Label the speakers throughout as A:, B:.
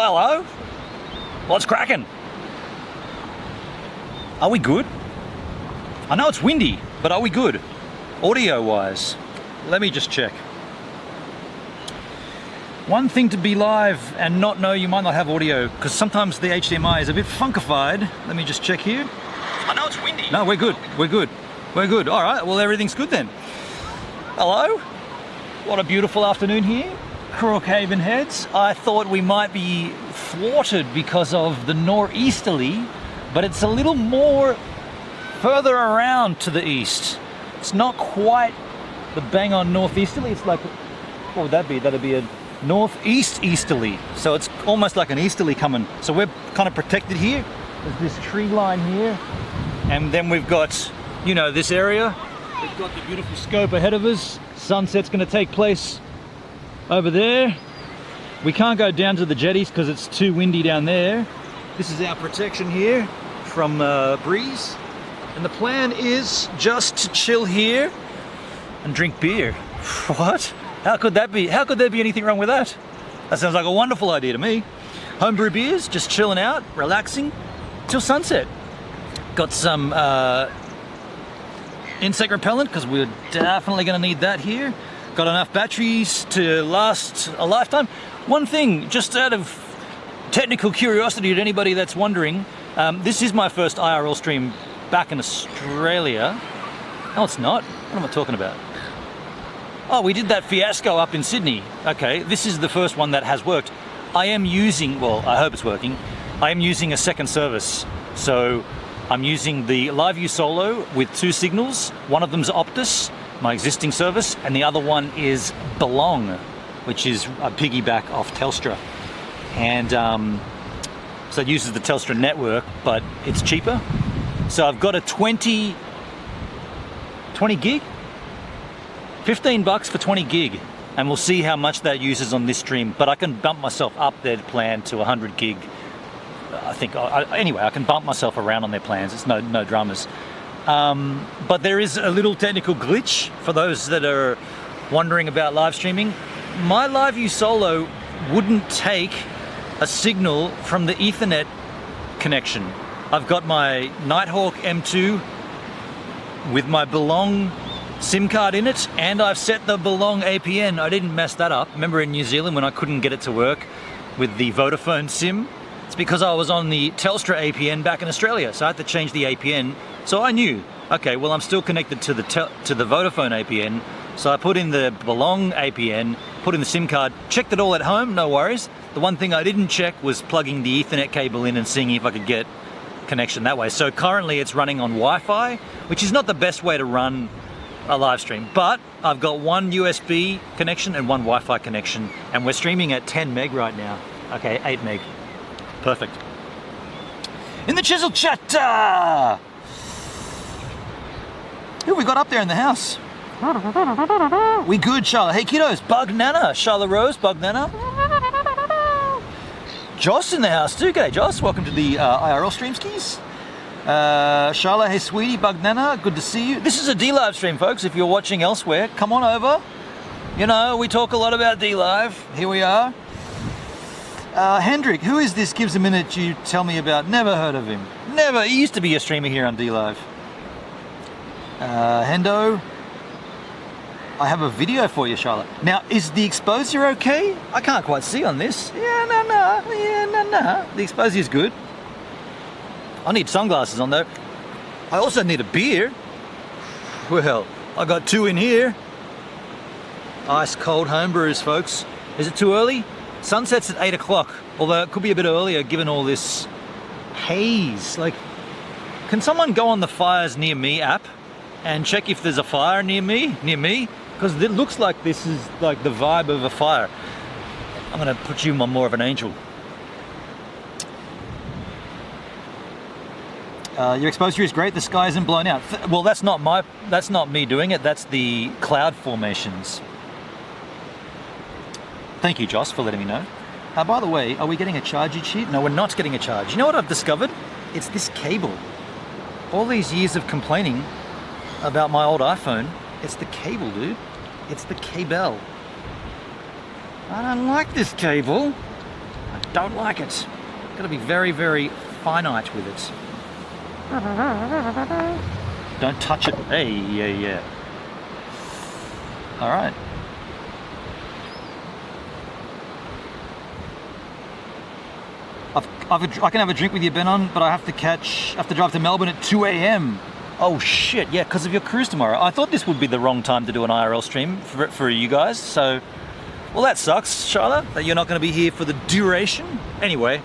A: hello. What's cracking? Are we good? I know it's windy, but are we good? Audio-wise. Let me just check. One thing to be live and not know you might not have audio, because sometimes the HDMI is a bit funkified. Let me just check here. I know it's windy. No, we're good. We're good. We're good. All right, well, everything's good then. Hello. What a beautiful afternoon here. Crookhaven Heads. I thought we might be thwarted because of the northeasterly, but it's a little more further around to the east. It's not quite the bang on northeasterly. It's like, what would that be? That'd be a northeast easterly. So it's almost like an easterly coming. So we're kind of protected here. There's this tree line here. And then we've got, you know, this area. We've got the beautiful scope ahead of us. Sunset's going to take place over there. We can't go down to the jetties because it's too windy down there. This is our protection here from Brews. And the plan is just to chill here and drink beer. What? How could that be? How could there be anything wrong with that? That sounds like a wonderful idea to me. Homebrew beers, just chilling out, relaxing till sunset. Got some insect repellent because we're definitely going to need that here. Got enough batteries to last a lifetime. One thing, just out of technical curiosity to anybody that's wondering, this is my first IRL stream back in Australia. No, it's not. What am I talking about? Oh, we did that fiasco up in Sydney. Okay, this is the first one that has worked. I am using, well, I hope it's working. I am using a second service. So I'm using the LiveU Solo with 2 signals. One of them's Optus, my existing service, and the other one is Belong, which is a piggyback off Telstra. And so it uses the Telstra network, but it's cheaper. So I've got a 20 gig, 15 bucks for 20 gig, and we'll see how much that uses on this stream. But I can bump myself up their plan to 100 gig. I think, anyway, I can bump myself around on their plans. It's no dramas. But there is a little technical glitch for those that are wondering about live streaming. My LiveU Solo wouldn't take a signal from the Ethernet connection. I've got my Nighthawk M2 with my Belong SIM card in it, and I've set the Belong APN. I didn't mess that up. Remember in New Zealand when I couldn't get it to work with the Vodafone SIM? It's because I was on the Telstra APN back in Australia, so I had to change the APN. So I knew, okay, well, I'm still connected to the Vodafone APN, so I put in the Belong APN, put in the SIM card, checked it all at home, no worries. The one thing I didn't check was plugging the Ethernet cable in and seeing if I could get connection that way. So currently it's running on Wi-Fi, which is not the best way to run a live stream, but I've got one USB connection and one Wi-Fi connection, and we're streaming at 10 meg right now. Okay, 8 meg. Perfect. In the Chisel Chatter! Who we got up there in the house? We good, Charlotte. Hey kiddos, Bug Nana, Charlotte Rose, Bug Nana. Joss in the house too. G'day Joss, welcome to the IRL stream skis. Charlotte, hey sweetie, Bug Nana, good to see you. This is a DLive stream, folks. If you're watching elsewhere, come on over. You know, we talk a lot about DLive. Here we are. Hendrik, who is this? Gives a minute you tell me about. Never heard of him. Never. He used to be a streamer here on DLive. Hendo, I have a video for you, Charlotte. Now, is the exposure okay? I can't quite see on this. Yeah, no. The exposure is good. I need sunglasses on though. I also need a beer. Well, I got 2 in here. Ice cold homebrews, folks. Is it too early? Sunset's at 8 o'clock, although it could be a bit earlier given all this haze. Like, can someone go on the Fires Near Me app and check if there's a fire near me? Because it looks like this is like the vibe of a fire. I'm gonna put you on more of an angel. Your exposure is great, the sky isn't blown out. Well, that's not me doing it, that's the cloud formations. Thank you, Joss, for letting me know. By the way, are we getting a charge each year? No, we're not getting a charge. You know what I've discovered? It's this cable. All these years of complaining about my old iPhone, it's the cable, dude. It's the cable. I don't like this cable. I don't like it. Got to be very, very finite with it. Don't touch it. Hey, yeah. All right. I can have a drink with you, Benon, but I have to drive to Melbourne at 2 a.m. Oh shit, yeah, because of your cruise tomorrow. I thought this would be the wrong time to do an IRL stream for you guys, so... Well, that sucks, Charlotte, that you're not going to be here for the duration. Anyway,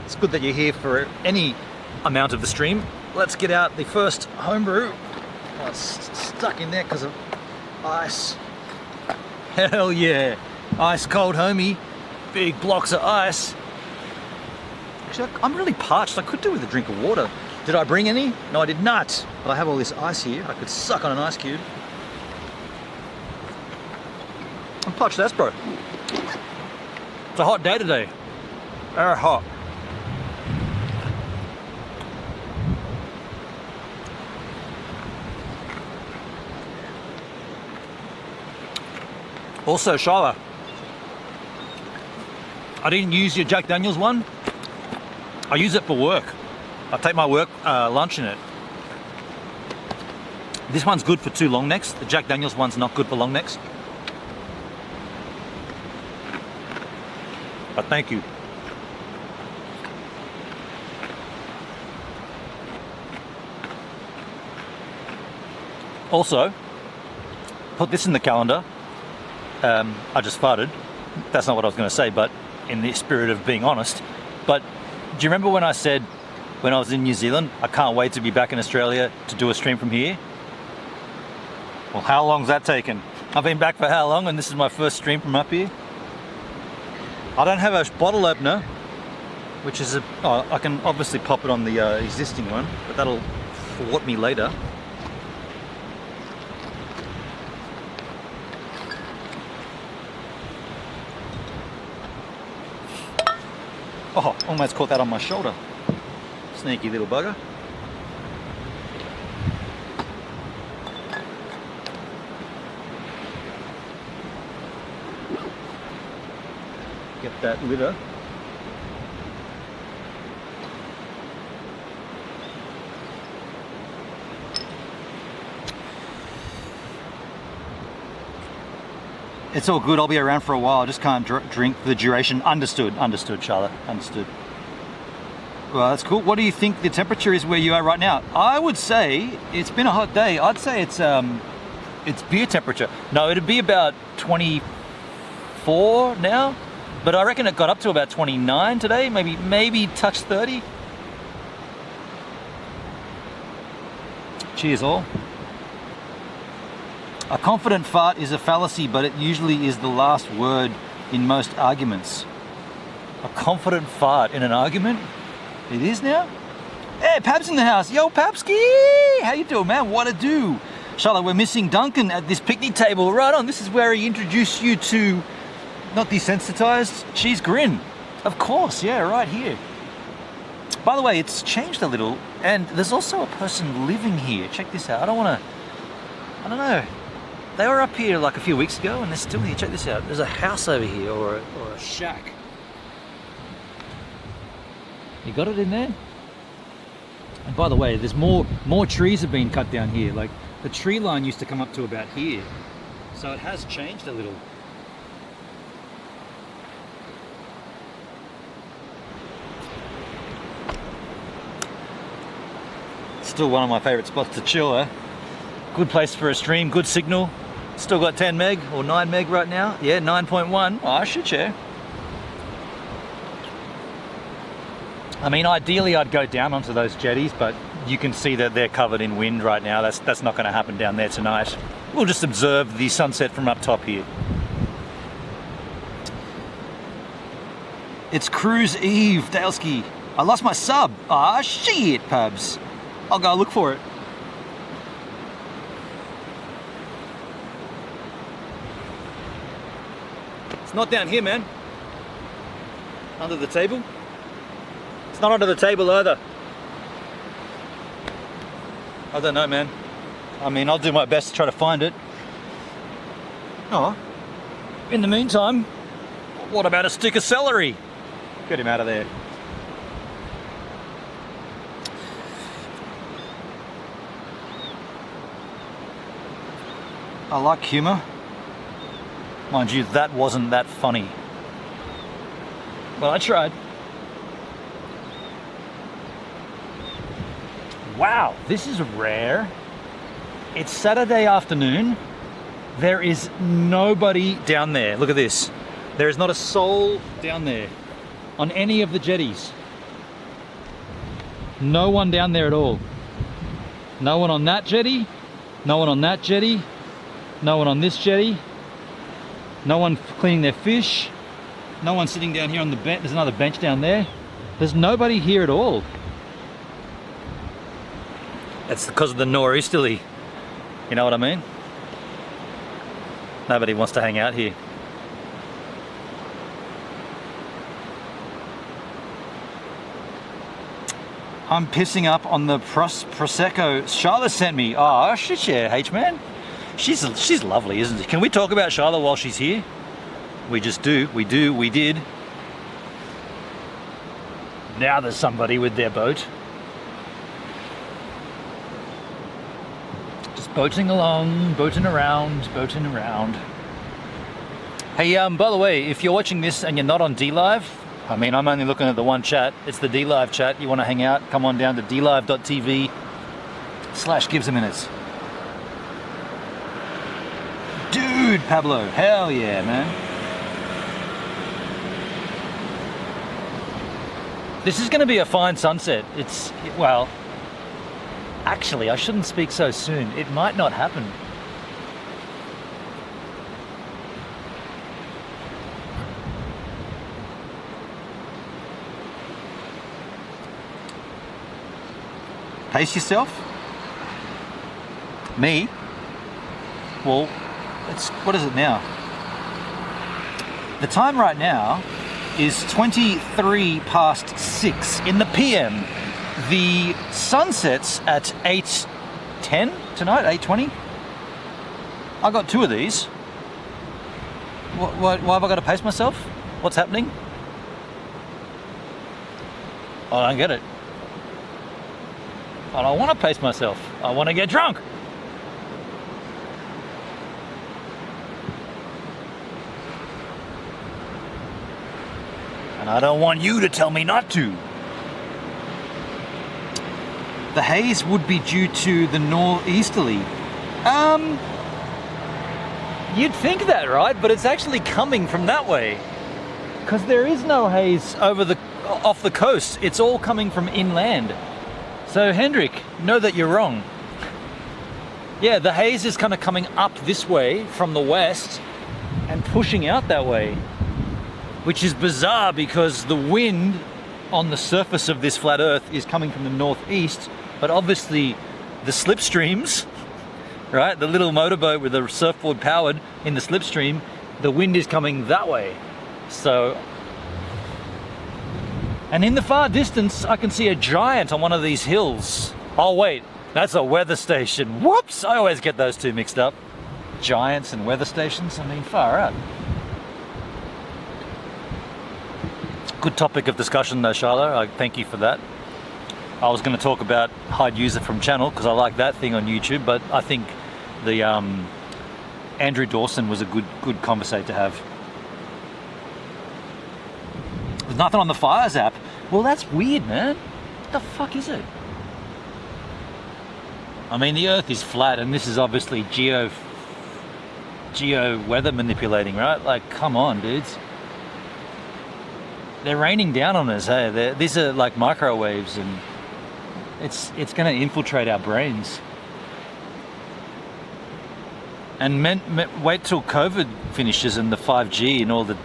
A: it's good that you're here for any amount of the stream. Let's get out the first homebrew. Oh, it's stuck in there because of ice. Hell yeah. Ice cold, homie. Big blocks of ice. Actually, I'm really parched. I could do with a drink of water. Did I bring any? No, I did not. But I have all this ice here. I could suck on an ice cube. I'm parched as, bro. It's a hot day today. Very hot. Also, Charlotte, I didn't use your Jack Daniels one. I use it for work. I take my work lunch in it. This one's good for 2 long necks. The Jack Daniels one's not good for long necks. But thank you. Also, put this in the calendar. I just farted. That's not what I was going to say, but in the spirit of being honest. But do you remember when I said, when I was in New Zealand, I can't wait to be back in Australia to do a stream from here? Well, how long's that taken? I've been back for how long, and this is my first stream from up here? I don't have a bottle opener, which is I can obviously pop it on the existing one, but that'll thwart me later. Oh, almost caught that on my shoulder. Sneaky little bugger. Get that litter. It's all good, I'll be around for a while, I just can't drink the duration. Understood, Charlotte, understood. Well, that's cool. What do you think the temperature is where you are right now? I would say, it's been a hot day, I'd say it's beer temperature. No, it'd be about 24 now, but I reckon it got up to about 29 today, maybe touch 30. Cheers all. A confident fart is a fallacy, but it usually is the last word in most arguments. A confident fart in an argument? It is now? Hey, Pab's in the house. Yo, Papski! How you doing, man? What a do? Charlotte, we're missing Duncan at this picnic table. Right on, this is where he introduced you to not desensitized cheese grin. Of course, yeah, right here. By the way, it's changed a little, and there's also a person living here. Check this out. I don't know. They were up here like a few weeks ago and they're still here. Check this out. There's a house over here or a shack. You got it in there? And by the way, there's more trees have been cut down here. Like the tree line used to come up to about here. So it has changed a little. Still one of my favorite spots to chill, eh? Good place for a stream, good signal. Still got 10 meg or 9 meg right now. Yeah, 9.1. Oh, I should share. I mean, ideally I'd go down onto those jetties, but you can see that they're covered in wind right now. That's not going to happen down there tonight. We'll just observe the sunset from up top here. It's Cruise Eve, Daleski. I lost my sub. Ah, shit, Pubs. I'll go look for it. Not down here, man. Under the table. It's not under the table either. I don't know, man. I mean, I'll do my best to try to find it. Oh. In the meantime, what about a stick of celery? Get him out of there. I like humour. Mind you, that wasn't that funny. But I tried. Wow, this is rare. It's Saturday afternoon. There is nobody down there. Look at this. There is not a soul down there on any of the jetties. No one down there at all. No one on that jetty. No one on that jetty. No one on this jetty. No one cleaning their fish. No one sitting down here on the bench. There's another bench down there. There's nobody here at all. It's because of the nor'easterly. You know what I mean? Nobody wants to hang out here. I'm pissing up on the Prosecco Charlotte sent me. Oh, shit, yeah, H-man. She's lovely, isn't she? Can we talk about Charlotte while she's here? We just do. We did. Now there's somebody with their boat. Just boating along, boating around. Hey, by the way, if you're watching this and you're not on DLive, I mean, I'm only looking at the one chat. It's the DLive chat. You want to hang out? Come on down to DLive.tv/givesaminutes. Dude, Pablo, hell yeah, man. This is going to be a fine sunset. Well, actually, I shouldn't speak so soon. It might not happen. Pace yourself? Me? Well, what is it now? The time right now is 23 past 6 in the PM. The sun sets at 8:10 tonight, 8:20. I got 2 of these. Why have I got to pace myself? What's happening? I don't get it. I don't want to pace myself. I want to get drunk. And I don't want you to tell me not to. The haze would be due to the northeasterly. You'd think that, right? But it's actually coming from that way. Because there is no haze off the coast. It's all coming from inland. So Hendrik, know that you're wrong. Yeah, the haze is kind of coming up this way from the west and pushing out that way, which is bizarre because the wind on the surface of this flat earth is coming from the northeast, but obviously the slipstreams, right, the little motorboat with a surfboard powered in the slipstream, the wind is coming that way. So, and in the far distance, I can see a giant on one of these hills. Oh wait, that's a weather station. Whoops, I always get those two mixed up. Giants and weather stations, I mean, far out. Good topic of discussion though, Charlotte, I thank you for that. I was going to talk about hide user from channel because I like that thing on YouTube, but I think the Andrew Dawson was a good conversation to have. There's nothing on the Fires app. Well, that's weird, man. What the fuck is it? I mean, the Earth is flat, and this is obviously geo weather manipulating, right? Like, come on, dudes. They're raining down on us, hey? These are like microwaves, and it's going to infiltrate our brains. And wait till COVID finishes and the 5G and all the...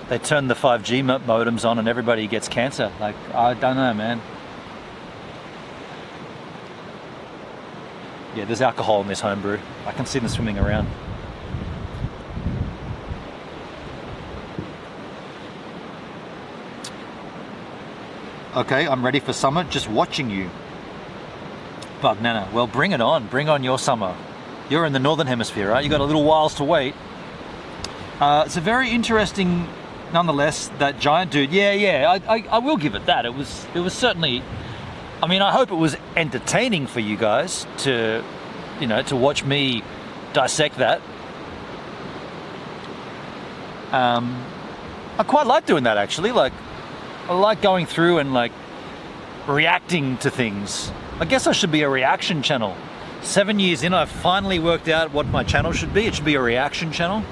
A: They turn the 5G modems on and everybody gets cancer. Like, I don't know, man. Yeah, there's alcohol in this homebrew. I can see them swimming around. Okay, I'm ready for summer, just watching you. Bug Nana, well, bring it on. Bring on your summer. You're in the northern hemisphere, right? You got a little whiles to wait. It's a very interesting nonetheless, that giant dude, I will give it that. It was certainly, I mean, I hope it was entertaining for you guys to, to watch me dissect that. I quite like doing that, actually. Like, I like going through and like reacting to things. I guess I should be a reaction channel. 7 years in, I've finally worked out what my channel should be. It should be a reaction channel.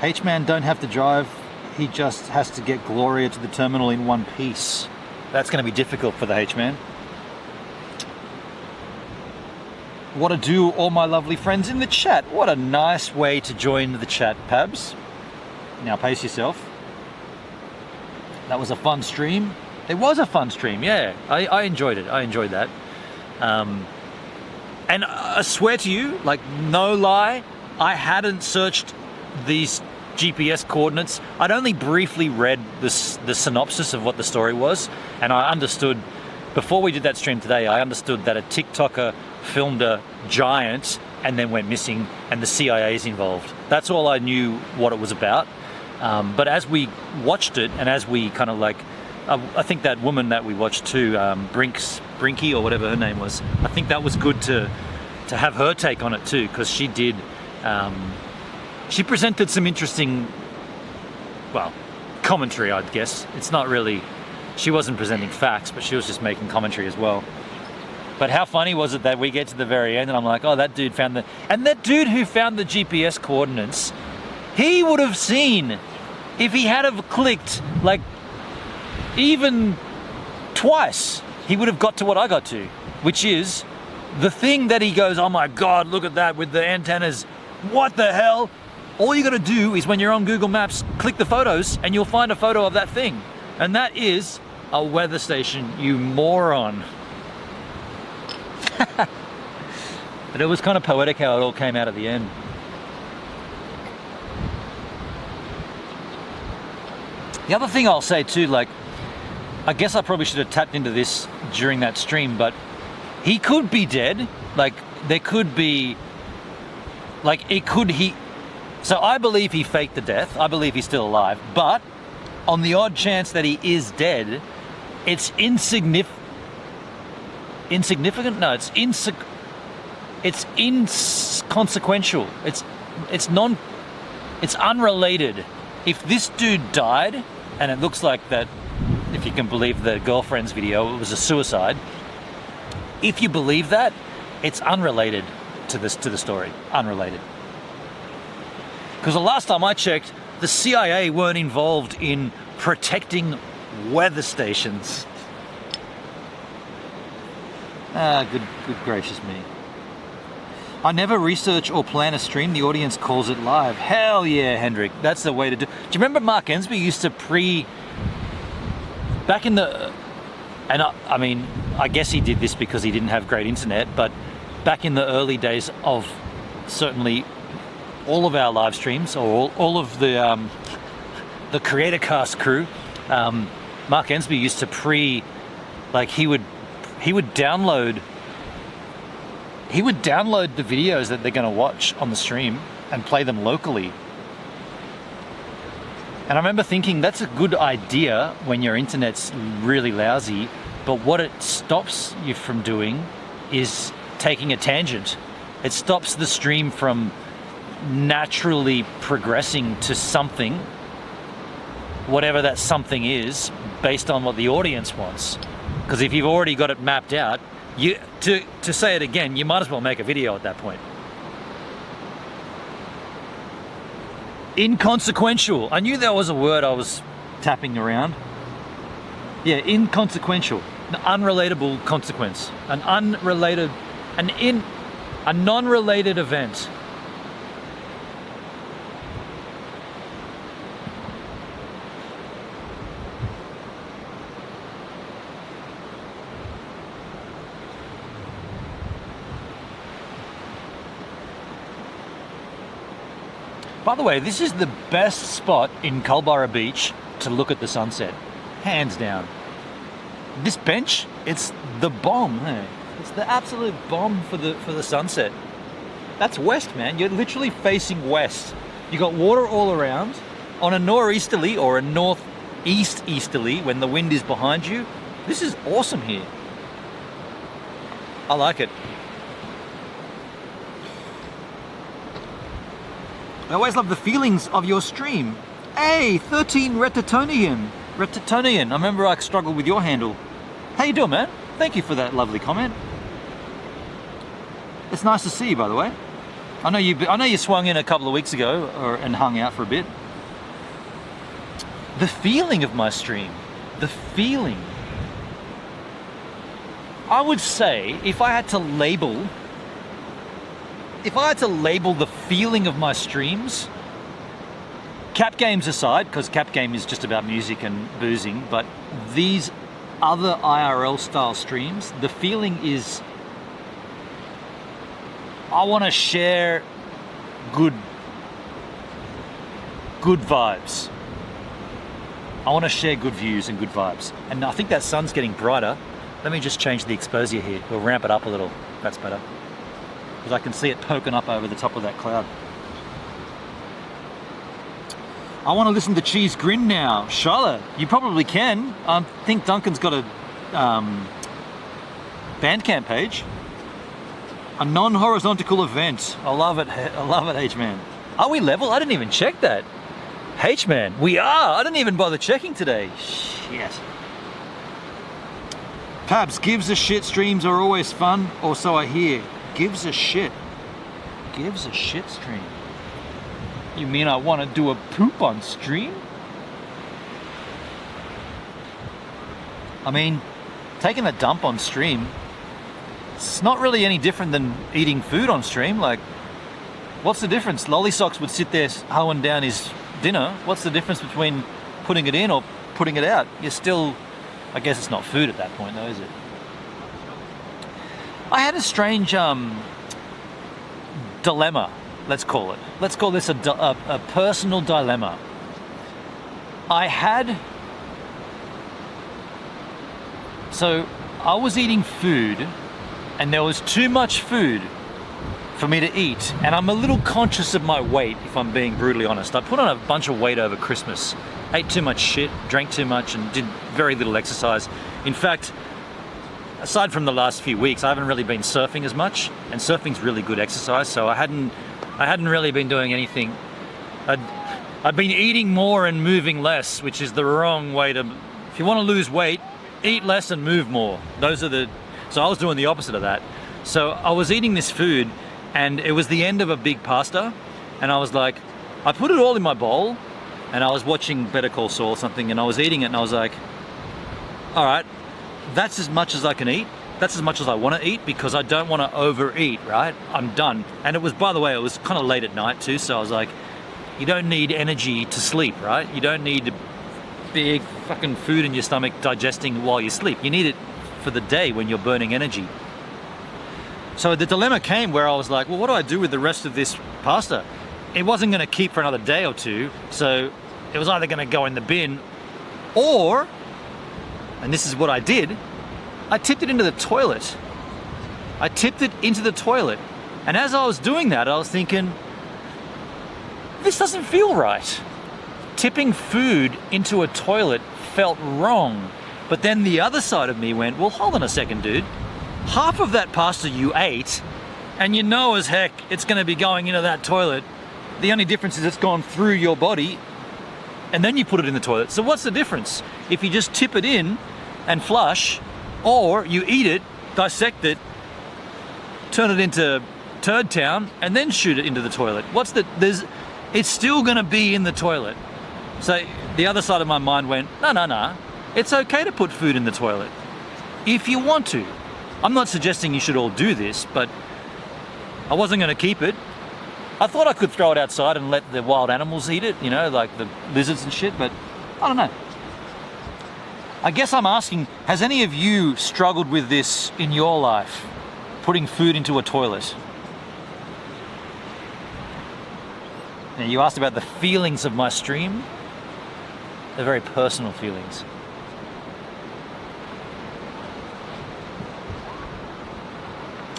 A: H-Man don't have to drive. He just has to get Gloria to the terminal in one piece. That's going to be difficult for the H-Man. What to do, all my lovely friends in the chat. What a nice way to join the chat, Pabs. Now pace yourself. That was a fun stream. It was a fun stream, yeah. I enjoyed it. I enjoyed that. And I swear to you, like, no lie, I hadn't searched these GPS coordinates. I'd only briefly read the synopsis of what the story was, and I understood, before we did that stream today, I understood that a TikToker filmed a giant and then went missing, and the CIA's involved. That's all I knew what it was about. But as we watched it, and as we kind of like, I think that woman that we watched too, Brinky or whatever her name was, I think that was good to have her take on it too, because she did. She presented some interesting, well, commentary, I'd guess. It's not really, she wasn't presenting facts, but she was just making commentary as well. But how funny was it that we get to the very end and I'm like, oh, that dude found and that dude who found the GPS coordinates, he would have seen, if he had have clicked like even twice, he would have got to what I got to, which is the thing that he goes, oh my God, look at that with the antennas. What the hell? All you got to do is, when you're on Google Maps, click the photos and you'll find a photo of that thing. And that is a weather station, you moron. But it was kind of poetic how it all came out at the end. The other thing I'll say too, like, I guess I probably should have tapped into this during that stream, but he could be dead. Like, there could be, like, it could, so I believe he faked the death. I believe he's still alive. But on the odd chance that he is dead, it's insignificant. No, it's inconsequential. It's unrelated. If this dude died, and it looks like that, if you can believe the girlfriend's video, it was a suicide. If you believe that, it's unrelated to the story. Unrelated. Because the last time I checked, the CIA weren't involved in protecting weather stations. Good gracious me. I never research or plan a stream, the audience calls it live. Hell yeah, Hendrik, that's the way to do. Do you remember Mark Ensby used to back in the, and I mean, I guess he did this because he didn't have great internet, but back in the early days of certainly all of our live streams, or all of the Creator Cast crew, Mark Ensby used to he would download the videos that they're going to watch on the stream and play them locally. And I remember thinking that's a good idea when your internet's really lousy, but what it stops you from doing is taking a tangent. It stops the stream from naturally progressing to something, whatever that something is, based on what the audience wants. Because if you've already got it mapped out, to say it again, you might as well make a video at that point. Inconsequential. I knew that was a word I was tapping around. Yeah, inconsequential. An unrelatable consequence. A non-related event. By the way, this is the best spot in Culburra Beach to look at the sunset. Hands down. This bench, it's the bomb, hey? It's the absolute bomb for the sunset. That's west, man. You're literally facing west. You got water all around. On a northeasterly or a northeast easterly, when the wind is behind you, this is awesome here. I like it. I always love the feelings of your stream. Hey, 13 Retatonian. Retatonian, I remember I struggled with your handle. How you doing, man? Thank you for that lovely comment. It's nice to see you, by the way. I know you swung in a couple of weeks ago and hung out for a bit. The feeling of my stream, the feeling. I would say if I had to label the feeling of my streams, cap games aside, because cap game is just about music and boozing, but these other IRL style streams, the feeling is I want to share good vibes. I want to share good views and good vibes. And I think that sun's getting brighter. Let me just change the exposure here. We'll ramp it up a little. That's better. Because I can see it poking up over the top of that cloud. I want to listen to Cheese Grin now. Charlotte, you probably can. I think Duncan's got a Bandcamp page. A non-horizontal event. I love it. I love it, H-Man. Are we level? I didn't even check that. H-Man, we are. I didn't even bother checking today. Shit. Pabs, gives a shit streams are always fun, or so I hear. Gives a shit. Gives a shit stream. You mean I want to do a poop on stream? I mean, taking a dump on stream, it's not really any different than eating food on stream. Like, what's the difference? Lollysocks would sit there hoeing down his dinner. What's the difference between putting it in or putting it out? You're still, I guess it's not food at that point though, is it? I had a strange dilemma, let's call it. Let's call this a personal dilemma. So I was eating food and there was too much food for me to eat, and I'm a little conscious of my weight, if I'm being brutally honest. I put on a bunch of weight over Christmas, ate too much shit, drank too much, and did very little exercise. In fact, aside from the last few weeks, I haven't really been surfing as much, and surfing's really good exercise, so I hadn't really been doing anything. I'd been eating more and moving less, which is the wrong way to, if you want to lose weight, eat less and move more. So I was doing the opposite of that. So I was eating this food, and it was the end of a big pasta, and I was like, I put it all in my bowl, and I was watching Better Call Saul or something, and I was eating it, and I was like, all right, that's as much as I can eat. That's as much as I want to eat, because I don't want to overeat, right? I'm done. And it was, by the way, it was kind of late at night too, so I was like, you don't need energy to sleep, right? You don't need big fucking food in your stomach digesting while you sleep. You need it for the day when you're burning energy. So the dilemma came where I was like, well, what do I do with the rest of this pasta? It wasn't going to keep for another day or two, so it was either going to go in the bin, or, and this is what I did, I tipped it into the toilet. I tipped it into the toilet. And as I was doing that, I was thinking, this doesn't feel right. Tipping food into a toilet felt wrong. But then the other side of me went, well, hold on a second, dude. Half of that pasta you ate, and you know as heck it's going to be going into that toilet. The only difference is it's gone through your body, and then you put it in the toilet. So what's the difference? If you just tip it in and flush, or you eat it, dissect it, turn it into Turd Town, and then shoot it into the toilet. It's still going to be in the toilet. So the other side of my mind went, no. It's okay to put food in the toilet if you want to. I'm not suggesting you should all do this, but I wasn't going to keep it. I thought I could throw it outside and let the wild animals eat it, you know, like the lizards and shit, but I don't know. I guess I'm asking, has any of you struggled with this in your life? Putting food into a toilet? Now, you asked about the feelings of my stream. They're very personal feelings.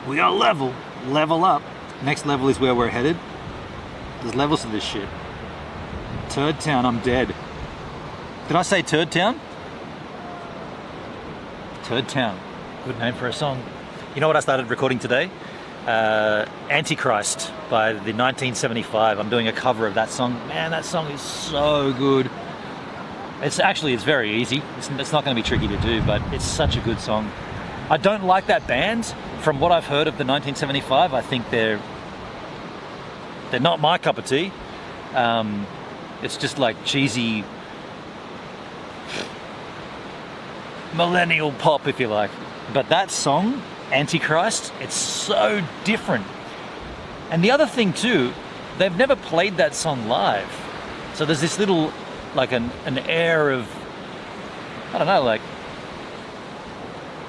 A: We gotta level up. Next level is where we're headed. There's levels to this shit. Turd Town, I'm dead. Did I say Turd Town? Turd Town, good name for a song. You know what I started recording today? Antichrist by the 1975. I'm doing a cover of that song. Man, that song is so good. It's very easy. It's not going to be tricky to do, but it's such a good song. I don't like that band. From what I've heard of the 1975, I think they're not my cup of tea. It's just like cheesy millennial pop, if you like. But that song, Antichrist, it's so different. And the other thing too, they've never played that song live. So there's this little, like an air of, I don't know, like,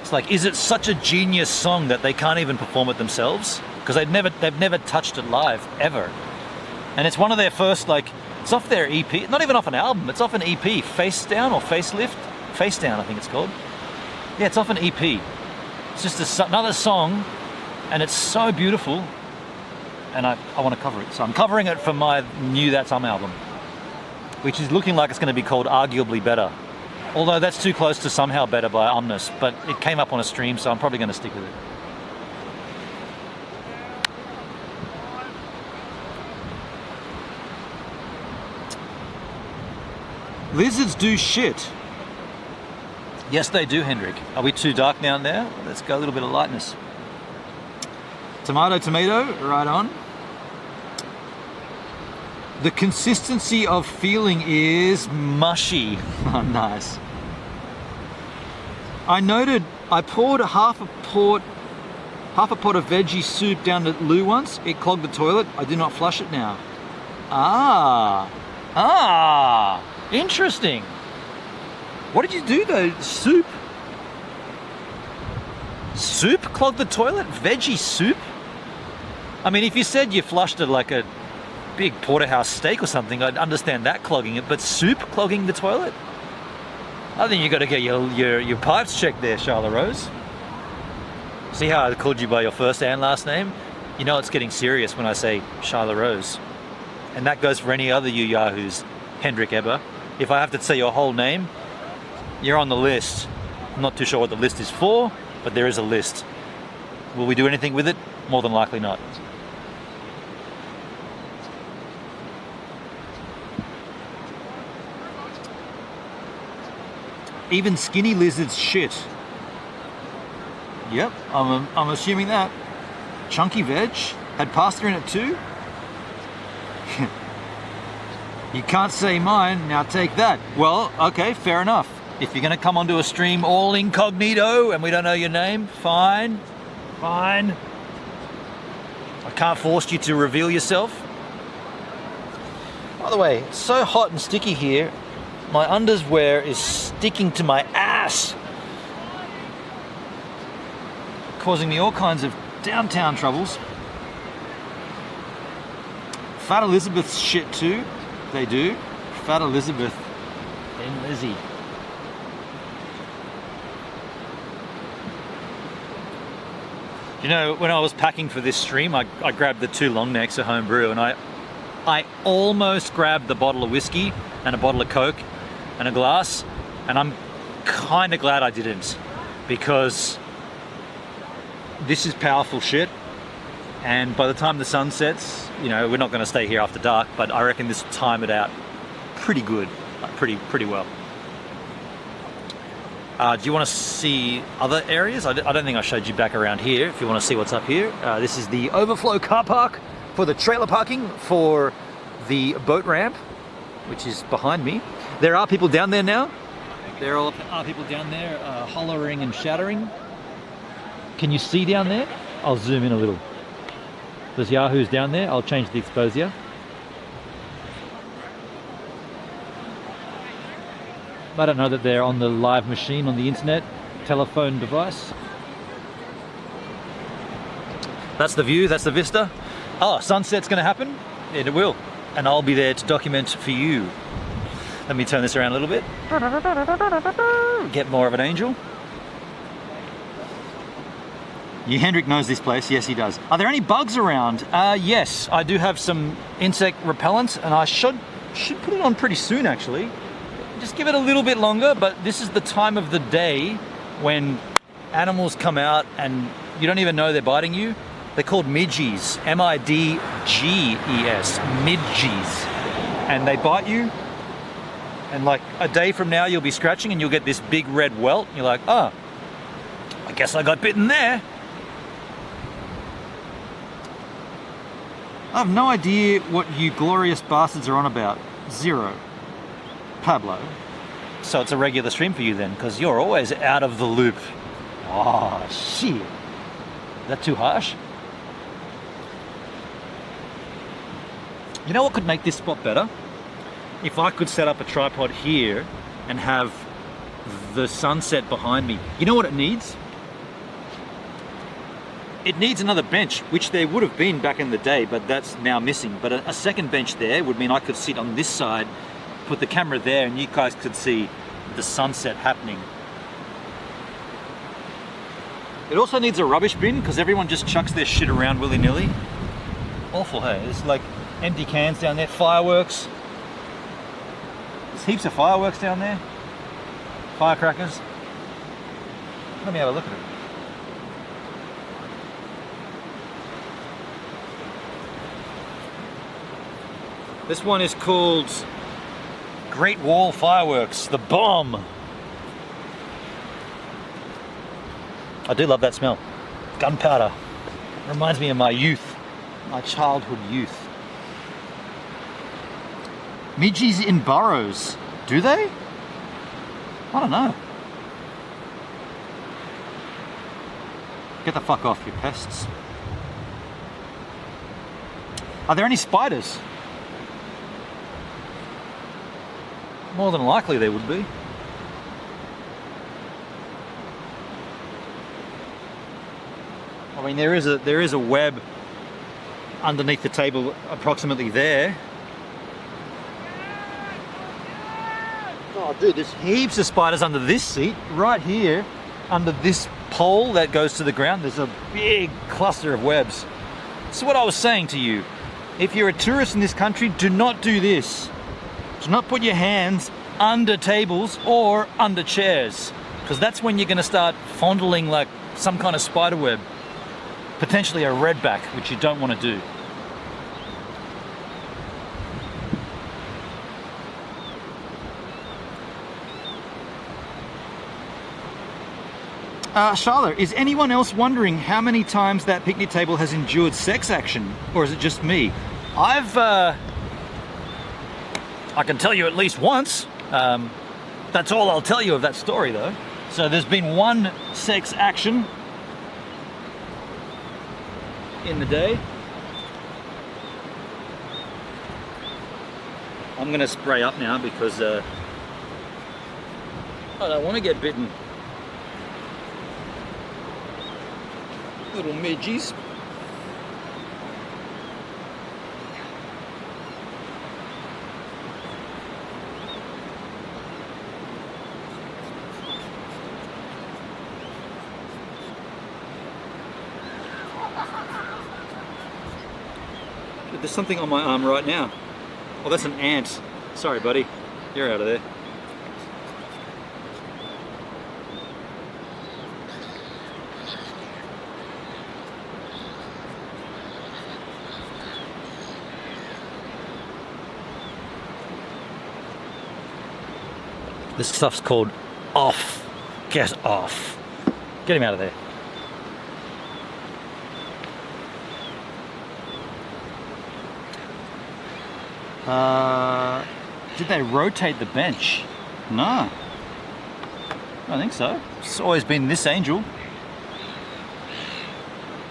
A: it's like, is it such a genius song that they can't even perform it themselves? Because they've never touched it live, ever. And it's one of their first, like, it's off their EP, not even off an album, it's off an EP, Face Down or Facelift? Face Down, I think it's called. Yeah, it's off an EP. It's just another song, and it's so beautiful, and I want to cover it. So I'm covering it for my new That's album, which is looking like it's going to be called Arguably Better. Although that's too close to Somehow Better by Omnis, but it came up on a stream, so I'm probably going to stick with it. Lizards do shit. Yes, they do, Hendrik. Are we too dark down there? Let's go a little bit of lightness. Tomato, tomato, right on. The consistency of feeling is mushy. Oh, nice. I noted I poured half a pot of veggie soup down the loo once. It clogged the toilet. I do not flush it now. Interesting. What did you do though? Soup? Soup clogged the toilet? Veggie soup? I mean, if you said you flushed it like a big porterhouse steak or something, I'd understand that clogging it, but soup clogging the toilet? I think you got to get your pipes checked there, Charlotte Rose. See how I called you by your first and last name? You know it's getting serious when I say Charlotte Rose. And that goes for any other you yahoos, Hendrik Eber. If I have to say your whole name, you're on the list. I'm not too sure what the list is for, but there is a list. Will we do anything with it? More than likely not. Even skinny lizards shit. Yep, I'm assuming that. Chunky veg had pasta in it too. You can't say mine, now take that. Well, okay, fair enough. If you're gonna come onto a stream all incognito and we don't know your name, fine. I can't force you to reveal yourself. By the way, it's so hot and sticky here, my underwear is sticking to my ass, causing me all kinds of downtown troubles. Fat Elizabeth's shit too. They do. Fat Elizabeth and Lizzie. You know, when I was packing for this stream, I grabbed the 2 long necks of home brew, and I almost grabbed the bottle of whiskey and a bottle of Coke and a glass, and I'm kind of glad I didn't, because this is powerful shit. And by the time the sun sets, you know, we're not going to stay here after dark, but I reckon this will time it out pretty good, like pretty well. Do you want to see other areas? I don't think I showed you back around here. If you want to see what's up here, this is the overflow car park for the trailer parking for the boat ramp, which is behind me. There are people down there now. There are people down there hollering and shattering. Can you see down there? I'll zoom in a little. There's yahoos down there. I'll change the exposure. I don't know that they're on the live machine on the internet, telephone device. That's the view, that's the vista. Oh, sunset's gonna happen? It will. And I'll be there to document for you. Let me turn this around a little bit. Get more of an angel. Yeah, Hendrik knows this place. Yes, he does. Are there any bugs around? Yes, I do have some insect repellent, and I should put it on pretty soon, actually. Just give it a little bit longer, but this is the time of the day when animals come out and you don't even know they're biting you. They're called midges, M-I-D-G-E-S, midges. And they bite you, and like a day from now you'll be scratching and you'll get this big red welt. You're like, oh, I guess I got bitten there. I have no idea what you glorious bastards are on about. Zero. Pablo. So it's a regular stream for you then, because you're always out of the loop. Oh, shit. Is that too harsh? You know what could make this spot better? If I could set up a tripod here and have the sunset behind me. You know what it needs? It needs another bench, which there would have been back in the day, but that's now missing. But a second bench there would mean I could sit on this side, put the camera there, and you guys could see the sunset happening. It also needs a rubbish bin, because everyone just chucks their shit around willy-nilly. Awful, hey? There's like empty cans down there, fireworks. There's heaps of fireworks down there. Firecrackers. Let me have a look at it. This one is called Great Wall Fireworks, the bomb. I do love that smell. Gunpowder. Reminds me of my youth, my childhood youth. Midges in burrows, do they? I don't know. Get the fuck off, you pests. Are there any spiders? More than likely there would be. I mean, there is a web underneath the table approximately there. Oh dude, there's heaps of spiders under this seat, right here, under this pole that goes to the ground. There's a big cluster of webs. So what I was saying to you, if you're a tourist in this country, do not do this. Do not put your hands under tables or under chairs, because that's when you're going to start fondling like some kind of spider web, potentially a redback, which you don't want to do. Charlotte, is anyone else wondering how many times that picnic table has endured sex action, or is it just me? I can tell you at least once. That's all I'll tell you of that story though. So there's been one sex action in the day. I'm gonna spray up now because I don't want to get bitten. Little midgies. There's something on my arm right now. Oh, that's an ant. Sorry, buddy. You're out of there. This stuff's called off. Get off. Get him out of there. Did they rotate the bench? No. I don't think so. It's always been this angel.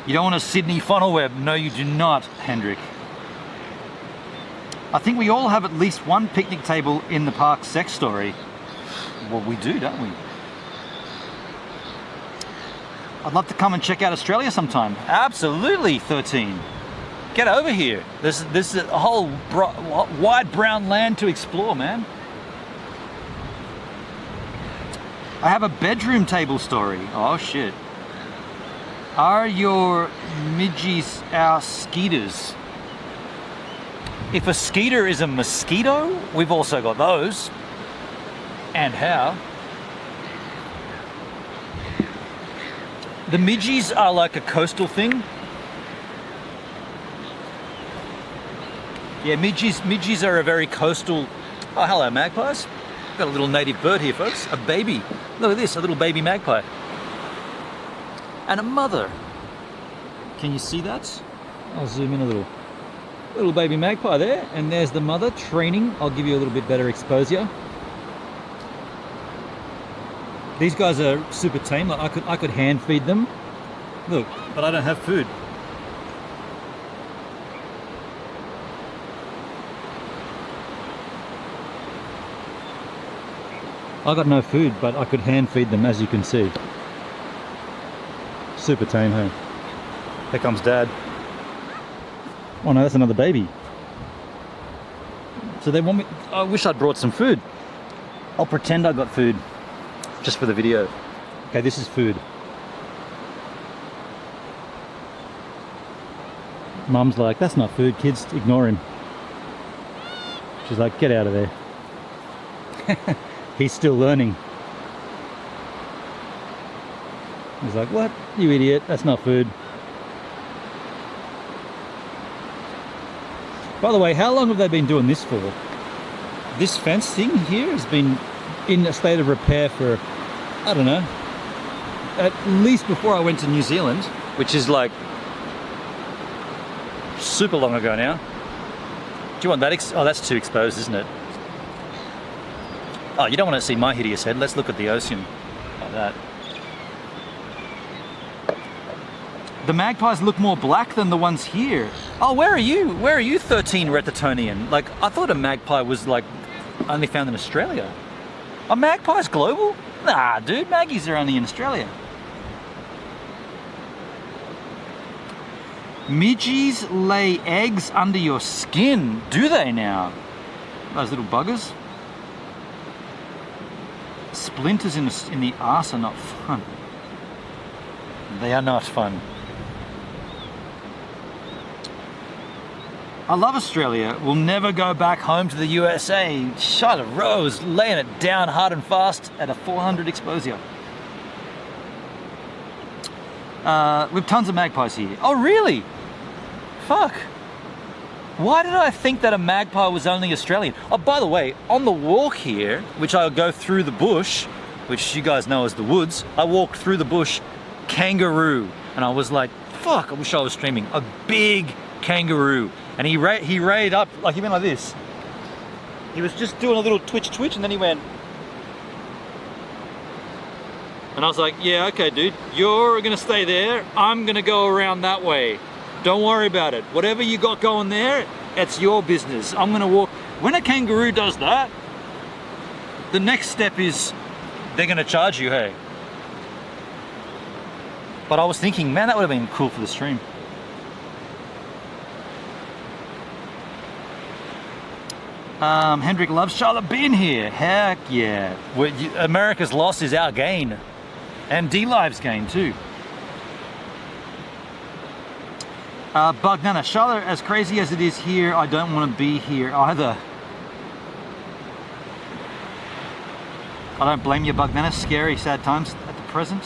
A: You don't want a Sydney funnel web. No, you do not, Hendrik. I think we all have at least one picnic table in the park sex story. Well, we do, don't we? I'd love to come and check out Australia sometime. Absolutely, 13. Get over here. This is a whole wide brown land to explore, man. I have a bedroom table story. Oh shit. Are your midgies our skeeters? If a skeeter is a mosquito, we've also got those. And how? The midgies are like a coastal thing. Yeah, midgies are a very coastal... Oh, hello, magpies. Got a little native bird here, folks. A baby. Look at this, a little baby magpie. And a mother. Can you see that? I'll zoom in a little. Little baby magpie there, and there's the mother training. I'll give you a little bit better exposure. These guys are super tame. Like I could hand feed them. Look, but I don't have food. I got no food, but I could hand feed them, as you can see. Super tame, hey? Here comes Dad. Oh no, that's another baby. So they want me... I wish I'd brought some food. I'll pretend I got food, just for the video. Okay, this is food. Mum's like, that's not food, kids, ignore him. She's like, get out of there. He's still learning. He's like, what? You idiot, that's not food. By the way, how long have they been doing this for? This fence thing here has been in a state of repair for, I don't know, at least before I went to New Zealand, which is like super long ago now. Do you want that? Oh, that's too exposed, isn't it? Oh, you don't want to see my hideous head. Let's look at the ocean like that. The magpies look more black than the ones here. Oh, where are you? Where are you, 13 Retatonian? Like, I thought a magpie was like only found in Australia. Are magpies global? Nah, dude, maggies are only in Australia. Midgies lay eggs under your skin. Do they now? Those little buggers. Splinters in the arse are not fun. They are not fun. I love Australia. We'll never go back home to the USA. Shut a rose, laying it down hard and fast at a 400 exposure. With tons of magpies here. Oh, really? Fuck. Why did I think that a magpie was only Australian? Oh, by the way, on the walk here, which I'll go through the bush, which you guys know as the woods, I walked through the bush, kangaroo. And I was like, fuck, I wish I was streaming. A big kangaroo. And he rayed up, like he went like this. He was just doing a little twitch and then he went. And I was like, yeah, okay, dude, you're gonna stay there. I'm gonna go around that way. Don't worry about it. Whatever you got going there, it's your business. I'm gonna walk. When a kangaroo does that, the next step is they're gonna charge you, hey. But I was thinking, man, that would have been cool for the stream. Hendrik loves Charlotte being here. Heck yeah. America's loss is our gain. And DLive's gain too. Bugnana, Charlotte, as crazy as it is here, I don't want to be here either. I don't blame you, Bugnana. Scary, sad times at the present.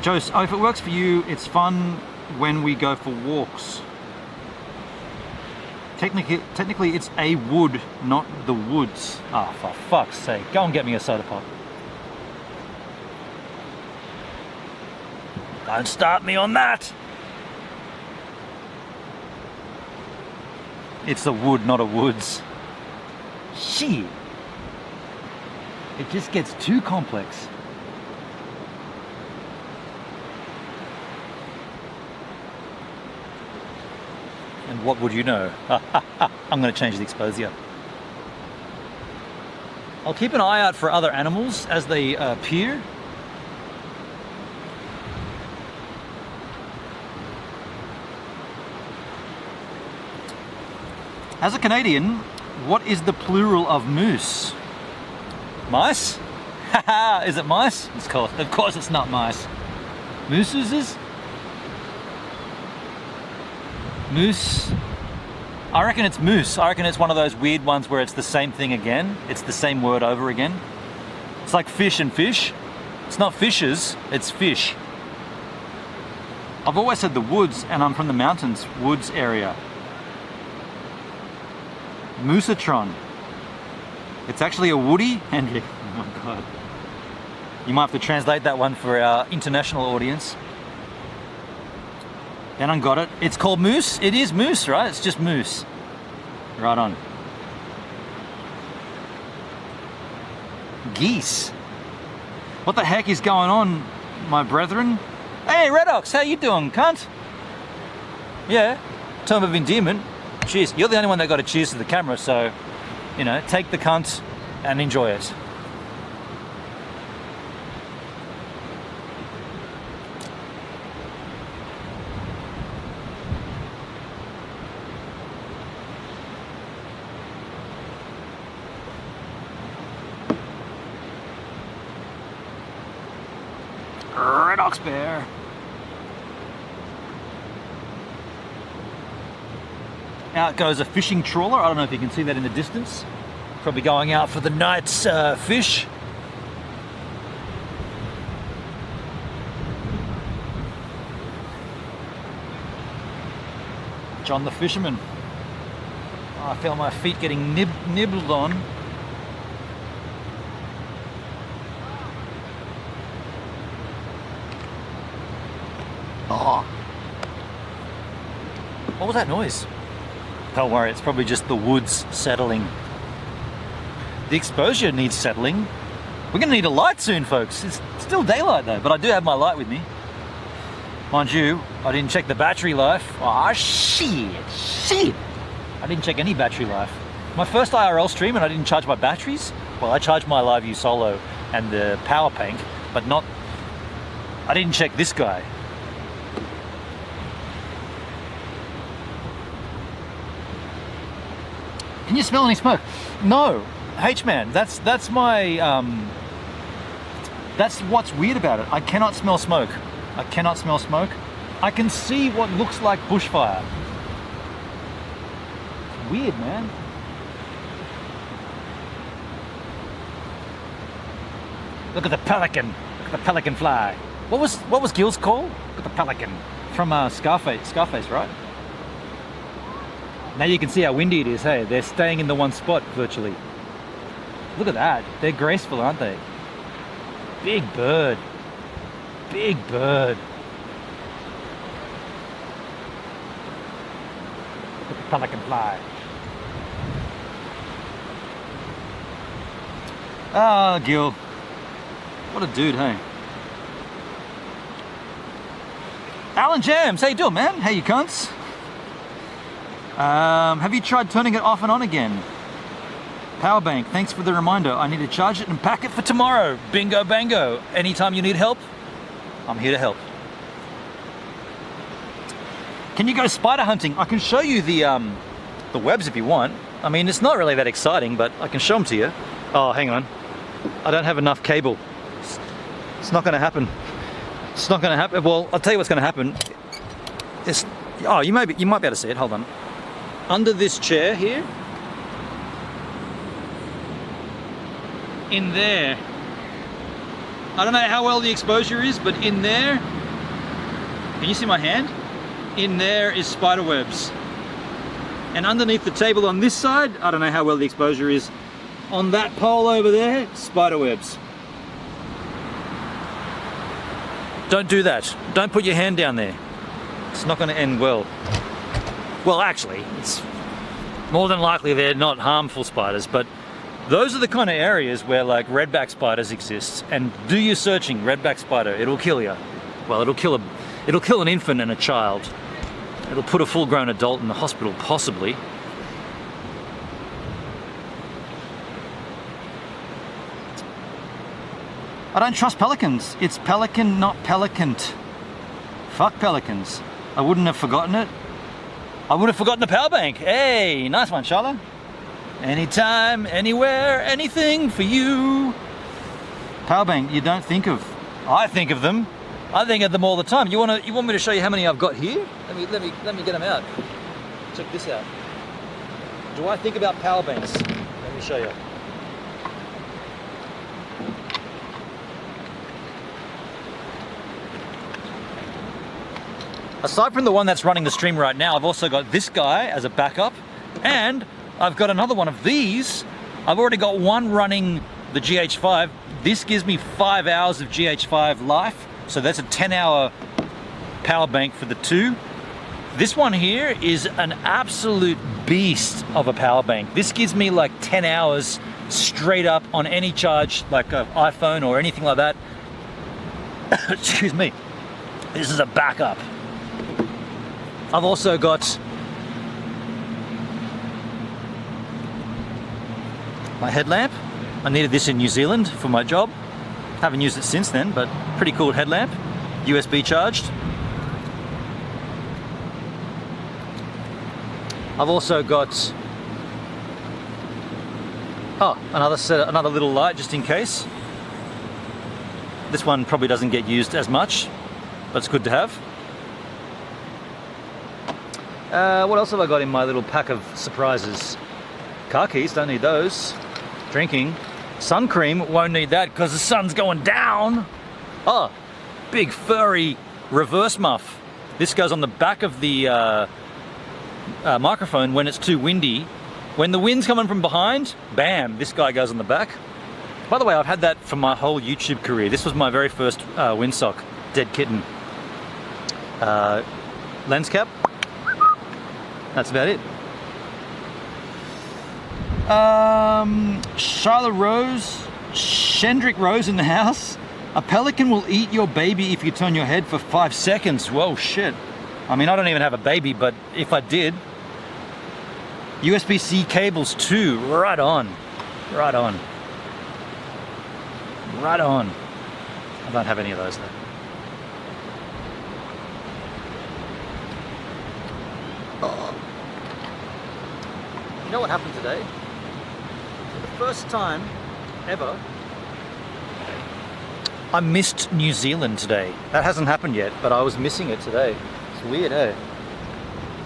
A: Jose, oh, if it works for you, it's fun when we go for walks. Technically it's a wood, not the woods. Ah, oh, for fuck's sake. Go and get me a soda pop. Don't start me on that. It's a wood, not a woods. Shit. It just gets too complex. And what would you know? I'm going to change the exposure. I'll keep an eye out for other animals as they appear. As a Canadian, what is the plural of moose? Mice? Haha, is it mice? Of course it's not mice. Mooses? Moose. I reckon it's moose. I reckon it's one of those weird ones where it's the same thing again. It's the same word over again. It's like fish and fish. It's not fishes, it's fish. I've always said the woods, and I'm from the mountains, woods area. Moosatron. It's actually a woody, and oh my god. You might have to translate that one for our international audience. And I got it. It's called moose. It is moose, right? It's just moose. Right on. Geese. What the heck is going on, my brethren? Hey, Redox, how you doing, cunt? Yeah, term of endearment. Cheers. You're the only one that got a cheers to the camera, so, you know, take the cunt and enjoy it. Redox bear. Out goes a fishing trawler. I don't know if you can see that in the distance. Probably going out for the night's fish. John the fisherman. Oh, I feel my feet getting nibbled on. Oh. What was that noise? Don't worry, it's probably just the woods settling. The exposure needs settling. We're gonna need a light soon, folks. It's still daylight though, but I do have my light with me. Mind you, I didn't check the battery life. Ah, shit. I didn't check any battery life. My first IRL stream and I didn't charge my batteries. Well, I charged my LiveU Solo and the power bank, but not, I didn't check this guy. Can you smell any smoke? No, H-man, that's my, that's what's weird about it. I cannot smell smoke. I cannot smell smoke. I can see what looks like bushfire. Weird, man. Look at the pelican. Look at the pelican fly. What was Gil's call? Look at the pelican. From Scarface, right? Now you can see how windy it is, hey? They're staying in the one spot, virtually. Look at that. They're graceful, aren't they? Big bird. Big bird. Look at the pelican fly. Ah, Gil. What a dude, hey? Alan Jams, how you doing, man? How you cunts? Have you tried turning it off and on again? Power bank, thanks for the reminder. I need to charge it and pack it for tomorrow. Bingo bango. Anytime you need help, I'm here to help. Can you go spider hunting? I can show you the webs if you want. I mean, it's not really that exciting, but I can show them to you. Oh, hang on. I don't have enough cable. It's not going to happen. It's not going to happen. Well, I'll tell you what's going to happen. It's, oh, you might be able to see it. Hold on. Under this chair here, in there, I don't know how well the exposure is, but in there, can you see my hand? In there is spider webs. And underneath the table on this side, I don't know how well the exposure is, on that pole over there, spider webs. Don't do that. Don't put your hand down there. It's not going to end well. Well, actually, it's more than likely they're not harmful spiders, but those are the kind of areas where like redback spiders exist. And do your searching, redback spider, it'll kill you. Well, it'll kill an infant and a child. It'll put a full-grown adult in the hospital, possibly. I don't trust pelicans. It's pelican, not pelicant. Fuck pelicans. I wouldn't have forgotten it. I would have forgotten the power bank. Hey, nice one, Charlotte. Anytime, anywhere, anything for you. Power bank, you don't think of. I think of them. I think of them all the time. You want me to show you how many I've got here? Let me get them out. check this out. Do I think about power banks? Let me show you. Aside from the one that's running the stream right now, I've also got this guy as a backup, and I've got another one of these. I've already got one running the GH5. This gives me 5 hours of GH5 life, so that's a 10-hour power bank for the two. This one here is an absolute beast of a power bank. This gives me like 10 hours straight up on any charge, like an iPhone or anything like that. Excuse me. This is a backup. I've also got my headlamp. I needed this in New Zealand for my job. Haven't used it since then, but pretty cool headlamp. USB charged. I've also got another little light just in case. This one probably doesn't get used as much, but it's good to have. What else have I got in my little pack of surprises? Car keys, don't need those. Drinking. Sun cream, won't need that because the sun's going down. Oh, big furry reverse muff. This goes on the back of the microphone when it's too windy. When the wind's coming from behind, bam, this guy goes on the back. By the way, I've had that for my whole YouTube career. This was my very first windsock, dead kitten. Lens cap. That's about it. Charlotte Rose, Shendrick Rose in the house. A pelican will eat your baby if you turn your head for 5 seconds. Whoa, shit. I mean, I don't even have a baby, but if I did. USB-C cables too, right on. Right on. Right on. I don't have any of those though. You know what happened today? For the first time ever, I missed New Zealand today. That hasn't happened yet, but I was missing it today. It's weird, eh?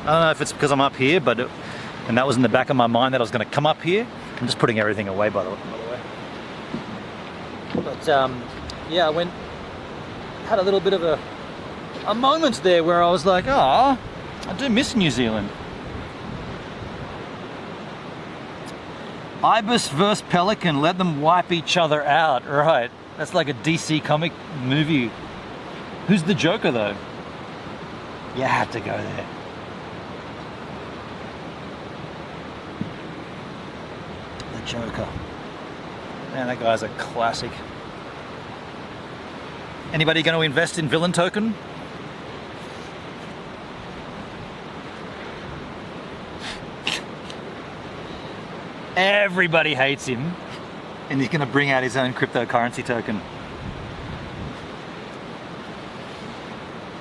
A: I don't know if it's because I'm up here, and that was in the back of my mind that I was going to come up here. I'm just putting everything away, by the way. But yeah, I had a little bit of a moment there where I was like, oh, I do miss New Zealand. Ibis versus Pelican, let them wipe each other out. Right, that's like a DC comic movie. Who's the Joker though? You have to go there. The Joker. Man, that guy's a classic. Anybody going to invest in Villain Token? Everybody hates him, and he's going to bring out his own cryptocurrency token.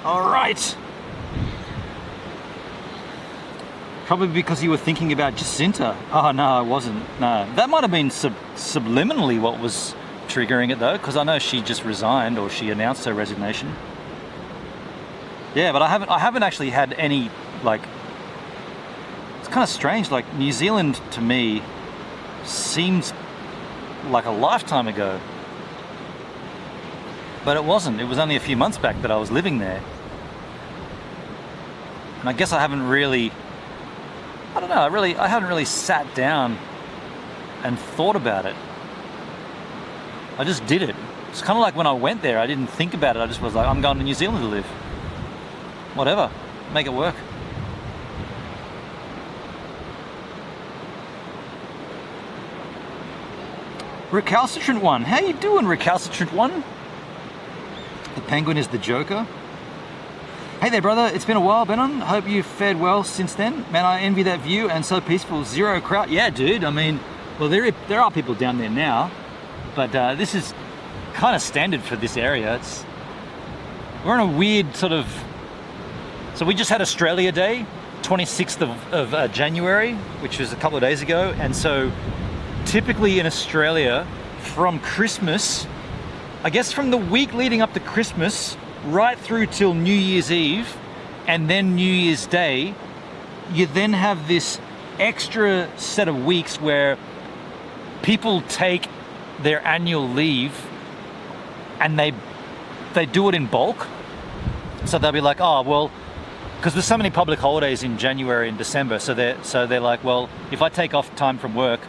A: All right. Probably because you were thinking about Jacinta. Oh no, I wasn't. No, that might have been subliminally what was triggering it though, because I know she just resigned or she announced her resignation. Yeah, but I haven't actually had any, like. It's kind of strange. Like New Zealand to me seems like a lifetime ago, but it wasn't. It was only a few months back that I was living there, and I guess I haven't really. I don't know. I haven't really sat down and thought about it. I just did it. It's kind of like when I went there, I didn't think about it. I just was like, I'm going to New Zealand to live. Whatever, make it work. Recalcitrant one. How you doing, Recalcitrant one? The penguin is the Joker. Hey there, brother. It's been a while, Benon. Hope you've fared well since then. Man, I envy that view and so peaceful. Zero crowd. Yeah, dude. I mean, well, there are people down there now, but this is kind of standard for this area. We're in a weird sort of. So we just had Australia Day, 26th of January, which was a couple of days ago, and so typically in Australia, from Christmas, I guess from the week leading up to Christmas, right through till New Year's Eve, and then New Year's Day, you then have this extra set of weeks where people take their annual leave and they do it in bulk. So they'll be like, oh, well, because there's so many public holidays in January and December, so they're like, well, if I take off time from work,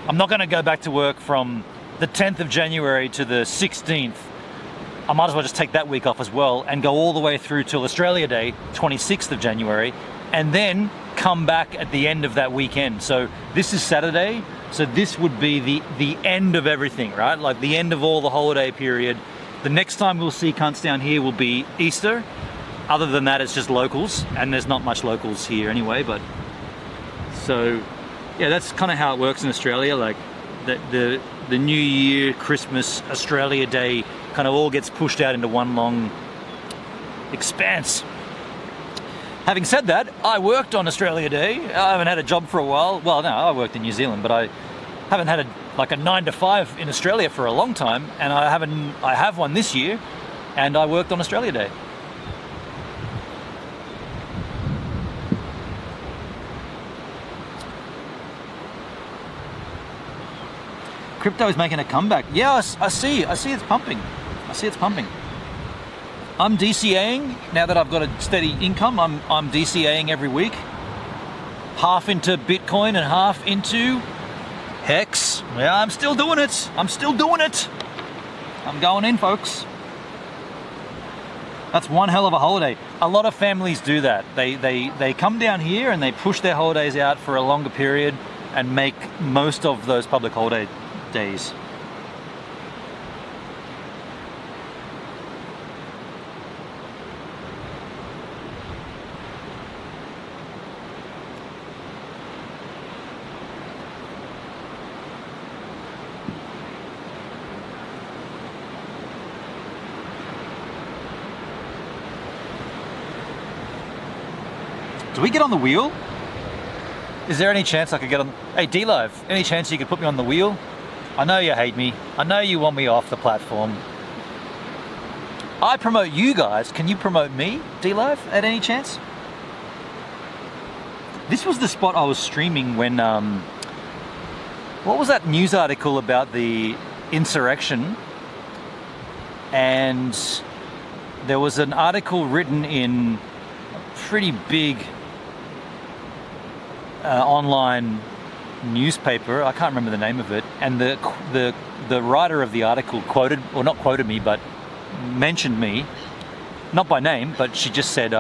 A: I'm not going to go back to work from the 10th of January to the 16th. I might as well just take that week off as well and go all the way through till Australia Day, 26th of January, and then come back at the end of that weekend. So this is Saturday, so this would be the end of everything, right? Like the end of all the holiday period. The next time we'll see cunts down here will be Easter. Other than that, it's just locals, and there's not much locals here anyway, but so yeah, that's kind of how it works in Australia. Like the New Year, Christmas, Australia Day kind of all gets pushed out into one long expanse. Having said that, I worked on Australia Day. I haven't had a job for a while. Well, no, I worked in New Zealand, but I haven't had a 9 to 5 in Australia for a long time, and I have one this year, and I worked on Australia Day. Crypto is making a comeback. Yeah, I see it's pumping. I see it's pumping. I'm DCAing now that I've got a steady income. I'm DCAing every week. Half into Bitcoin and half into Hex. Yeah, I'm still doing it. I'm going in, folks. That's one hell of a holiday. A lot of families do that. They come down here and they push their holidays out for a longer period and make most of those public holiday days. Do we get on the wheel? Is there any chance I could get on? Hey, DLive, any chance you could put me on the wheel? I know you hate me. I know you want me off the platform. I promote you guys. Can you promote me, DLive, at any chance? This was the spot I was streaming when, what was that news article about the insurrection? And there was an article written in a pretty big online newspaper. I can't remember the name of it, and the writer of the article quoted, or not quoted me, but mentioned me, not by name, but she just said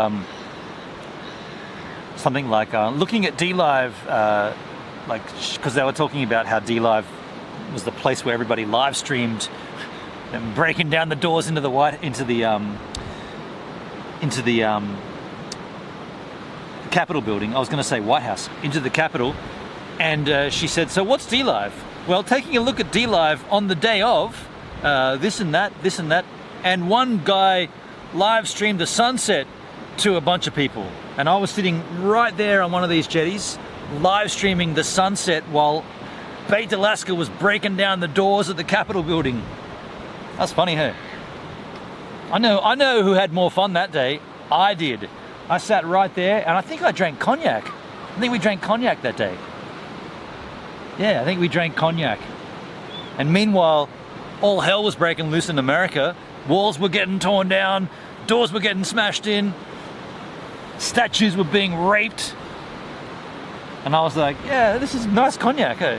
A: something like looking at DLive, like, because they were talking about how DLive was the place where everybody live streamed and breaking down the doors into the Capitol building. I was going to say White House, into the Capitol. And she said, so what's DLive? Well, taking a look at DLive on the day of, this and that, and one guy live streamed the sunset to a bunch of people. And I was sitting right there on one of these jetties, live streaming the sunset while Bait Alaska was breaking down the doors of the Capitol building. That's funny, hey? I know who had more fun that day. I did. I sat right there, and I think I drank cognac. I think we drank cognac that day. Yeah, I think we drank cognac. And meanwhile, all hell was breaking loose in America. Walls were getting torn down, doors were getting smashed in, statues were being raped. And I was like, yeah, this is nice cognac, eh?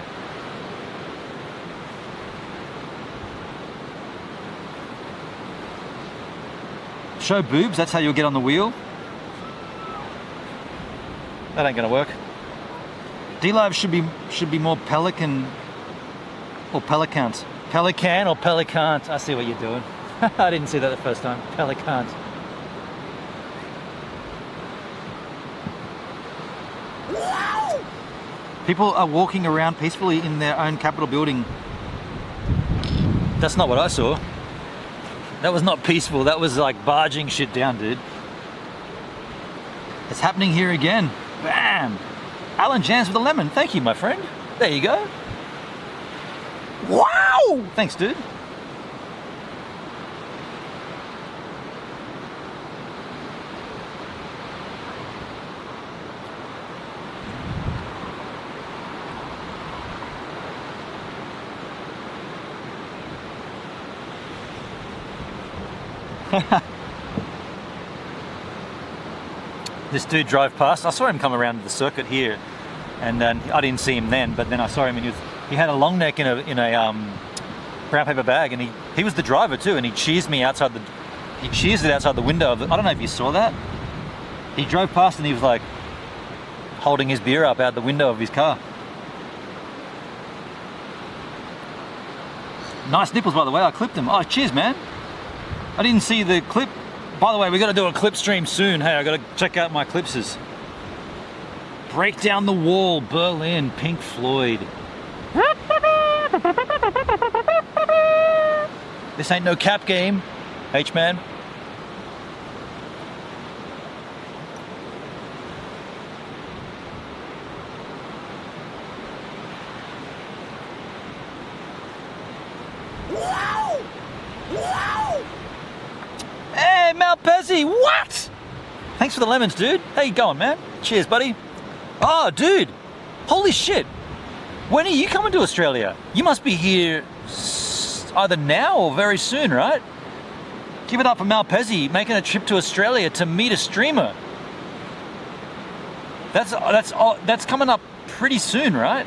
A: Show boobs, that's how you'll get on the wheel. That ain't gonna work. DLive should be more Pelican or Pelicant. Pelican or Pelicant. I see what you're doing. I didn't see that the first time. Pelicant. People are walking around peacefully in their own Capitol building. That's not what I saw. That was not peaceful. That was like barging shit down, dude. It's happening here again. Bam! Alan Jans with a lemon. Thank you, my friend. There you go. Wow! Thanks, dude. This dude drove past. I saw him come around the circuit here, and I didn't see him then. But then I saw him, and he had a long neck in a brown paper bag, and he was the driver too, and he cheersed me outside the. He cheersed it outside the window of the, I don't know if you saw that. He drove past and he was like holding his beer up out the window of his car. Nice nipples, by the way. I clipped them. Oh, cheers, man. I didn't see the clip. By the way, we got to do a clip stream soon. Hey, I got to check out my clipses. Break Down the Wall, Berlin, Pink Floyd. This ain't no cap game, H-man. Hey, Malpezy, what? Thanks for the lemons, dude. How you going, man? Cheers, buddy. Oh, dude. Holy shit. When are you coming to Australia? You must be here either now or very soon, right? Give it up for Malpezy making a trip to Australia to meet a streamer. That's coming up pretty soon, right?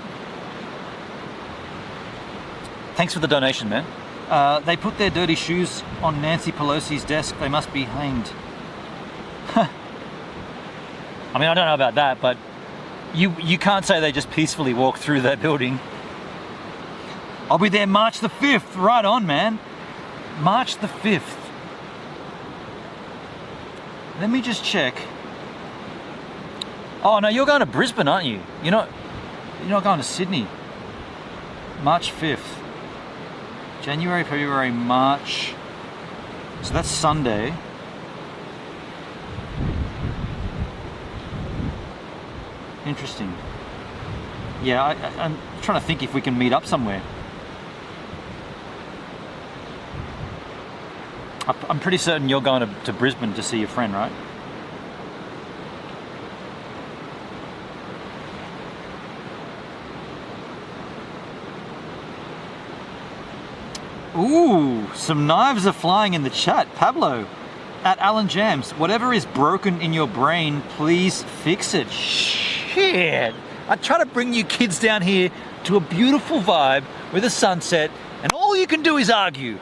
A: Thanks for the donation, man. They put their dirty shoes on Nancy Pelosi's desk. They must be hanged. I mean, I don't know about that, but you can't say they just peacefully walk through that building. I'll be there March the 5th. Right on, man. March the 5th. Let me just check. Oh, no, you're going to Brisbane, aren't you? You're not going to Sydney. March 5th. January, February, March. So that's Sunday. Interesting. Yeah, I'm trying to think if we can meet up somewhere. I'm pretty certain you're going to Brisbane to see your friend, right? Ooh, some knives are flying in the chat. Pablo, at Alan Jams, whatever is broken in your brain, please fix it. Shit. I try to bring you kids down here to a beautiful vibe with a sunset, and all you can do is argue.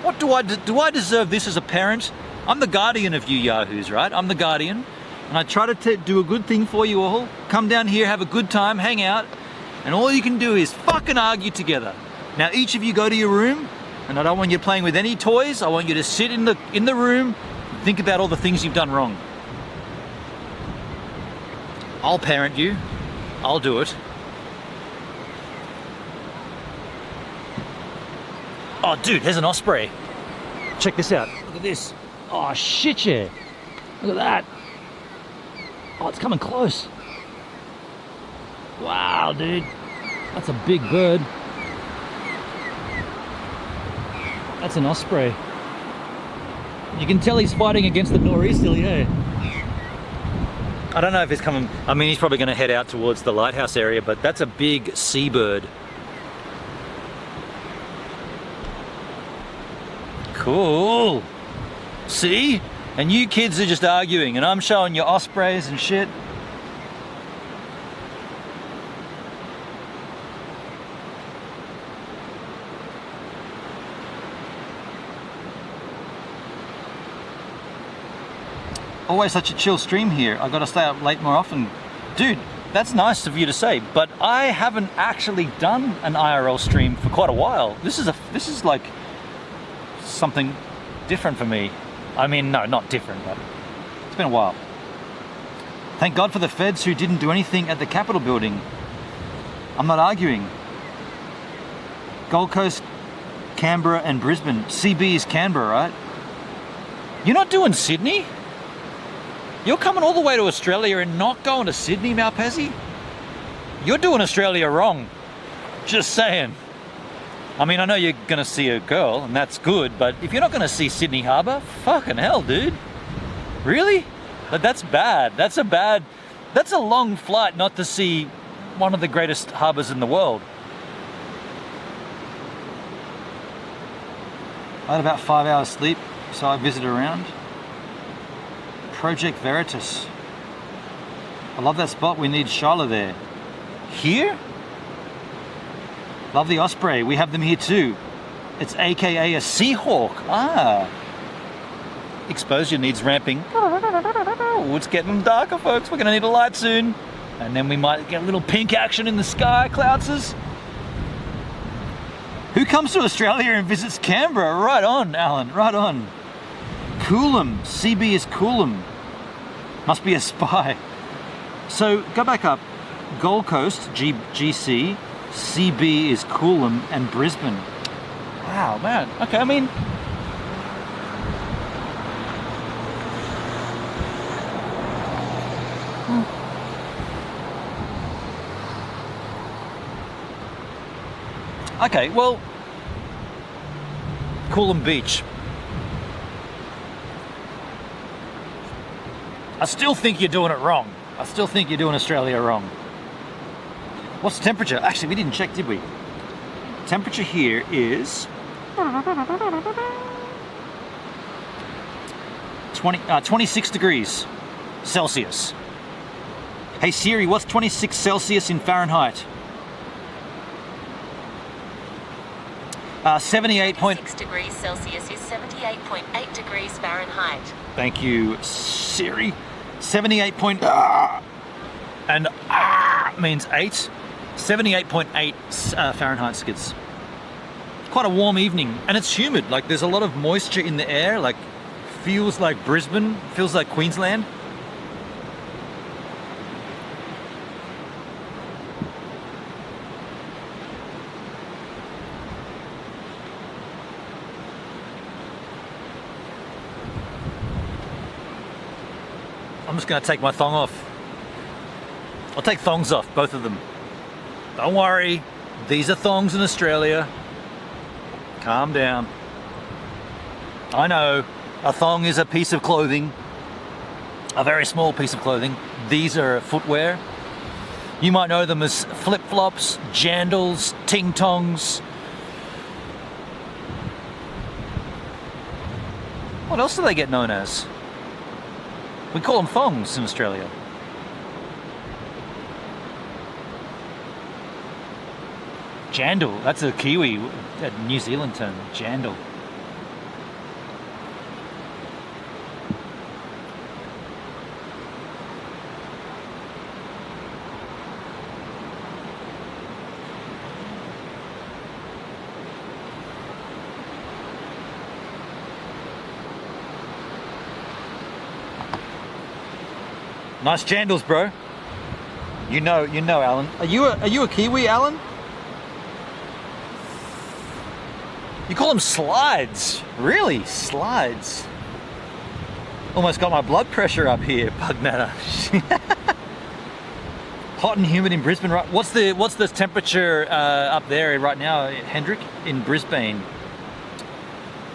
A: What do I deserve this as a parent? I'm the guardian of you yahoos, right? I'm the guardian, and I try to do a good thing for you all. Come down here, have a good time, hang out, and all you can do is fucking argue together. Now each of you go to your room, and I don't want you playing with any toys. I want you to sit in the room and think about all the things you've done wrong. I'll parent you. I'll do it. Oh, dude, there's an osprey. Check this out. Look at this. Oh, shit, yeah. Look at that. Oh, it's coming close. Wow, dude. That's a big bird. That's an osprey. You can tell he's fighting against the nor'easterly, eh? I don't know if he's coming. I mean, he's probably going to head out towards the lighthouse area, but that's a big seabird. Cool. See? And you kids are just arguing, and I'm showing you ospreys and shit. Always such a chill stream here. I gotta stay up late more often. Dude, that's nice of you to say, but I haven't actually done an IRL stream for quite a while. This is like something different for me. I mean, no, not different, but it's been a while. Thank God for the feds who didn't do anything at the Capitol building. I'm not arguing. Gold Coast, Canberra and Brisbane. CB is Canberra, right? You're not doing Sydney? You're coming all the way to Australia and not going to Sydney, Malpezy? You're doing Australia wrong. Just saying. I mean, I know you're going to see a girl, and that's good, but if you're not going to see Sydney Harbour, fucking hell, dude. Really? But that's bad. That's a long flight not to see one of the greatest harbours in the world. I had about 5 hours sleep, so I visited around. Project Veritas. I love that spot. We need Charlotte there. Here? Love the Osprey. We have them here too. It's AKA a Seahawk. Ah. Exposure needs ramping. Oh, it's getting darker, folks. We're going to need a light soon. And then we might get a little pink action in the sky, Cloudses. Who comes to Australia and visits Canberra? Right on, Alan, right on. Coolum, CB is Coolum. Must be a spy. So, go back up. Gold Coast, GC, CB is Coolum, and Brisbane. Wow, man. Okay, I mean... Okay, well, Coolum Beach. I still think you're doing it wrong. I still think you're doing Australia wrong. What's the temperature? Actually, we didn't check, did we? Temperature here is 26 degrees Celsius. Hey Siri, what's 26 Celsius in Fahrenheit?
B: 76 degrees Celsius is 78.8 degrees Fahrenheit.
A: Thank you, Siri. 78 point... and means 8. 78.8 Fahrenheit skids. Quite a warm evening, and it's humid. Like, there's a lot of moisture in the air. Like, feels like Brisbane, feels like Queensland. I'm just going to take my thong off. I'll take thongs off, both of them. Don't worry, these are thongs in Australia. Calm down. I know, a thong is a piece of clothing. A very small piece of clothing. These are footwear. You might know them as flip-flops, jandals, ting-tongs. What else do they get known as? We call them thongs in Australia. Jandal, that's a Kiwi, a New Zealand term, jandal. Nice jandals, bro. You know, Alan. Are you a Kiwi, Alan? You call them slides? Really? Slides? Almost got my blood pressure up here, Bugnatter. Hot and humid in Brisbane, right? What's the temperature up there right now, Hendrik, in Brisbane?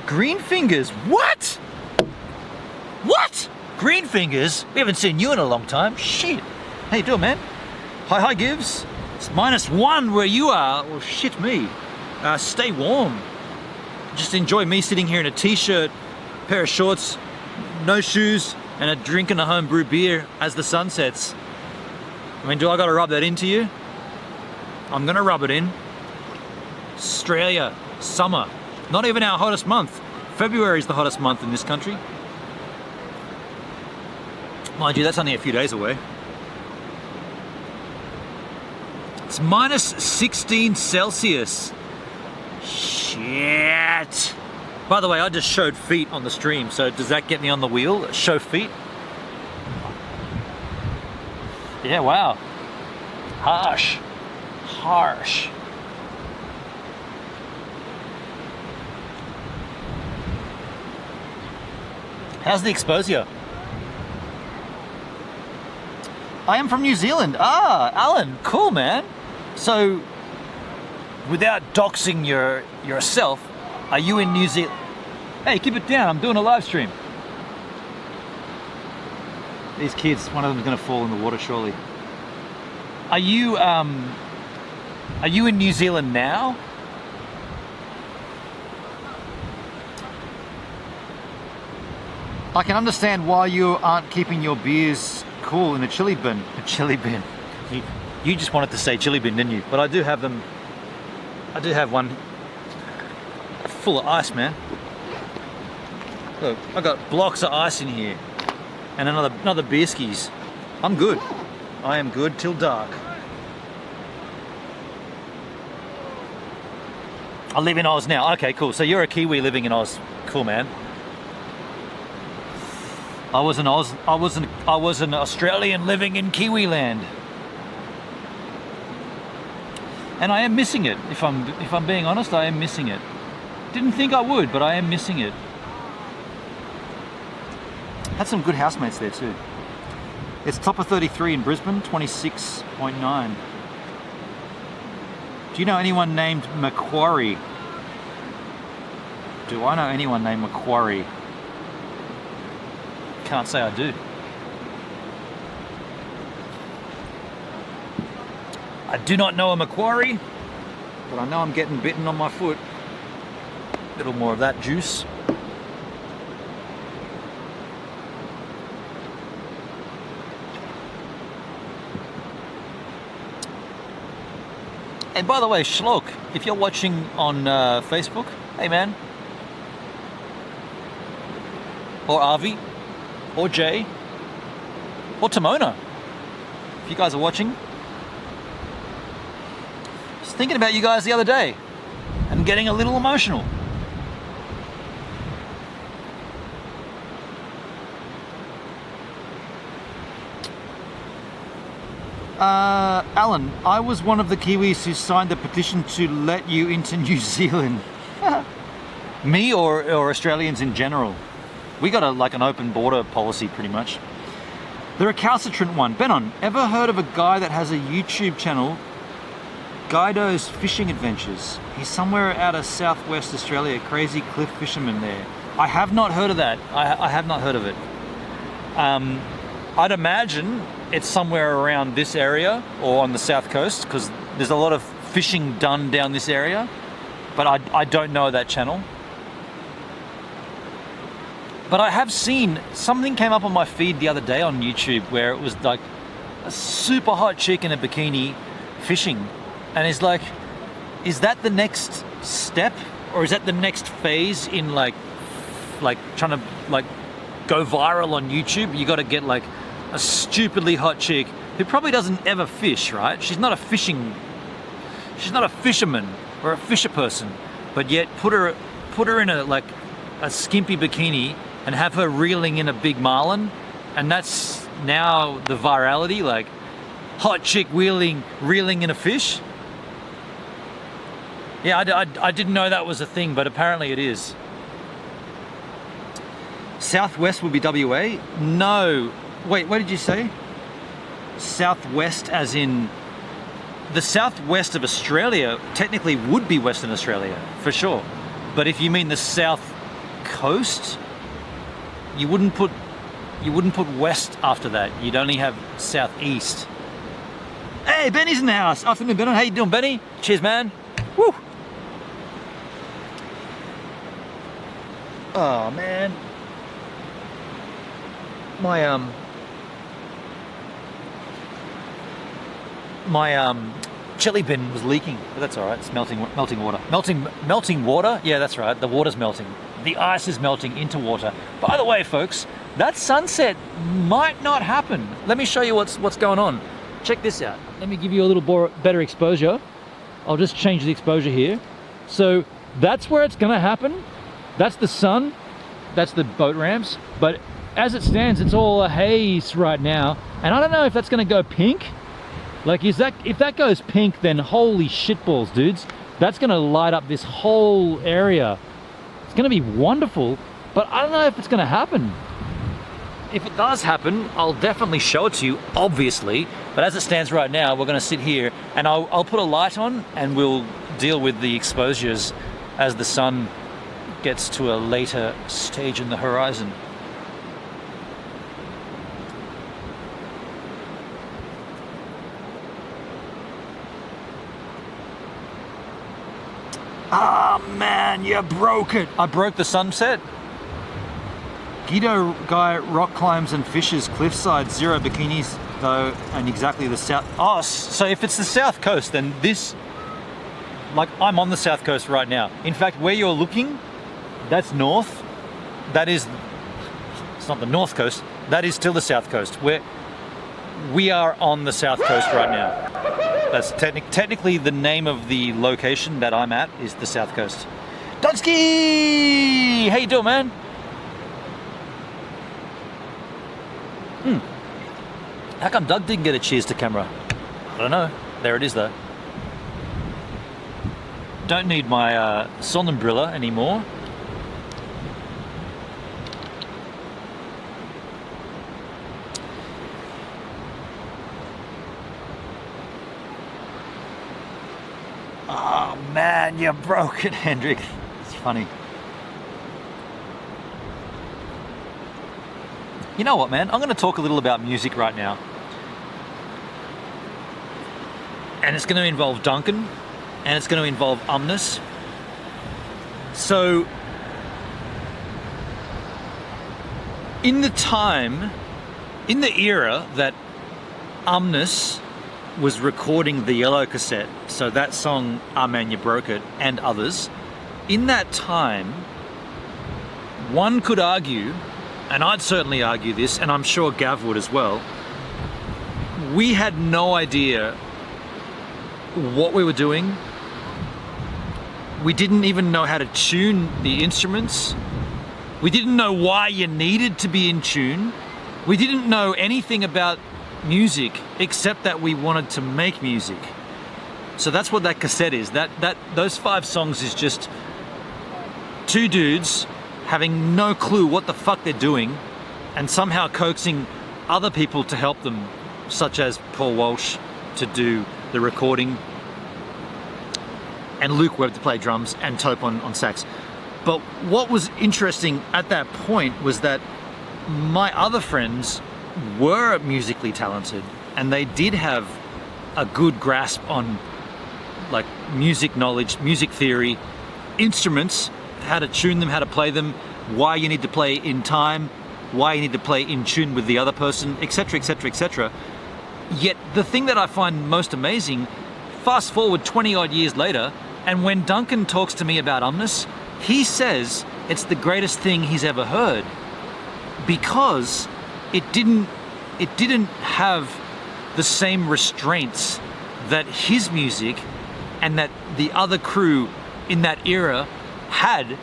A: Green fingers? What? What? Green fingers? We haven't seen you in a long time. Shit. How you doing, man? Hi, Gibbs. It's -1 where you are. Well, shit me. Stay warm. Just enjoy me sitting here in a t-shirt, pair of shorts, no shoes, and a drinking a homebrew beer as the sun sets. I mean, do I gotta rub that into you? I'm gonna rub it in. Australia, summer. Not even our hottest month. February is the hottest month in this country. Mind you, that's only a few days away. It's -16 Celsius. Shit. By the way, I just showed feet on the stream, so does that get me on the wheel? Show feet? Yeah, wow. Harsh. Harsh. How's the exposure? I am from New Zealand. Ah, Alan, cool, man. So, without doxing yourself, are you in New Zealand? Hey, keep it down. I'm doing a live stream. These kids, one of them is going to fall in the water surely. Are you in New Zealand now? I can understand why you aren't keeping your beers cool in a chili bin. A chili bin. You just wanted to say chili bin, didn't you? But I do have them. I do have one full of ice, man. Look, I got blocks of ice in here, and another beer skis. I'm good. I am good till dark. I live in Oz now. Okay, cool. So you're a Kiwi living in Oz. Cool, man. I was an Australian living in Kiwi land. And I am missing it. If I'm being honest, I am missing it. Didn't think I would, but I am missing it. Had some good housemates there too. It's top of 33 in Brisbane, 26.9. Do you know anyone named Macquarie? Do I know anyone named Macquarie? Can't say I do. I do not know a Macquarie, but I know I'm getting bitten on my foot. A little more of that juice. And by the way, Schlock, if you're watching on Facebook, hey man, or Avi, or Jay, or Timona, if you guys are watching, just thinking about you guys the other day and getting a little emotional. Alan, I was one of the Kiwis who signed the petition to let you into New Zealand. Me or Australians in general? We got an open border policy pretty much. The recalcitrant one. Benon, ever heard of a guy that has a YouTube channel, Guido's Fishing Adventures? He's somewhere out of southwest Australia, crazy cliff fisherman there. I have not heard of that. I have not heard of it. I'd imagine it's somewhere around this area or on the south coast, because there's a lot of fishing done down this area, but I don't know that channel. But I have seen, something came up on my feed the other day on YouTube where it was like a super hot chick in a bikini fishing, and it's like, is that the next step, or is that the next phase in like trying to go viral on YouTube? You got to get like a stupidly hot chick who probably doesn't ever fish, right? She's not a fisherman or a fisher person, but yet put her in a skimpy bikini and have her reeling in a big marlin, and that's now the virality, like hot chick reeling in a fish. Yeah, I didn't know that was a thing, but apparently it is. Southwest would be WA? No. Wait, what did you say? Southwest as in... The southwest of Australia technically would be Western Australia, for sure. But if you mean the south coast, you wouldn't put west after that. You'd only have southeast. Hey, Benny's in the house. Afternoon, Benny. How you doing, Benny? Cheers, man. Woo! Oh, man. My chili bin was leaking, but that's all right. It's melting water. Melting water? Yeah, that's right. The water's melting. The ice is melting into water. By the way, folks, that sunset might not happen. Let me show you what's going on. Check this out. Let me give you a little better exposure. I'll just change the exposure here. So that's where it's gonna happen. That's the sun. That's the boat ramps. But as it stands, it's all a haze right now. And I don't know if that's gonna go pink. Like, if that goes pink, then holy shitballs, dudes. That's gonna light up this whole area. It's gonna be wonderful, but I don't know if it's gonna happen. If it does happen, I'll definitely show it to you, obviously. But as it stands right now, we're gonna sit here and I'll put a light on and we'll deal with the exposures as the sun gets to a later stage in the horizon. Ah, man, you broke it. I broke the sunset. Guido guy rock climbs and fishes cliffside, 0 bikinis though, and exactly the south. Oh, so if it's the south coast, then this, like I'm on the south coast right now. In fact, where you're looking, that's north. That is, it's not the north coast. That is still the south coast. We are on the south coast right now. That's technically the name of the location that I'm at is the south coast. Dunsky! How you doing, man? How come Doug didn't get a cheers to camera? I don't know. There it is though. Don't need my Sonnenbrille anymore. Oh man, you broke it, Hendrik. It's funny. You know what, man? I'm going to talk a little about music right now. And it's going to involve Duncan, and it's going to involve Umnus. So, in the era that Umnus was recording the yellow cassette, so that song, Ah Man, You Broke It, and others, in that time, one could argue, and I'd certainly argue this, and I'm sure Gav would as well, we had no idea what we were doing. We didn't even know how to tune the instruments. We didn't know why you needed to be in tune. We didn't know anything about music except that we wanted to make music. So that's what that cassette is. Those 5 songs is just 2 dudes having no clue what the fuck they're doing and somehow coaxing other people to help them, such as Paul Walsh to do the recording and Luke Webb to play drums and Tope on sax. But what was interesting at that point was that my other friends were musically talented and they did have a good grasp on like music knowledge, music theory, instruments, how to tune them, how to play them, why you need to play in time, why you need to play in tune with the other person, etc, etc, etc. Yet the thing that I find most amazing, fast forward 20 odd years later, and when Duncan talks to me about Umnus, he says it's the greatest thing he's ever heard because it didn't have the same restraints that his music and that the other crew in that era had,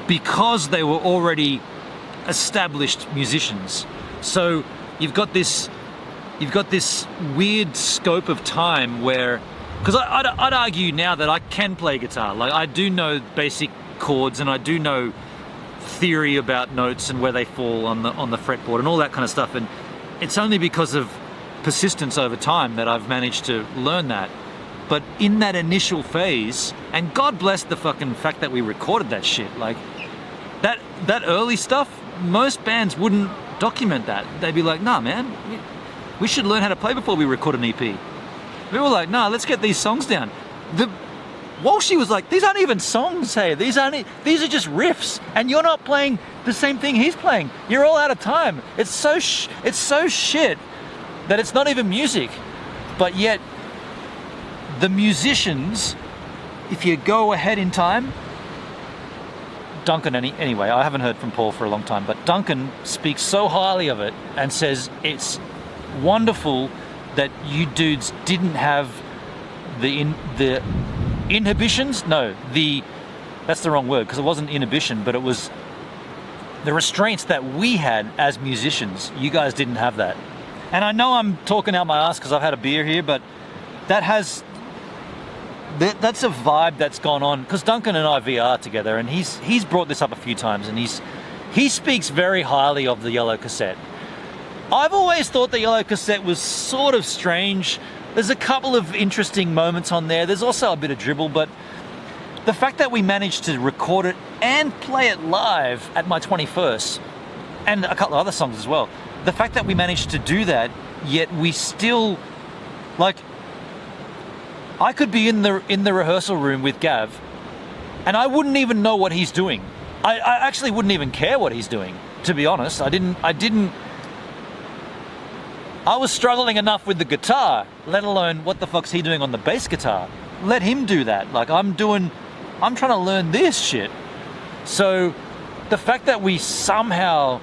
A: because they were already established musicians. So you've got this weird scope of time where, because I'd argue now that I can play guitar. Like I do know basic chords and I do know theory about notes and where they fall on the fretboard and all that kind of stuff. And it's only because of persistence over time that I've managed to learn that. But in that initial phase, and God bless the fucking fact that we recorded that shit, like that early stuff, most bands wouldn't document that. They'd be like, nah man, we should learn how to play before we record an EP. We were like, nah, let's get these songs down. Walshy was like, these aren't even songs, hey, these are just riffs, and you're not playing the same thing he's playing. You're all out of time. It's so shit that it's not even music. But yet, the musicians, if you go ahead in time, Duncan, anyway, I haven't heard from Paul for a long time, but Duncan speaks so highly of it and says it's wonderful that you dudes didn't have the inhibitions? No, that's the wrong word, because it wasn't inhibition, but it was the restraints that we had as musicians. You guys didn't have that. And I know I'm talking out my ass because I've had a beer here, but that's a vibe that's gone on, because Duncan and I VR together, and he's brought this up a few times, and he speaks very highly of the yellow cassette. I've always thought the yellow cassette was sort of strange. There's a couple of interesting moments on there. There's also a bit of dribble, but the fact that we managed to record it and play it live at my 21st, and a couple of other songs as well, the fact that we managed to do that, yet we still, like, I could be in the rehearsal room with Gav, and I wouldn't even know what he's doing. I actually wouldn't even care what he's doing. to be honest. I was struggling enough with the guitar, let alone what the fuck's he doing on the bass guitar. Let him do that. Like, I'm trying to learn this shit. So the fact that we somehow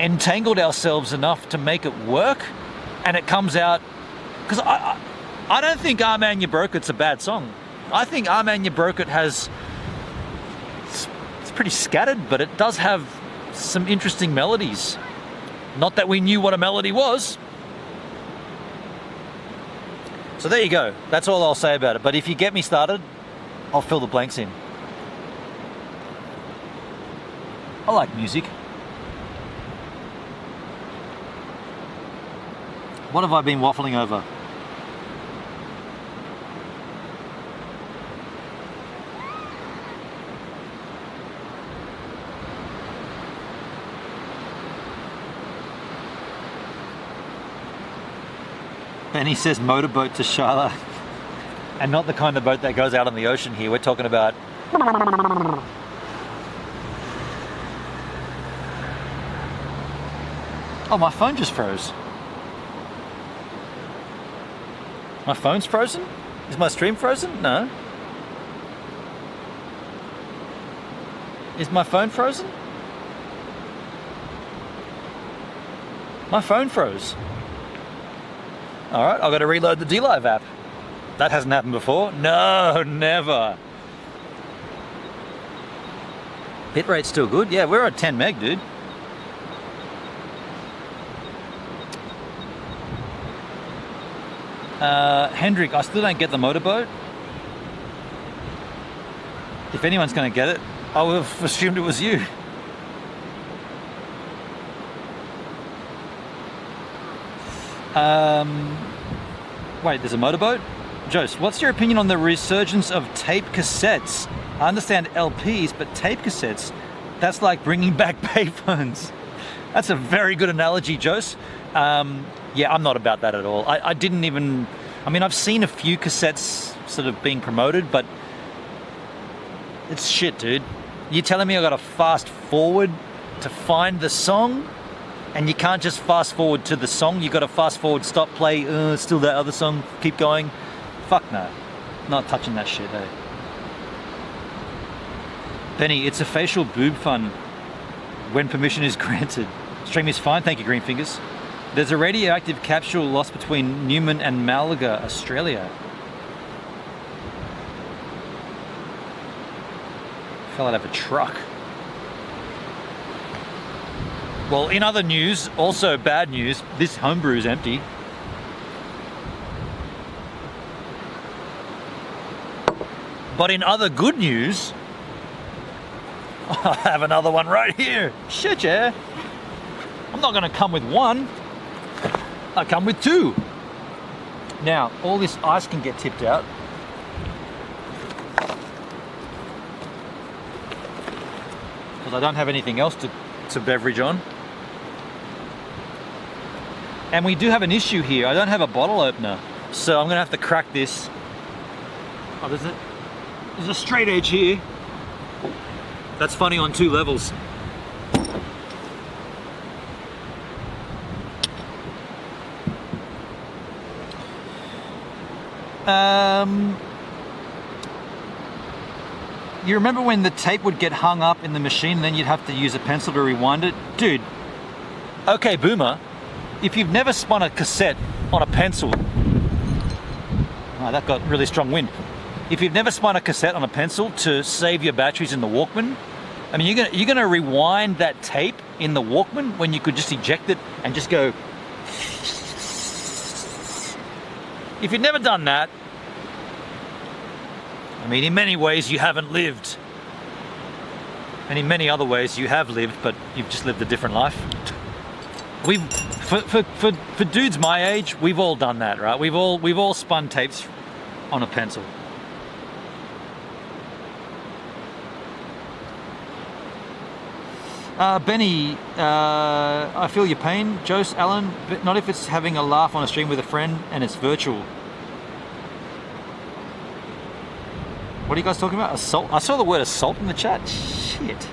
A: entangled ourselves enough to make it work, and it comes out, because I don't think "Ah Man You Broke It's" a bad song. I think "Ah Man You Broke It" it's pretty scattered, but it does have some interesting melodies. Not that we knew what a melody was. So there you go. That's all I'll say about it. But if you get me started, I'll fill the blanks in. I like music. What have I been waffling over? Benny says motorboat to Shyla. And not the kind of boat that goes out on the ocean here. We're talking about... Oh, my phone just froze. My phone's frozen? Is my stream frozen? No. Is my phone frozen? My phone froze. Alright, I've got to reload the DLive app. That hasn't happened before. No, never. Bitrate's still good. Yeah, we're at 10 meg, dude. Hendrik, I still don't get the motorboat. If anyone's going to get it, I would have assumed it was you. Wait, there's a motorboat? Jose, what's your opinion on the resurgence of tape cassettes? I understand LPs, but tape cassettes, that's like bringing back payphones. That's a very good analogy, Jose. Yeah, I'm not about that at all. I didn't even... I mean, I've seen a few cassettes sort of being promoted, but it's shit, dude. You're telling me I got to fast forward to find the song? And you can't just fast forward to the song, you got to fast forward, stop, play, still that other song, keep going. Fuck no. Not touching that shit, eh? Benny, it's a facial boob fun when permission is granted. Stream is fine, thank you, Green Fingers. There's a radioactive capsule lost between Newman and Malaga, Australia. Fell out of a truck. Well, in other news, also bad news, this homebrew is empty. But in other good news, I have another one right here. Shit, yeah. I'm not going to come with one. I come with two. Now, all this ice can get tipped out. Because I don't have anything else to beverage on. And we do have an issue here. I don't have a bottle opener. So I'm going to have to crack this. Oh, there's a straight edge here. That's funny on two levels. You remember when the tape would get hung up in the machine and then you'd have to use a pencil to rewind it? Dude, okay, boomer, if you've never spun a cassette on a pencil... Oh, that got really strong wind. If you've never spun a cassette on a pencil to save your batteries in the Walkman, I mean, you're gonna rewind that tape in the Walkman when you could just eject it and just go... If you've never done that, I mean, in many ways you haven't lived. And in many other ways you have lived, but you've just lived a different life. For dudes my age, we've all done that, right? We've all spun tapes on a pencil. Benny, I feel your pain. Jose, Alan, but not if it's having a laugh on a stream with a friend and it's virtual. What are you guys talking about? Assault? I saw the word assault in the chat. Shit.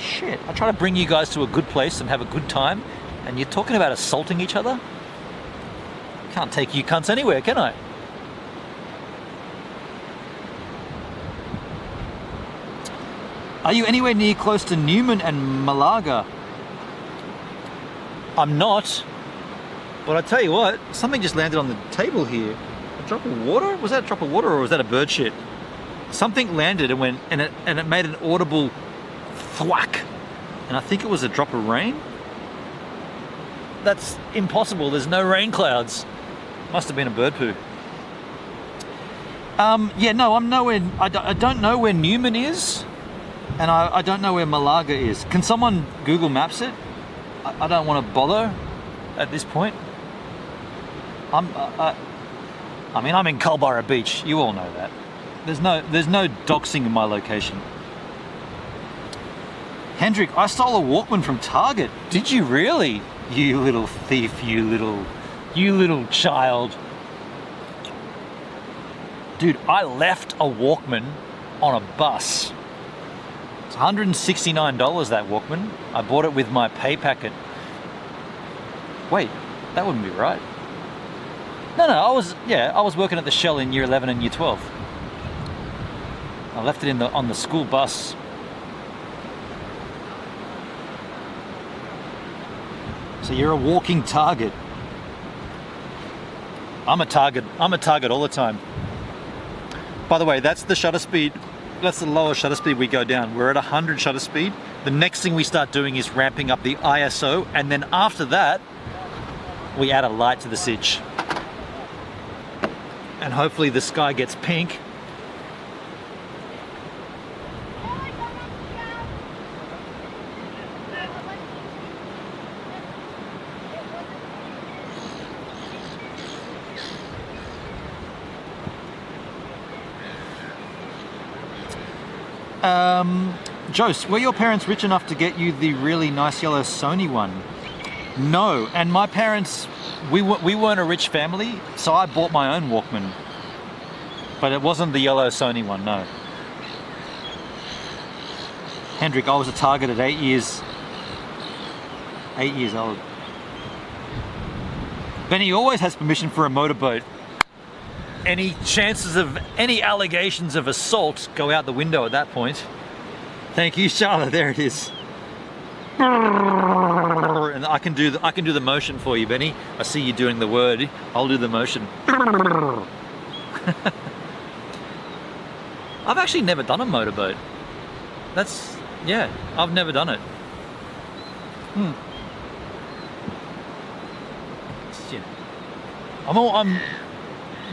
A: Shit, I try to bring you guys to a good place and have a good time, and you're talking about assaulting each other? Can't take you cunts anywhere, can I? Are you anywhere near close to Newman and Malaga? I'm not. But I tell you what, something just landed on the table here. A drop of water? Was that a drop of water or was that a bird shit? Something landed and went and it made an audible thwack. And I think it was a drop of rain. That's impossible. There's no rain clouds. Must have been a bird poo. Yeah, no, I'm nowhere. I don't know where Newman is, and I don't know where Malaga is. Can someone Google Maps it? I don't want to bother at this point. I mean, I'm in Culburra Beach. You all know that. There's no doxing in my location. Hendrik, I stole a Walkman from Target. Did you really? You little thief, you little child. Dude, I left a Walkman on a bus. It's $169, that Walkman. I bought it with my pay packet. Wait, that wouldn't be right. No, I was working at the Shell in year 11 and year 12. I left it on the school bus. So you're a walking target. I'm a target all the time. By the way, that's the shutter speed. That's the lower shutter speed we go down. We're at 100 shutter speed. The next thing we start doing is ramping up the ISO, and then after that, we add a light to the sitch. And hopefully the sky gets pink. Jose, were your parents rich enough to get you the really nice yellow Sony one? No, and my parents, we weren't a rich family, so I bought my own Walkman. But it wasn't the yellow Sony one, no. Hendrik, I was a target at 8 years. 8 years old. Benny always has permission for a motorboat. Any chances of any allegations of assault go out the window at that point. Thank you, Charlotte. There it is. And I can do the motion for you, Benny. I see you doing the word. I'll do the motion. I've actually never done a motorboat. Yeah, I've never done it. Yeah. I'm a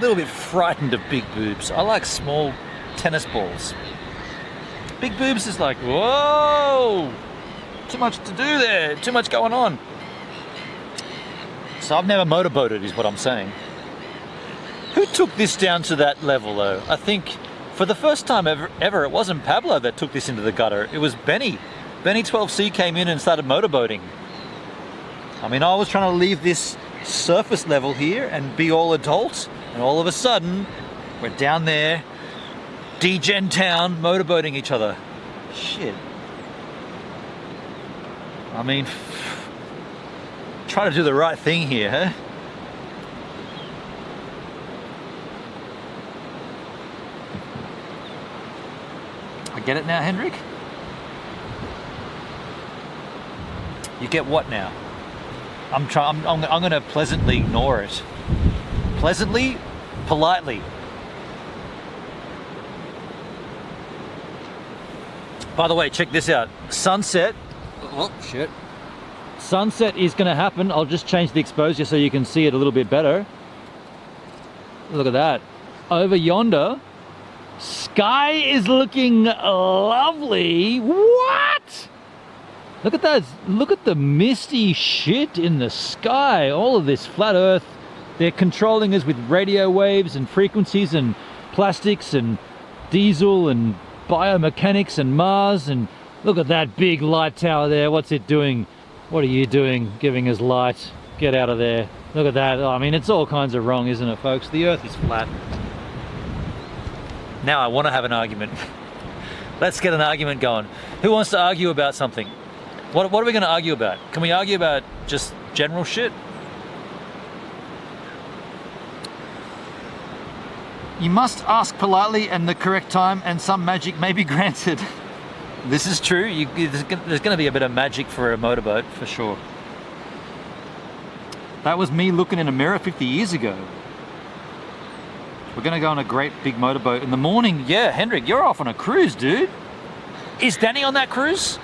A: little bit frightened of big boobs. I like small tennis balls. Big boobs is like, whoa, too much to do there, too much going on. So I've never motorboated is what I'm saying. Who took this down to that level though? I think for the first time ever, it wasn't Pablo that took this into the gutter, it was Benny. Benny 12C came in and started motorboating. I mean, I was trying to leave this surface level here and be all adult, and all of a sudden, we're down there, D-Gen town, motorboating each other. Shit. I mean, try to do the right thing here, huh? I get it now, Hendrik? You get what now? I'm gonna pleasantly ignore it. Pleasantly, politely. By the way, check this out. Sunset. Oh, shit. Sunset is going to happen. I'll just change the exposure so you can see it a little bit better. Look at that. Over yonder, sky is looking lovely. What? Look at that. Look at the misty shit in the sky. All of this flat earth. They're controlling us with radio waves and frequencies and plastics and diesel and biomechanics and Mars. And look at that big light tower there. What's it doing? What are you doing giving us light? Get out of there. Look at that. I mean, it's all kinds of wrong, isn't it, folks? The earth is flat. Now I want to have an argument. Let's get an argument going. Who wants to argue about something? What are we going to argue about? Can we argue about just general shit? You must ask politely and the correct time, and some magic may be granted. This is true. There's going to be a bit of magic for a motorboat, for sure. That was me looking in a mirror 50 years ago. We're going to go on a great big motorboat in the morning. Yeah, Hendrik, you're off on a cruise, dude. Is Danny on that cruise?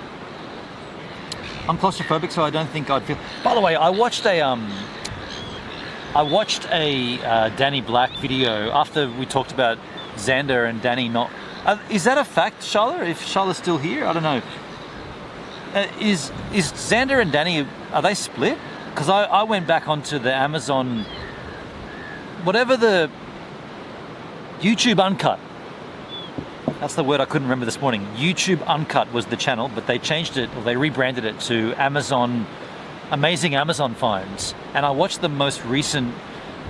A: I'm claustrophobic, so I don't think I'd feel... By the way, I watched a Danny Black video after we talked about Xander and Danny not... is that a fact, Charlotte? If Charlotte's still here? I don't know. Is Xander and Danny, are they split? Because I went back onto the Amazon... Whatever the... YouTube Uncut. That's the word I couldn't remember this morning. YouTube Uncut was the channel, but they changed it, or they rebranded it to Amazon... Amazing Amazon Finds. And I watched the most recent,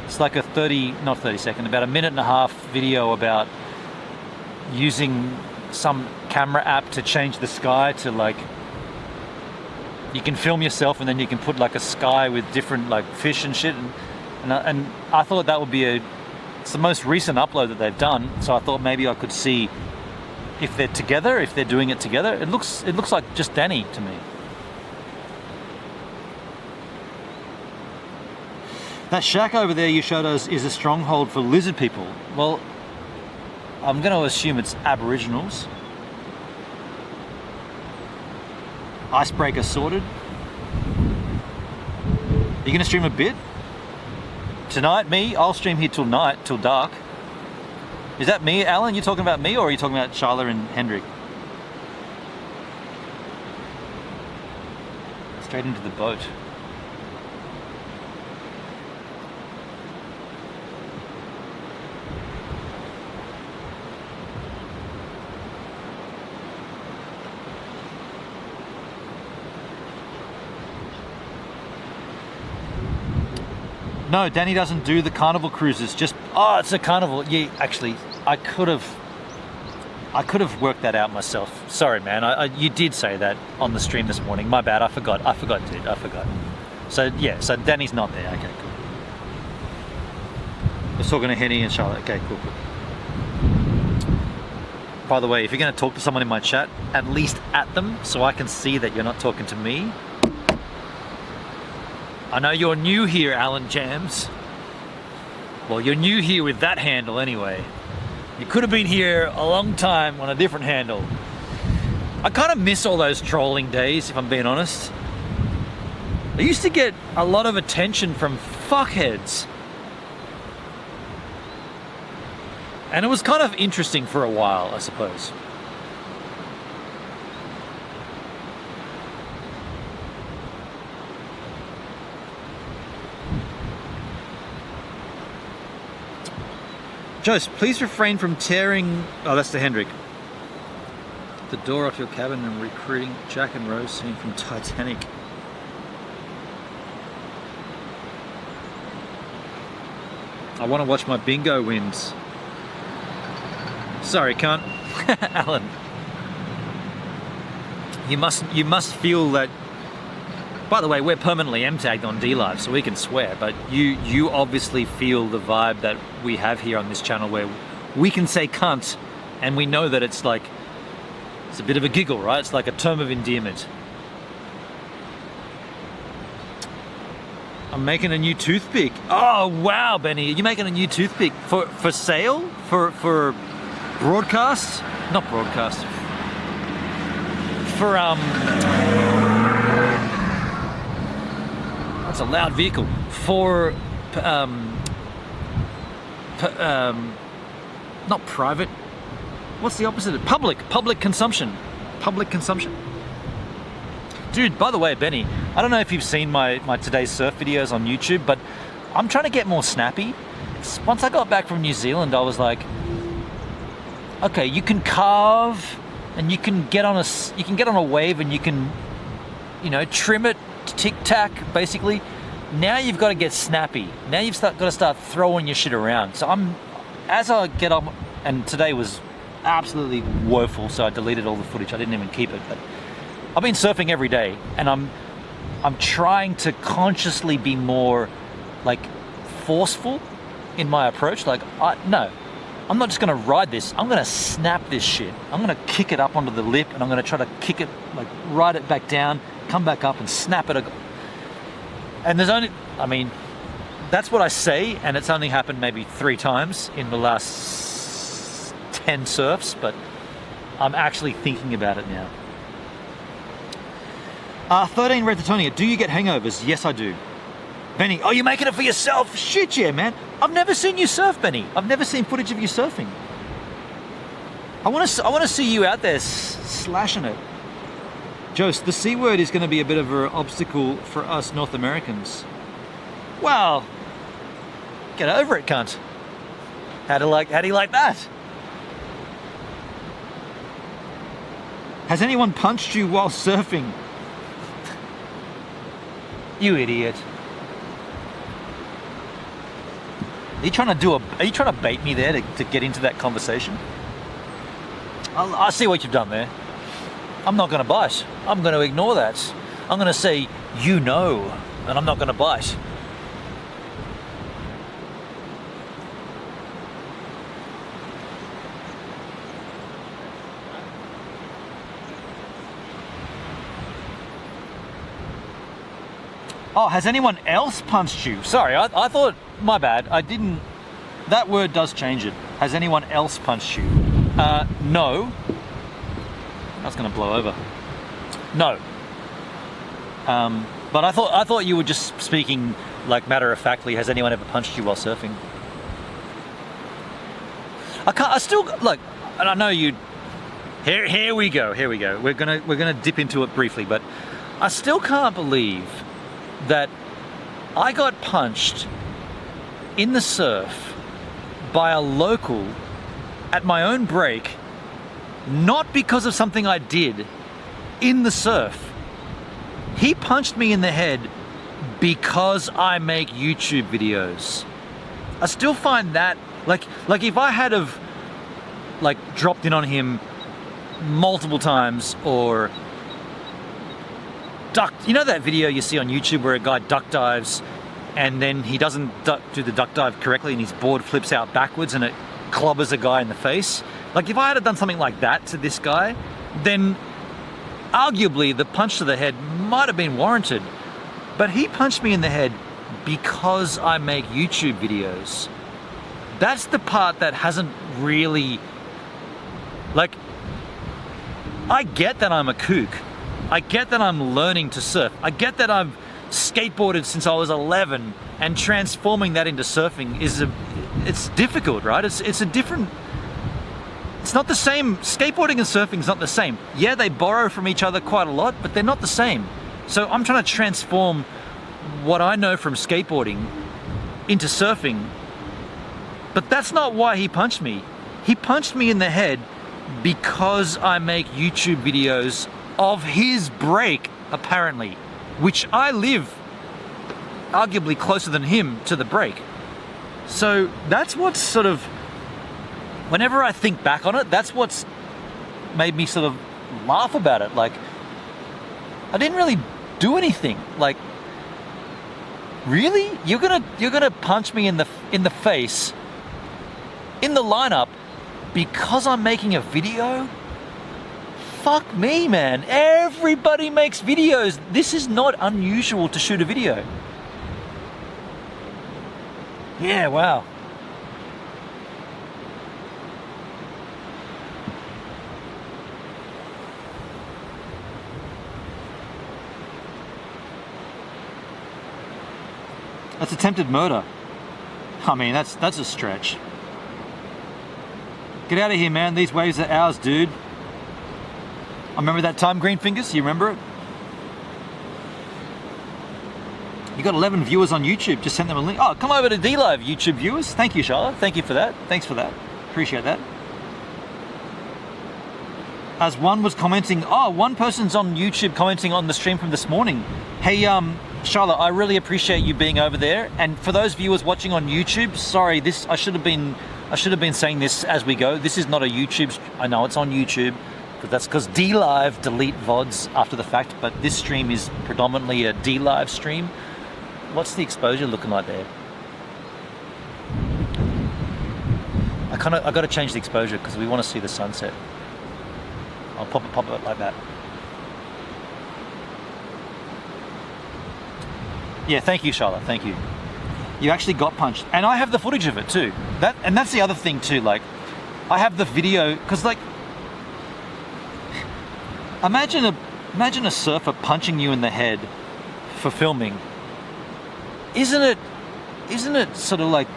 A: it's like a not 30 second, about a minute and a half video about using some camera app to change the sky to like, you can film yourself and then you can put like a sky with different like fish and shit. And I thought that would be it's the most recent upload that they've done. So I thought maybe I could see if they're together, if they're doing it together. It looks like just Danny to me. That shack over there you showed us is a stronghold for lizard people. Well, I'm going to assume it's Aboriginals. Icebreaker sorted. You going to stream a bit? Tonight, me? I'll stream here till night, till dark. Is that me, Alan? You talking about me, or are you talking about Charla and Hendrik? Straight into the boat. No, Danny doesn't do the carnival cruises. Just, oh, it's a carnival. Yeah, actually, I could have worked that out myself. Sorry, man. You did say that on the stream this morning. My bad. I forgot, dude. I forgot. So yeah, so Danny's not there. Okay, cool. I was talking to Henny and Charlotte. Okay, cool. By the way, if you're going to talk to someone in my chat, at least at them, so I can see that you're not talking to me. I know you're new here, Alan Jams. Well, you're new here with that handle anyway. You could have been here a long time on a different handle. I kind of miss all those trolling days, if I'm being honest. I used to get a lot of attention from fuckheads. And it was kind of interesting for a while, I suppose. Jose, please refrain from tearing... Oh, that's the Hendrik. The door off your cabin and recruiting Jack and Rose scene from Titanic. I want to watch my bingo wins. Sorry, cunt. Alan. You must feel that... By the way, we're permanently M-tagged on DLive, so we can swear, but you obviously feel the vibe that we have here on this channel where we can say cunt, and we know that it's like, it's a bit of a giggle, right? It's like a term of endearment. I'm making a new toothpick. Oh, wow, Benny. Are you making a new toothpick for sale? For broadcast? Not broadcast. For, that's a loud vehicle. For, not private. What's the opposite of public? Public consumption. Public consumption. Dude, by the way, Benny, I don't know if you've seen my today's surf videos on YouTube, but I'm trying to get more snappy. Once I got back from New Zealand, I was like, okay, you can carve and you can get on a wave and you can, you know, trim it, tic-tac, basically. Now you've got to get snappy. Now you've got to start throwing your shit around. So as I get on, and today was absolutely woeful, so I deleted all the footage. I didn't even keep it. But I've been surfing every day, and I'm trying to consciously be more like forceful in my approach. Like, no, I'm not just going to ride this. I'm going to snap this shit. I'm going to kick it up onto the lip, and I'm going to try to kick it, like ride it back down, come back up and snap it. And there's only, I mean, that's what I say, and it's only happened maybe 3 times in the last 10 surfs, but I'm actually thinking about it now. 13 Red Titonia, do you get hangovers? Yes, I do. Benny, oh, you're making it for yourself? Shit, yeah, man. I've never seen you surf, Benny. I've never seen footage of you surfing. I want to see you out there slashing it. Jost, the C word is going to be a bit of an obstacle for us North Americans. Well, get over it, cunt. How do you like that? Has anyone punched you while surfing? You idiot. Are you trying to bait me there to get into that conversation? I see what you've done there. I'm not going to bite. I'm going to ignore that. I'm going to say, you know, and I'm not going to bite. Oh, has anyone else punched you? Sorry, I thought, my bad, I didn't, that word does change it. Has anyone else punched you? No. That's gonna blow over. No. But I thought you were just speaking like matter-of-factly, has anyone ever punched you while surfing? I still, look, and I know you, here we go. We're gonna dip into it briefly, but I still can't believe that I got punched in the surf by a local at my own break, not because of something I did in the surf. He punched me in the head because I make YouTube videos. I still find that, like if I had have like dropped in on him multiple times or ducked, you know that video you see on YouTube where a guy duck dives and then he doesn't do the duck dive correctly and his board flips out backwards and it clobbers a guy in the face? Like if I had done something like that to this guy, then arguably the punch to the head might have been warranted. But he punched me in the head because I make YouTube videos. That's the part that hasn't really, like, I get that I'm a kook. I get that I'm learning to surf. I get that I've skateboarded since I was 11, and transforming that into surfing it's difficult, right? It's a different, it's not the same. Skateboarding and surfing is not the same. Yeah, they borrow from each other quite a lot, but they're not the same. So I'm trying to transform what I know from skateboarding into surfing, but that's not why he punched me. He punched me in the head because I make YouTube videos of his break, apparently, which I live arguably closer than him to the break. So that's what's sort of, whenever I think back on it, that's what's made me sort of laugh about it. Like, I didn't really do anything. Like, really? You're gonna punch me in the face in the lineup because I'm making a video? Fuck me, man. Everybody makes videos. This is not unusual to shoot a video. Yeah, wow. That's attempted murder. I mean, that's a stretch. Get out of here, man. These waves are ours, dude. I remember that time, Green Fingers? You remember it? You got 11 viewers on YouTube. Just sent them a link. Oh, come over to DLive, YouTube viewers. Thank you, Charlotte. Thank you for that. Thanks for that. Appreciate that. As one was commenting, oh, one person's on YouTube commenting on the stream from this morning. Hey, Charlotte, I really appreciate you being over there. And for those viewers watching on YouTube, sorry, I should have been I should have been saying this as we go. This is not a YouTube. I know it's on YouTube, but that's because DLive delete VODs after the fact. But this stream is predominantly a DLive stream. What's the exposure looking like there? I got to change the exposure because we want to see the sunset. I'll pop it like that. Yeah, thank you, Charlotte. Thank you. You actually got punched, and I have the footage of it too. That's the other thing too. Like, I have the video because, like, imagine a surfer punching you in the head for filming. Isn't it sort of like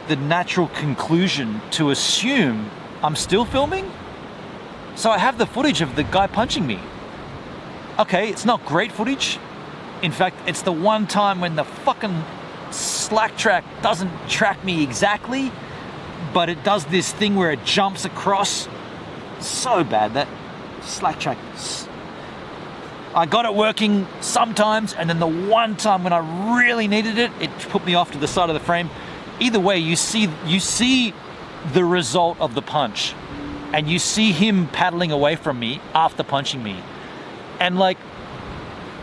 A: the natural conclusion to assume I'm still filming? So I have the footage of the guy punching me. Okay, it's not great footage. In fact, it's the one time when the fucking slack track doesn't track me exactly, but it does this thing where it jumps across. So bad, that slack track. I got it working sometimes, and then the one time when I really needed it, it put me off to the side of the frame. Either way, you see the result of the punch, and you see him paddling away from me after punching me. And like,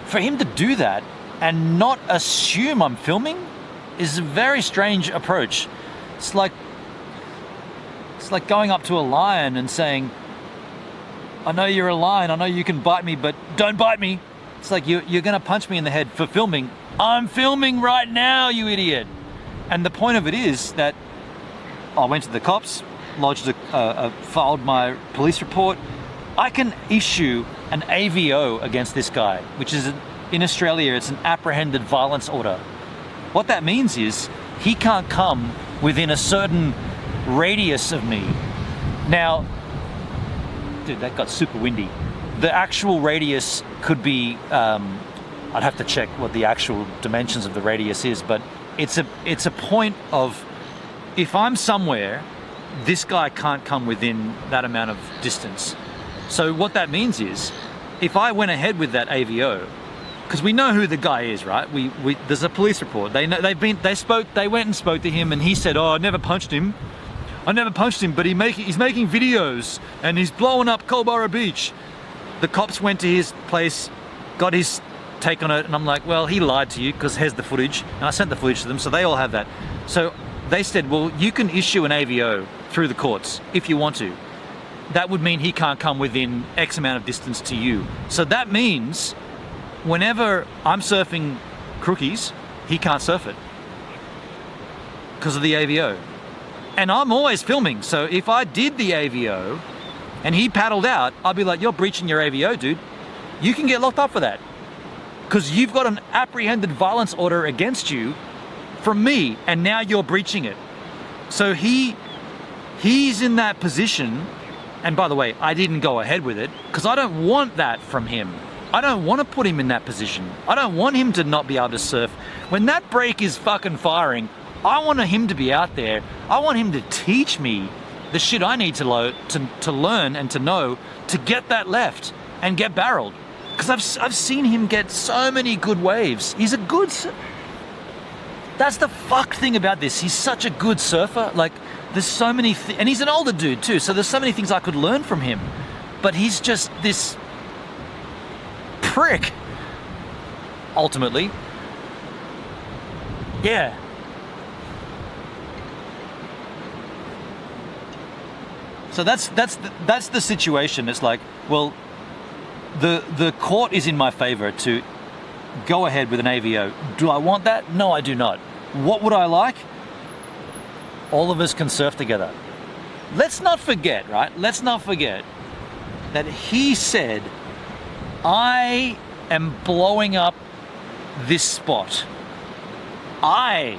A: for him to do that and not assume I'm filming is a very strange approach. It's like going up to a lion and saying, I know you're a lion, I know you can bite me, but don't bite me. It's like, you're gonna punch me in the head for filming. I'm filming right now, you idiot. And the point of it is that I went to the cops, lodged filed my police report. I can issue an AVO against this guy, which is, in Australia, it's an apprehended violence order. What that means is he can't come within a certain radius of me. Now, dude, that got super windy. The actual radius could be, I'd have to check what the actual dimensions of the radius is, but it's a point of, if I'm somewhere, this guy can't come within that amount of distance. So what that means is, if I went ahead with that AVO, because we know who the guy is, right? There's a police report. They went and spoke to him, and he said, "Oh, I never punched him. But he's making videos and he's blowing up Culburra Beach." The cops went to his place, got his take on it, and I'm like, well, he lied to you because here's the footage. And I sent the footage to them, so they all have that. So they said, well, you can issue an AVO through the courts if you want to. That would mean he can't come within X amount of distance to you. So that means whenever I'm surfing crookies, he can't surf it because of the AVO. And I'm always filming, so if I did the AVO and he paddled out, I'd be like, you're breaching your AVO, dude. You can get locked up for that because you've got an apprehended violence order against you from me, and now you're breaching it. So he's in that position. And by the way, I didn't go ahead with it because I don't want that from him. I don't want to put him in that position. I don't want him to not be able to surf. When that brake is fucking firing, I want him to be out there. I want him to teach me the shit I need to learn and to know to get that left and get barreled. Because I've seen him get so many good waves. He's a good... That's the fuck thing about this. He's such a good surfer. Like, there's so many... and he's an older dude too, so there's so many things I could learn from him. But he's just this prick, ultimately. Yeah. So that's the situation. It's like, well, the court is in my favor to go ahead with an AVO. Do I want that? No, I do not. What would I like? All of us can surf together. Let's not forget, right? Let's not forget that he said, I am blowing up this spot. A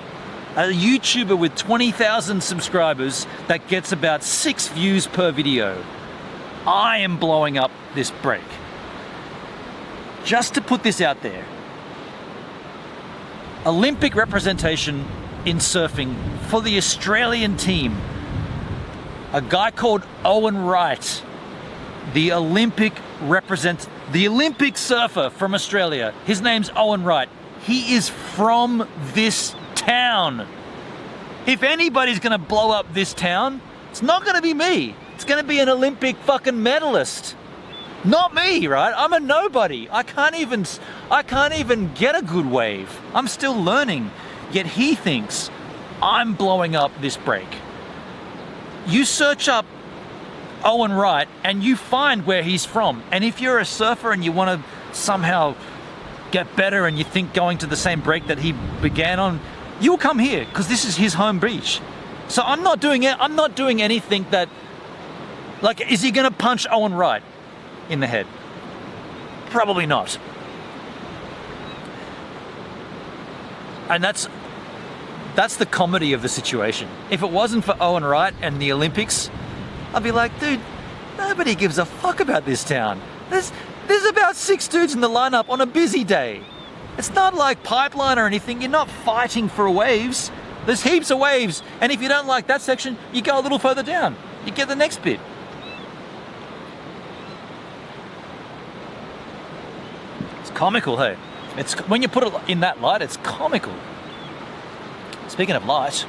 A: YouTuber with 20,000 subscribers that gets about 6 views per video. I am blowing up this break. Just to put this out there. Olympic representation in surfing for the Australian team. A guy called Owen Wright, the Olympic surfer from Australia. His name's Owen Wright. He is from this town. If anybody's gonna blow up this town, it's not gonna be me. It's gonna be an Olympic fucking medalist. Not me, right? I'm a nobody. I can't even get a good wave. I'm still learning. Yet he thinks I'm blowing up this break. You search up Owen Wright and you find where he's from. And if you're a surfer and you want to somehow get better and you think going to the same break that he began on, you'll come here because this is his home beach. So I'm not doing it. I'm not doing anything that, like, is he going to punch Owen Wright in the head? Probably not. And that's the comedy of the situation. If it wasn't for Owen Wright and the Olympics, I'd be like, dude, nobody gives a fuck about this town. There's about 6 dudes in the lineup on a busy day. It's not like Pipeline or anything. You're not fighting for waves. There's heaps of waves. And if you don't like that section, you go a little further down. You get the next bit. It's comical, hey? It's when you put it in that light, it's comical. Speaking of light,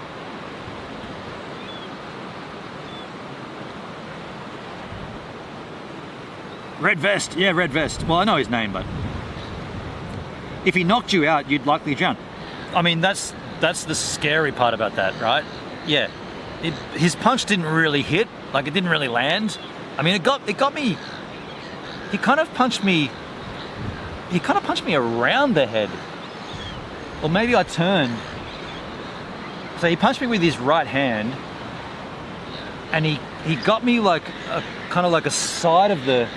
A: Red Vest, yeah, Red Vest. Well, I know his name, but if he knocked you out, you'd likely drown. I mean, that's the scary part about that, right? Yeah, his punch didn't really hit, like it didn't really land. I mean, it got me. He kind of punched me around the head, or maybe I turned. So he punched me with his right hand, and he got me like kind of like a side of the,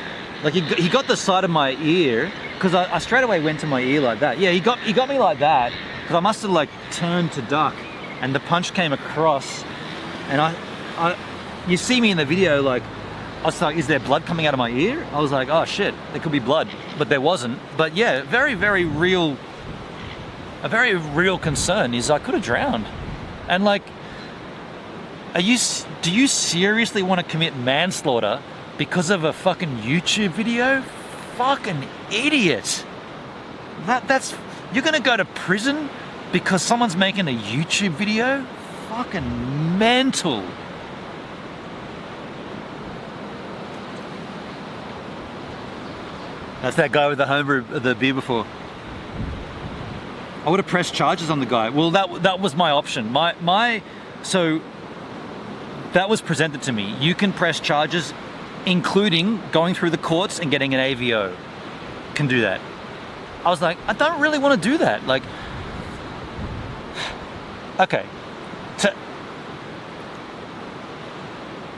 A: like he got the side of my ear, because I straight away went to my ear like that. Yeah, he got me like that, because I must have like turned to duck, and the punch came across, and I you see me in the video, like I was like, is there blood coming out of my ear? I was like, oh shit, there could be blood, but there wasn't. But yeah, very real, a very real concern is I could have drowned. And like, do you seriously want to commit manslaughter because of a fucking YouTube video? Fucking idiot. You're gonna go to prison because someone's making a YouTube video? Fucking mental. That's that guy with the homebrew, the beer before. I would have pressed charges on the guy. Well, that was my option. So that was presented to me. You can press charges, including going through the courts and getting an AVO. Can do that. I was like, I don't really want to do that. Like, okay.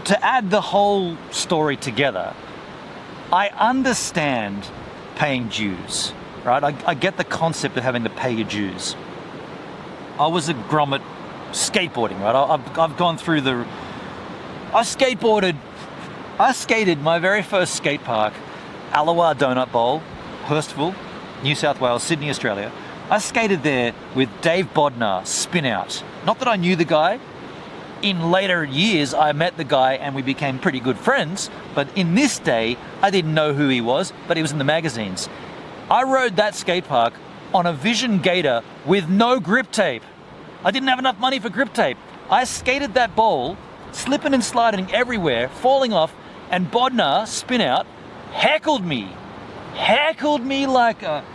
A: To add the whole story together, I understand paying dues. Right, I get the concept of having to pay your dues. I was a grommet skateboarding, right? I've gone through I skated my very first skate park, Allawah Donut Bowl, Hurstville, New South Wales, Sydney, Australia. I skated there with Dave Bodnar, Spin Out. Not that I knew the guy. In later years, I met the guy and we became pretty good friends. But in this day, I didn't know who he was, but he was in the magazines. I rode that skate park on a Vision Gator with no grip tape. I didn't have enough money for grip tape. I skated that bowl, slipping and sliding everywhere, falling off, and Bodnar, Spin Out, heckled me like a...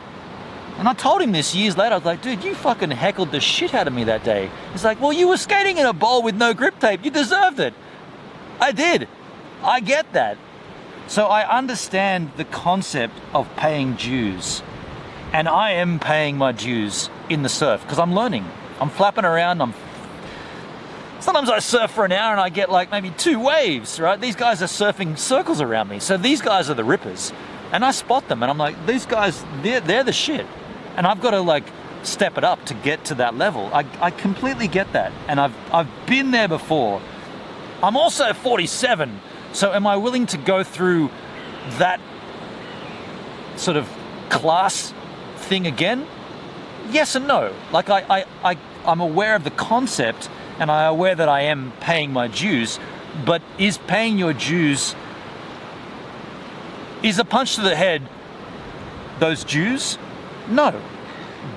A: And I told him this years later. I was like, dude, you fucking heckled the shit out of me that day. He's like, well, you were skating in a bowl with no grip tape. You deserved it. I did. I get that. So I understand the concept of paying dues. And I am paying my dues in the surf because I'm learning. I'm flapping around. Sometimes I surf for an hour and I get like maybe 2 waves, right? These guys are surfing circles around me. So these guys are the rippers. And I spot them and I'm like, these guys, they're the shit. And I've got to like step it up to get to that level. I completely get that. And I've been there before. I'm also 47. So am I willing to go through that sort of class thing again? Yes and no. Like I'm aware of the concept and I'm aware that I am paying my dues, but is paying your dues, is a punch to the head those dues? No.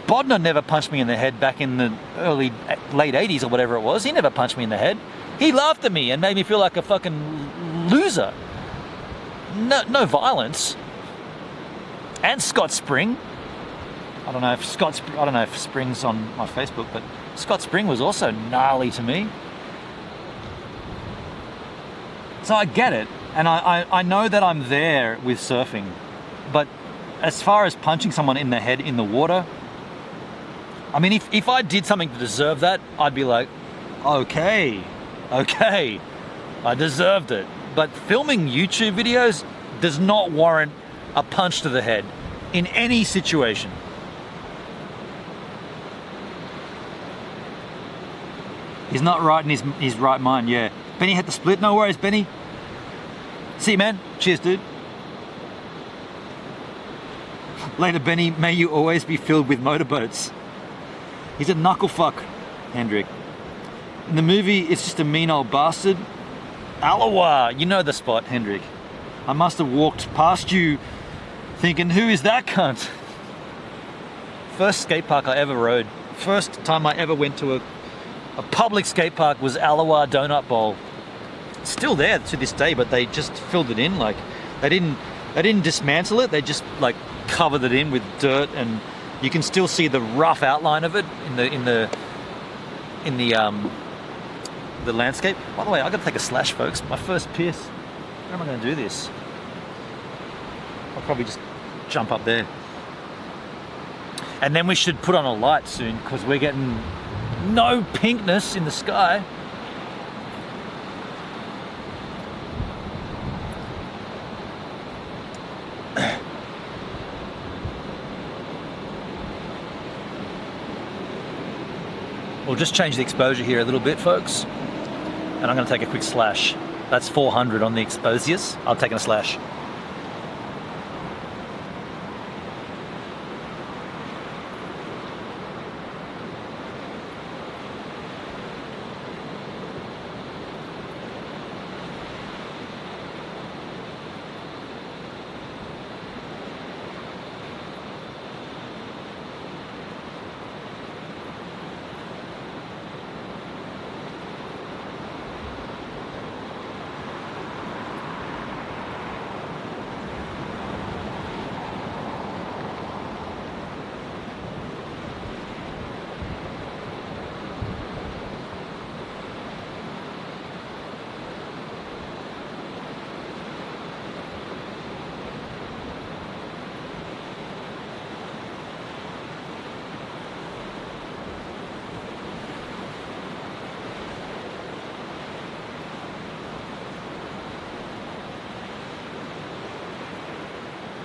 A: Bodner never punched me in the head back in the late 80s or whatever it was. He never punched me in the head. He laughed at me and made me feel like a fucking loser. No violence. And Scott Spring. I don't know if Spring's on my Facebook, but Scott Spring was also gnarly to me. So I get it, and I know that I'm there with surfing, but as far as punching someone in the head in the water, I mean, if I did something to deserve that, I'd be like, okay, I deserved it. But filming YouTube videos does not warrant a punch to the head in any situation. He's not right in his right mind, yeah. Benny had to split, no worries, Benny. See you, man. Cheers, dude. Later, Benny, may you always be filled with motorboats. He's a knuckle fuck, Hendrik. In the movie, it's just a mean old bastard. Alawa, you know the spot, Hendrik. I must have walked past you thinking, who is that cunt? First skate park I ever rode. First time I ever went to a public skate park was Alawa Donut Bowl. It's still there to this day, but they just filled it in. Like they didn't dismantle it. They just like covered it in with dirt, and you can still see the rough outline of it in the landscape. By the way, I got to take a slash, folks. My first piss. How am I going to do this? I'll probably just jump up there. And then we should put on a light soon because we're getting no pinkness in the sky. We'll just change the exposure here a little bit, folks. And I'm going to take a quick slash. That's 400 on the Exposius. I'll take a slash.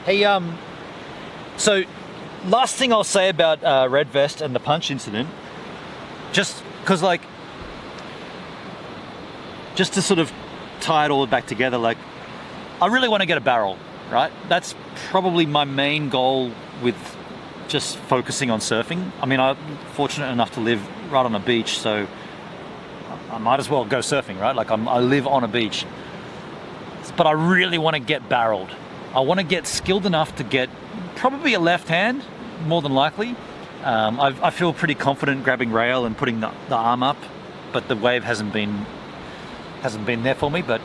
A: Hey, so last thing I'll say about Red Vest and the punch incident, just because like, just to sort of tie it all back together, like, I really want to get a barrel, right? That's probably my main goal with just focusing on surfing. I mean, I'm fortunate enough to live right on a beach, so I might as well go surfing, right? Like, I live on a beach. But I really want to get barreled. I want to get skilled enough to get probably a left hand, more than likely. I feel pretty confident grabbing rail and putting the arm up, but the wave hasn't been there for me. But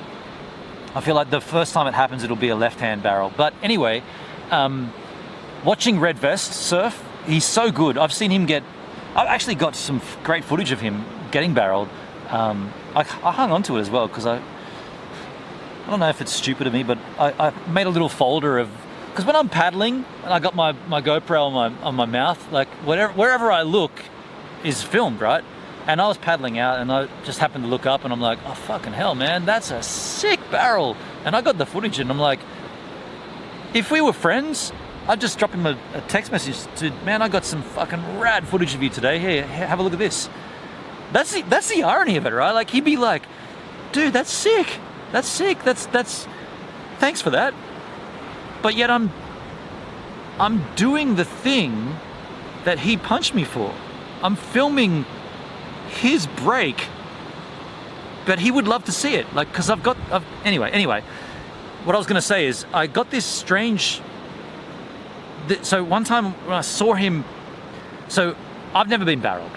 A: I feel like the first time it happens, it'll be a left hand barrel. But anyway, watching Red Vest surf, he's so good. I've actually got some great footage of him getting barreled. I hung on to it as well because I don't know if it's stupid of me, but I made a little folder of, because when I'm paddling and I got my GoPro on my mouth, like wherever I look is filmed, right? And I was paddling out and I just happened to look up and I'm like, oh fucking hell, man, that's a sick barrel. And I got the footage and I'm like, if we were friends, I'd just drop him a text message to, man, I got some fucking rad footage of you today. Here, have a look at this. That's the irony of it, right? Like, he'd be like, dude, that's sick. That's sick. That's thanks for that. But yet I'm doing the thing that he punched me for. I'm filming his break, but he would love to see it. Like, because anyway, what I was going to say is I got this strange. So one time when I saw him So I've never been barreled,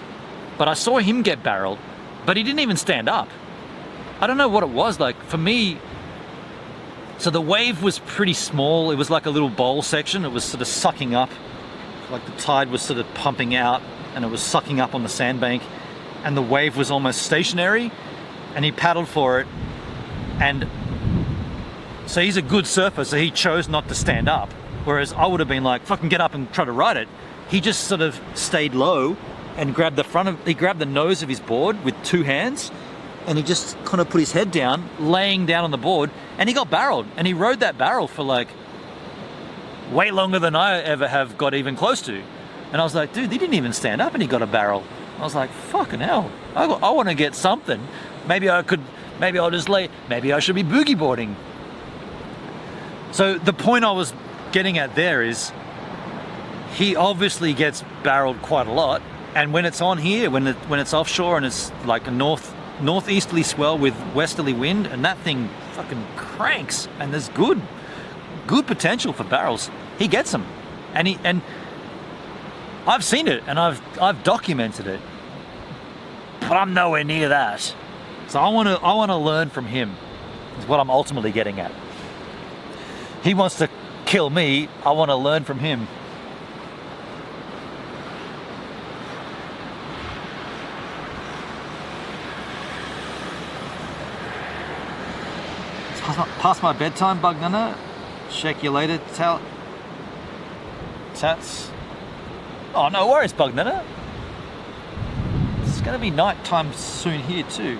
A: but I saw him get barreled, but he didn't even stand up. I don't know what it was like for me. So the wave was pretty small. It was like a little bowl section. It was sort of sucking up, like the tide was sort of pumping out and it was sucking up on the sandbank, and the wave was almost stationary, and he paddled for it. And so he's a good surfer, so he chose not to stand up, whereas I would have been like, fucking get up and try to ride it. He just sort of stayed low and grabbed he grabbed the nose of his board with two hands, and he just kind of put his head down, laying down on the board, and he got barreled. And he rode that barrel for like way longer than I ever have got even close to. And I was like, dude, he didn't even stand up and he got a barrel. I was like, fucking hell, I want to get something. Maybe I'll just maybe I should be boogie boarding. So the point I was getting at there is, he obviously gets barreled quite a lot, and when it's on here, when it's offshore and it's like a northeasterly swell with westerly wind, and that thing fucking cranks, and there's good potential for barrels, he gets them, and I've seen it and I've documented it, but I'm nowhere near that. So I want to learn from him. Is what I'm ultimately getting at. He wants to kill me. I want to learn from him. Past my bedtime, Bugnana. Check you later, Tats. Oh, no worries, Bugnana. It's going to be night time soon here too.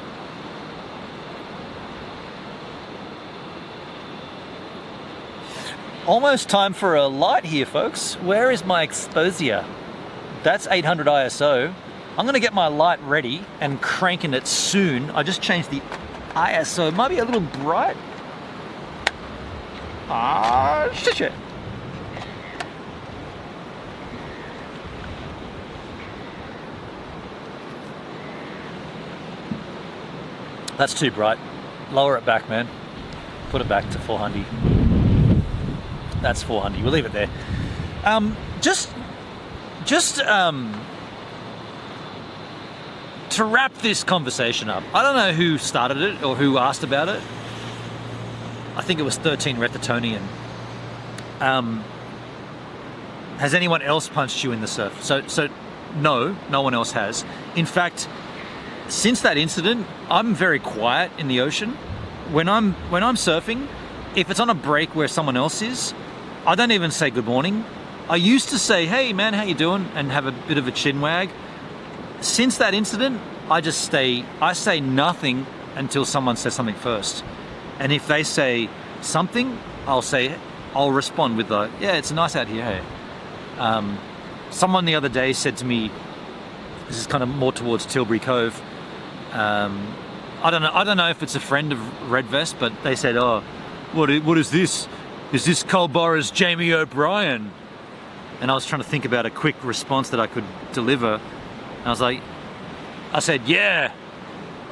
A: Almost time for a light here, folks. Where is my exposure? That's 800 ISO. I'm going to get my light ready and cranking it soon. I just changed the ISO. It might be a little bright. Shit. That's too bright. Lower it back, man. Put it back to 400. That's 400. We'll leave it there. To wrap this conversation up, I don't know who started it or who asked about it. I think it was 13 Retatonian. Has anyone else punched you in the surf? So no one else has. In fact, since that incident, I'm very quiet in the ocean. When I'm surfing, if it's on a break where someone else is, I don't even say good morning. I used to say, hey man, how you doing? And have a bit of a chin wag. Since that incident, I say nothing until someone says something first. And if they say something, I'll respond with yeah, it's nice out here, hey. Someone the other day said to me, this is kind of more towards Tilbury Cove, I don't know if it's a friend of Red Vest, but they said, oh, what is this? Is this Culboro's Jamie O'Brien? And I was trying to think about a quick response that I could deliver. And I said, yeah,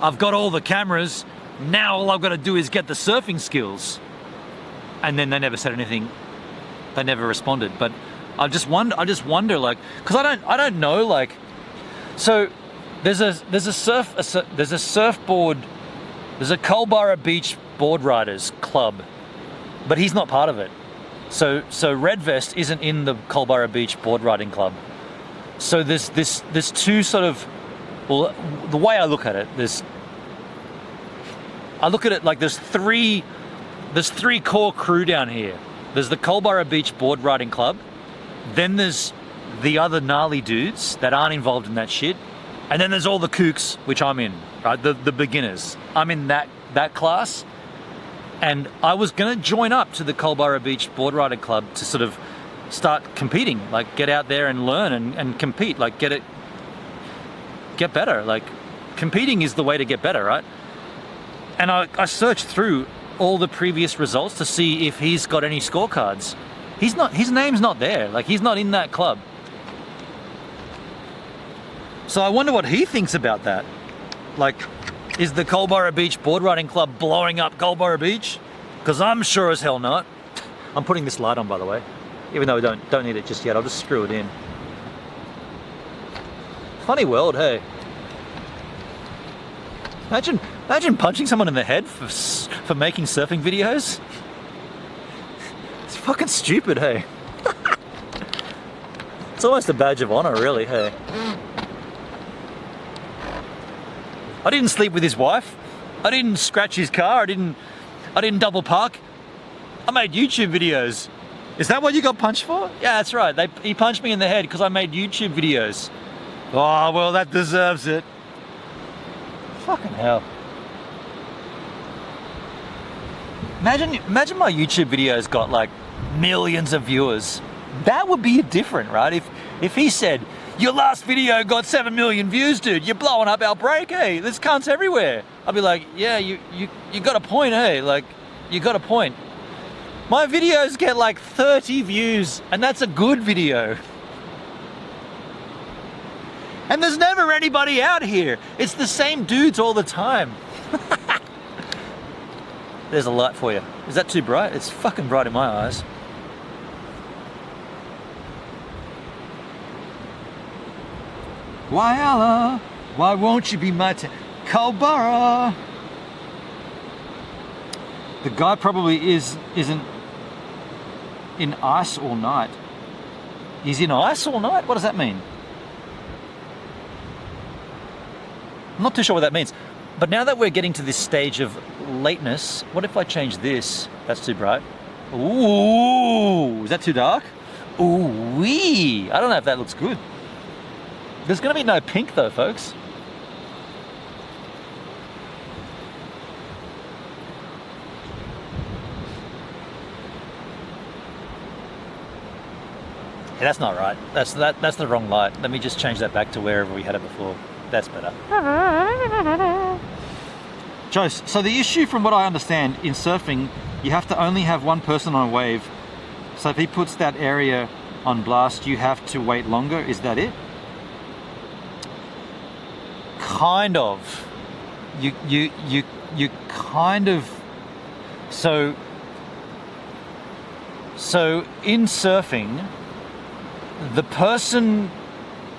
A: I've got all the cameras. Now all I've got to do is get the surfing skills. And then they never said anything. They never responded. But I just wonder, like, because I don't know, like, so there's a surfboard, there's a Culborough Beach Board Riders Club, but he's not part of it. So Red Vest isn't in the Culborough Beach Board Riding Club. So there's two sort of, well, the way I look at it, like there's three core crew down here. There's the Culborough Beach Board Riding Club, then there's the other gnarly dudes that aren't involved in that shit, and then there's all the kooks, which I'm in, right? The beginners. I'm in that class, and I was gonna join up to the Culborough Beach Board Riding Club to sort of start competing, like get out there and learn and compete, like get better. Like competing is the way to get better, right? And I searched through all the previous results to see if he's got any scorecards. His name's not there. Like he's not in that club. So I wonder what he thinks about that. Like, is the Culborough Beach Board Riding Club blowing up Culborough Beach? Because I'm sure as hell not. I'm putting this light on, by the way. Even though we don't need it just yet, I'll just screw it in. Funny world, hey. Imagine punching someone in the head for making surfing videos. It's fucking stupid, hey. It's almost a badge of honor, really, hey. I didn't sleep with his wife. I didn't scratch his car. I didn't double park. I made YouTube videos. Is that what you got punched for? Yeah, that's right. He punched me in the head because I made YouTube videos. Oh, well, that deserves it. Fucking hell. Imagine my YouTube videos got like millions of viewers. That would be different, right? If he said, your last video got 7 million views, dude, you're blowing up our break, hey, there's cunts everywhere. I'd be like, yeah, you got a point, hey, like, you got a point. My videos get like 30 views, and that's a good video. And there's never anybody out here. It's the same dudes all the time. There's a light for you. Is that too bright? It's fucking bright in my eyes. Why, Allah, why won't you be my Kalbara? The guy probably isn't in ice all night. He's in ice all night? What does that mean? I'm not too sure what that means. But now that we're getting to this stage of lateness, what if I change this? That's too bright. Ooh, is that too dark? Ooh wee. I don't know if that looks good. There's going to be no pink though, folks. Yeah, that's not right. That's the wrong light. Let me just change that back to wherever we had it before. That's better. Jose, so the issue from what I understand in surfing, you have to only have one person on a wave. So if he puts that area on blast, you have to wait longer. Is that it? Kind of. You kind of. So in surfing,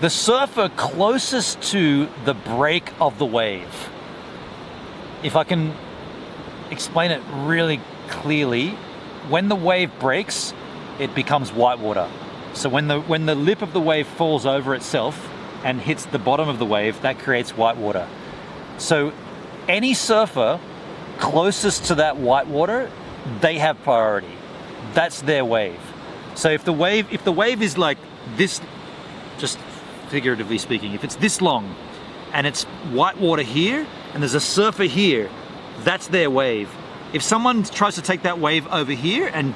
A: the surfer closest to the break of the wave, if I can explain it really clearly, when the wave breaks, it becomes whitewater. So when the lip of the wave falls over itself and hits the bottom of the wave, that creates whitewater. So any surfer closest to that whitewater, they have priority. That's their wave. So if the wave is like this, just figuratively speaking, if it's this long and it's whitewater here and there's a surfer here, that's their wave. If someone tries to take that wave over here and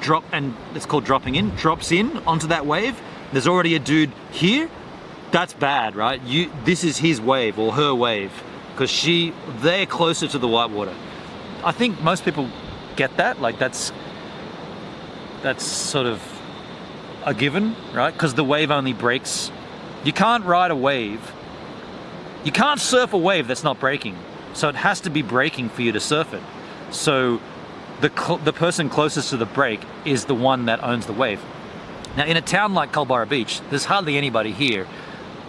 A: it's called dropping in, drops in onto that wave, there's already a dude here, that's bad, right? This is his wave or her wave, because they're closer to the whitewater. I think most people get that, like that's sort of a given, right? Because the wave only breaks. You can't ride a wave. You can't surf a wave that's not breaking. So it has to be breaking for you to surf it. So the person closest to the break is the one that owns the wave. Now in a town like Culburra Beach, there's hardly anybody here.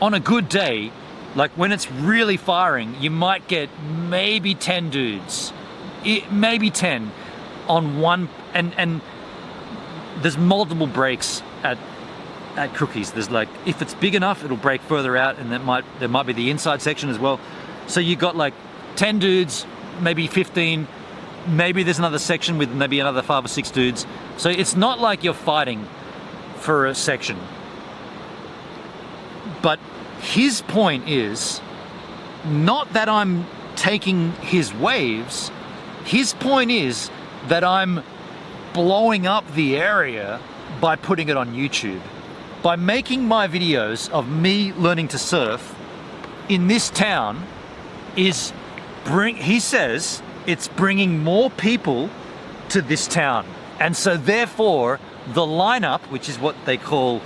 A: On a good day, like when it's really firing, you might get maybe 10 dudes. Maybe 10 on one, and there's multiple breaks at Crookies. There's like, if it's big enough, it'll break further out, and there might be the inside section as well. So you got like 10 dudes, maybe 15, maybe there's another section with maybe another 5 or 6 dudes. So it's not like you're fighting for a section. But his point is not that I'm taking his waves. His point is that I'm blowing up the area by putting it on YouTube. By making my videos of me learning to surf in this town he says it's bringing more people to this town. And so therefore the lineup, which is what they call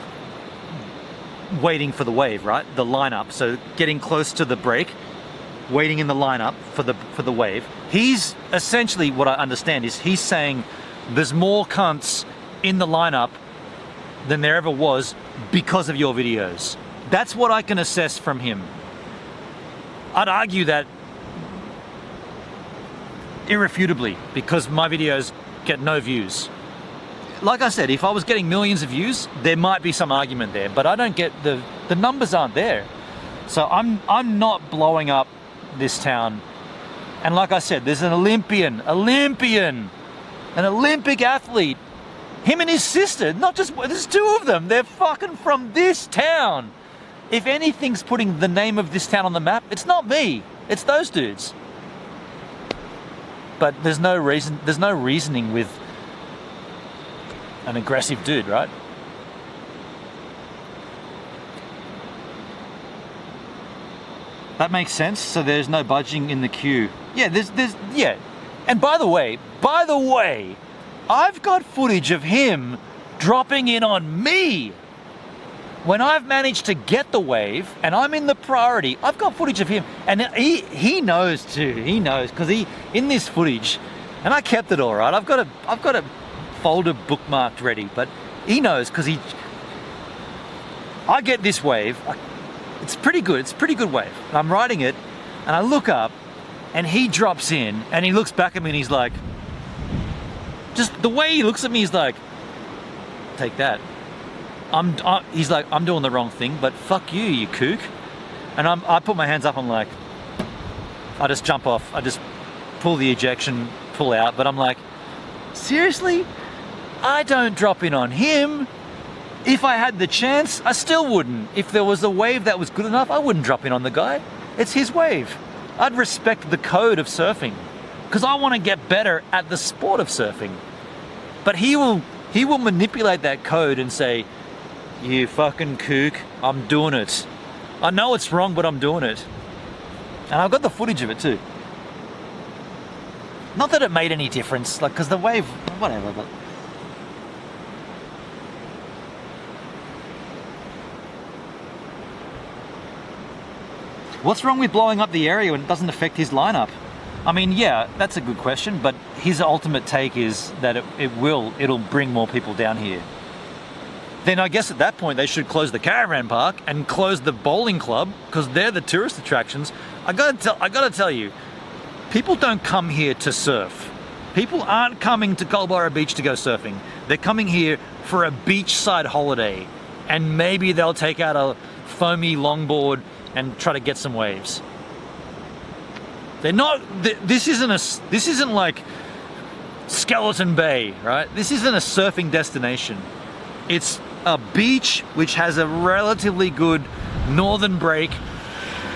A: waiting for the wave, right? The lineup, so getting close to the break, waiting in the lineup for the wave. He's essentially, what I understand is he's saying there's more cunts in the lineup than there ever was because of your videos. That's what I can assess from him. I'd argue that irrefutably because my videos get no views. Like I said, if I was getting millions of views, there might be some argument there, but I don't get the numbers aren't there. So I'm not blowing up this town. And like I said, there's an Olympic athlete, him and his sister, not just, there's two of them, they're fucking from this town. If anything's putting the name of this town on the map, it's not me, it's those dudes. But there's no reasoning with an aggressive dude, right? That makes sense. So there's no budging in the queue. Yeah, yeah. And by the way, I've got footage of him dropping in on me. When I've managed to get the wave and I'm in the priority, I've got footage of him, and he knows too. He knows because in this footage, and I kept it all right. I've got a folder bookmarked ready, but he knows because I get this wave. It's pretty good. It's a pretty good wave. And I'm riding it, and I look up, and he drops in, and he looks back at me, and he's like, just the way he looks at me, he's like, take that. He's like, I'm doing the wrong thing, but fuck you, you kook. And I put my hands up, I'm like, I just jump off, I just pull the ejection, pull out, but I'm like, seriously? I don't drop in on him. If I had the chance, I still wouldn't. If there was a wave that was good enough, I wouldn't drop in on the guy. It's his wave. I'd respect the code of surfing because I want to get better at the sport of surfing. But he will manipulate that code and say, you fucking kook, I'm doing it. I know it's wrong, but I'm doing it. And I've got the footage of it too. Not that it made any difference, like, because the wave, whatever, but. What's wrong with blowing up the area when it doesn't affect his lineup? I mean, yeah, that's a good question, but his ultimate take is that it'll bring more people down here. Then I guess at that point they should close the caravan park and close the bowling club because they're the tourist attractions. I gotta tell you, people don't come here to surf. People aren't coming to Culborough Beach to go surfing. They're coming here for a beachside holiday, and maybe they'll take out a foamy longboard and try to get some waves. They're not. This isn't like Skeleton Bay, right? This isn't a surfing destination. It's a beach which has a relatively good northern break.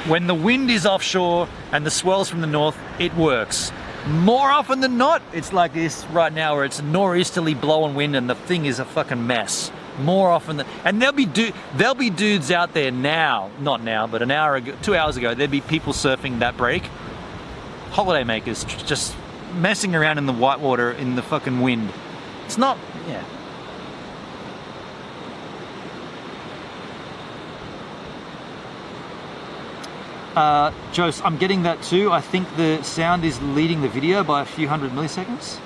A: When the wind is offshore and the swells from the north, it works. More often than not, it's like this right now where it's a nor'easterly blowing wind and the thing is a fucking mess. More often than, and there'll be dudes out there now, not now, but an hour ago, 2 hours ago, there'd be people surfing that break. Holiday makers just messing around in the whitewater in the fucking wind. It's not, yeah. Jose, I'm getting that too. I think the sound is leading the video by a few hundred milliseconds.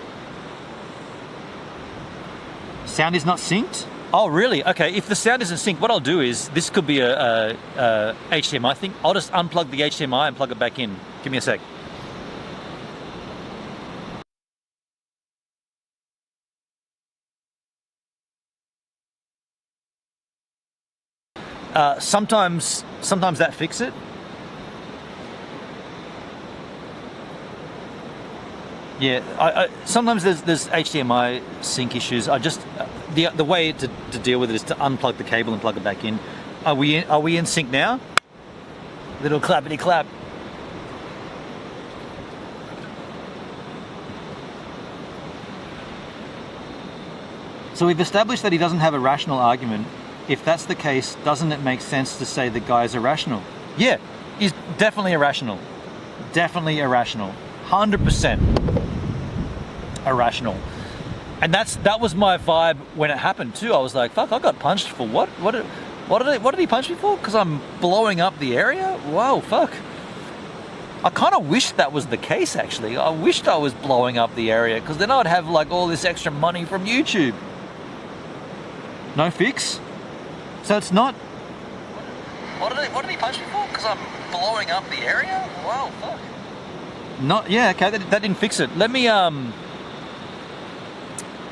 A: Sound is not synced? Oh, really? Okay, if the sound isn't synced, what I'll do is, this could be a HDMI thing. I'll just unplug the HDMI and plug it back in. Give me a sec. Sometimes that fixes it. Yeah, sometimes there's HDMI sync issues. I just the way to deal with it is to unplug the cable and plug it back in. Are we in sync now? Little clappity clap. So we've established that he doesn't have a rational argument. If that's the case, doesn't it make sense to say the guy is irrational? Yeah, he's definitely irrational. Definitely irrational. 100% irrational. And that was my vibe when it happened too. I was like, fuck, I got punched for what? What did he punch me for? Because I'm blowing up the area? Wow, fuck. I kind of wished that was the case actually. I wished I was blowing up the area because then I'd have like all this extra money from YouTube. No fix? So it's not... What did he punch me for? Because I'm blowing up the area? Wow, fuck. Not, yeah, okay, that didn't fix it. Let me, yeah,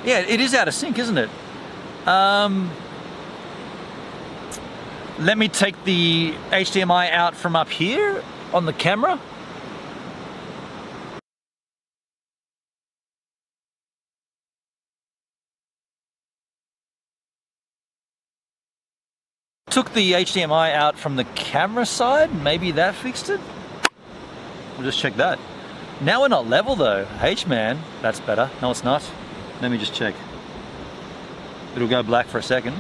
A: it is out of sync, isn't it? Let me take the HDMI out from up here on the camera. Took the HDMI out from the camera side, maybe that fixed it? We'll just check that. Now we're not level though. H-man, that's better. No, it's not. Let me just check. It'll go black for a second.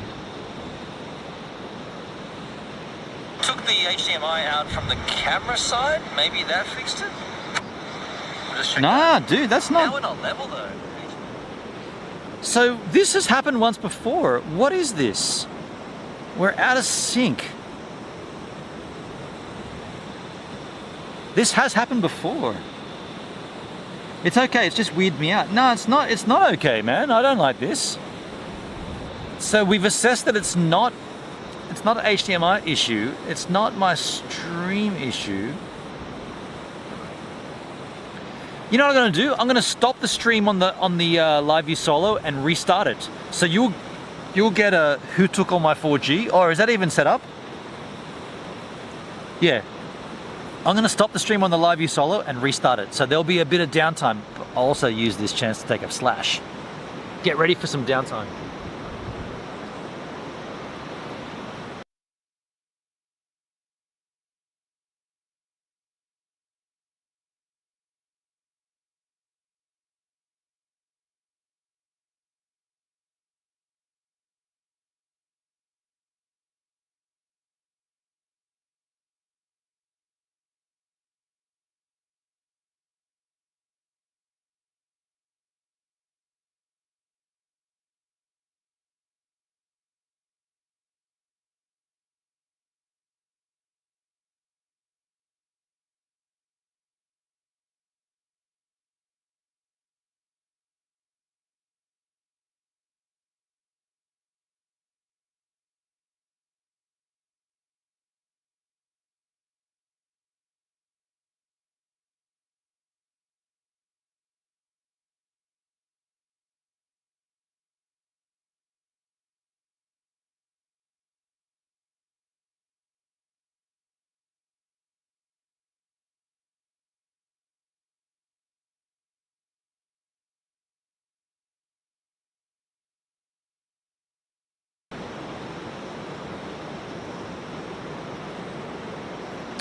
A: Took the HDMI out from the camera side, maybe that fixed it? We'll just check that. Dude, that's not... Now we're not level though. So this has happened once before. What is this? We're out of sync. This has happened before. It's okay, it's just weirded me out. No, it's not okay, man. I don't like this. So we've assessed that it's not an HDMI issue. It's not my stream issue. You know what I'm gonna do? I'm gonna stop the stream on the live view solo and restart it. So you'll get a who took all my 4G, or is that even set up? Yeah. I'm gonna stop the stream on the live view solo and restart it. So there'll be a bit of downtime. I'll also use this chance to take a slash. Get ready for some downtime.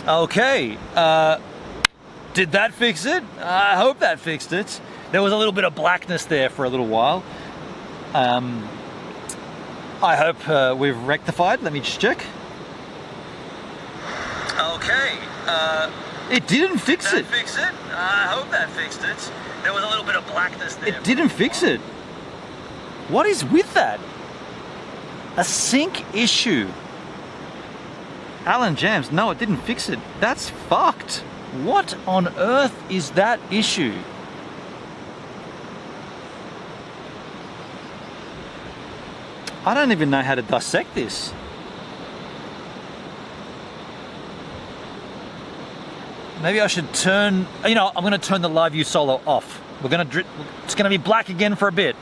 A: Okay, did that fix it? I hope that fixed it. There was a little bit of blackness there for a little while. I hope we've rectified. Let me just check. Okay, it didn't fix it. Did that fix it? I hope that fixed it. There was a little bit of blackness there. It didn't fix it. What is with that? A sync issue. Alan Jams, no, it didn't fix it. That's fucked. What on earth is that issue? I don't even know how to dissect this. Maybe I should turn, you know, I'm gonna turn the live view solo off. It's gonna be black again for a bit.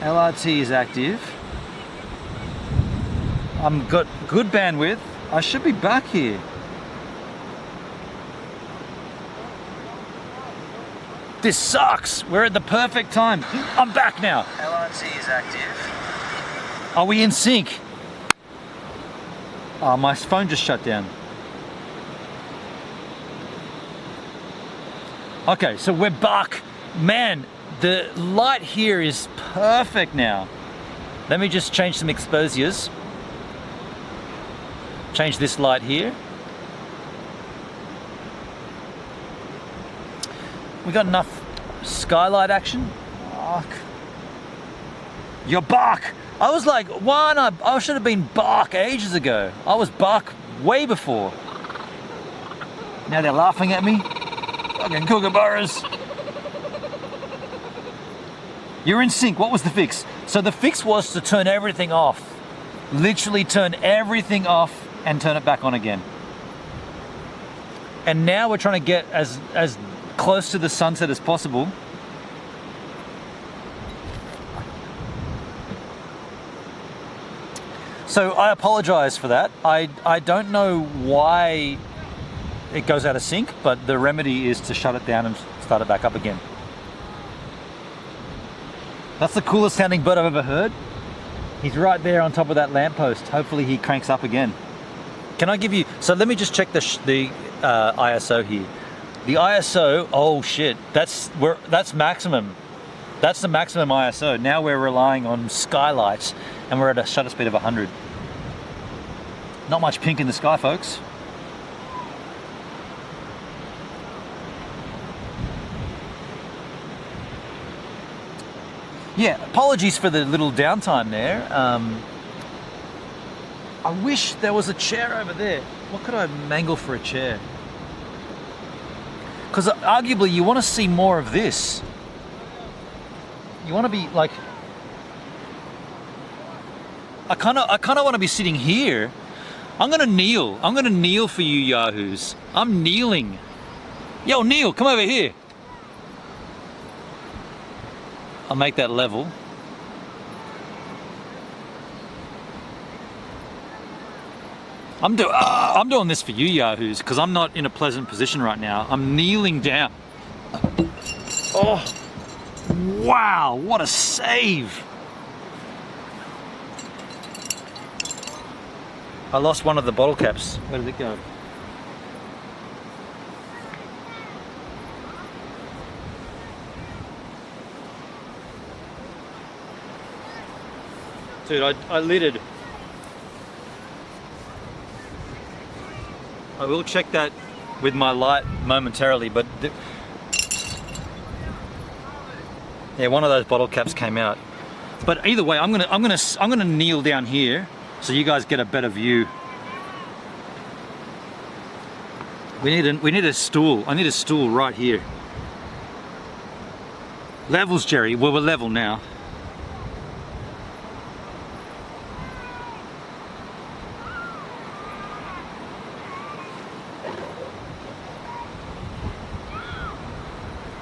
A: LRT is active. I'm got good bandwidth. I should be back here. This sucks. We're at the perfect time. I'm back now. LRT is active. Are we in sync? Oh, my phone just shut down. Okay, so we're back. Man, the light here is perfect now. Let me just change some exposures. Change this light here. We got enough skylight action. Fuck. You're bark. I was like, why not? I should have been bark ages ago. I was bark way before. Now they're laughing at me. Fucking kookaburras. You're in sync. What was the fix? So the fix was to turn everything off. Literally turn everything off and turn it back on again. And now we're trying to get as close to the sunset as possible. So I apologize for that. I don't know why it goes out of sync, but the remedy is to shut it down and start it back up again. That's the coolest sounding bird I've ever heard. He's right there on top of that lamppost. Hopefully he cranks up again. Can I give you, so let me just check the ISO here. The ISO, oh shit, that's maximum. That's the maximum ISO. Now we're relying on skylights and we're at a shutter speed of 100. Not much pink in the sky, folks. Yeah, apologies for the little downtime there. I wish there was a chair over there. What could I mangle for a chair? Because arguably you want to see more of this. You want to be like, I kind of want to be sitting here. I'm gonna kneel. I'm gonna kneel for you yahoos. I'm kneeling. Yo, Neil, come over here. I'll make that level. I'm doing this for you yahoos because I'm not in a pleasant position right now. I'm kneeling down. Oh, wow, what a save. I lost one of the bottle caps. Where did it go? Dude, I littered. I will check that with my light momentarily, but yeah, one of those bottle caps came out. But either way, I'm gonna kneel down here so you guys get a better view. We need a stool. I need a stool right here. Levels, Jerry. Well, we're level now.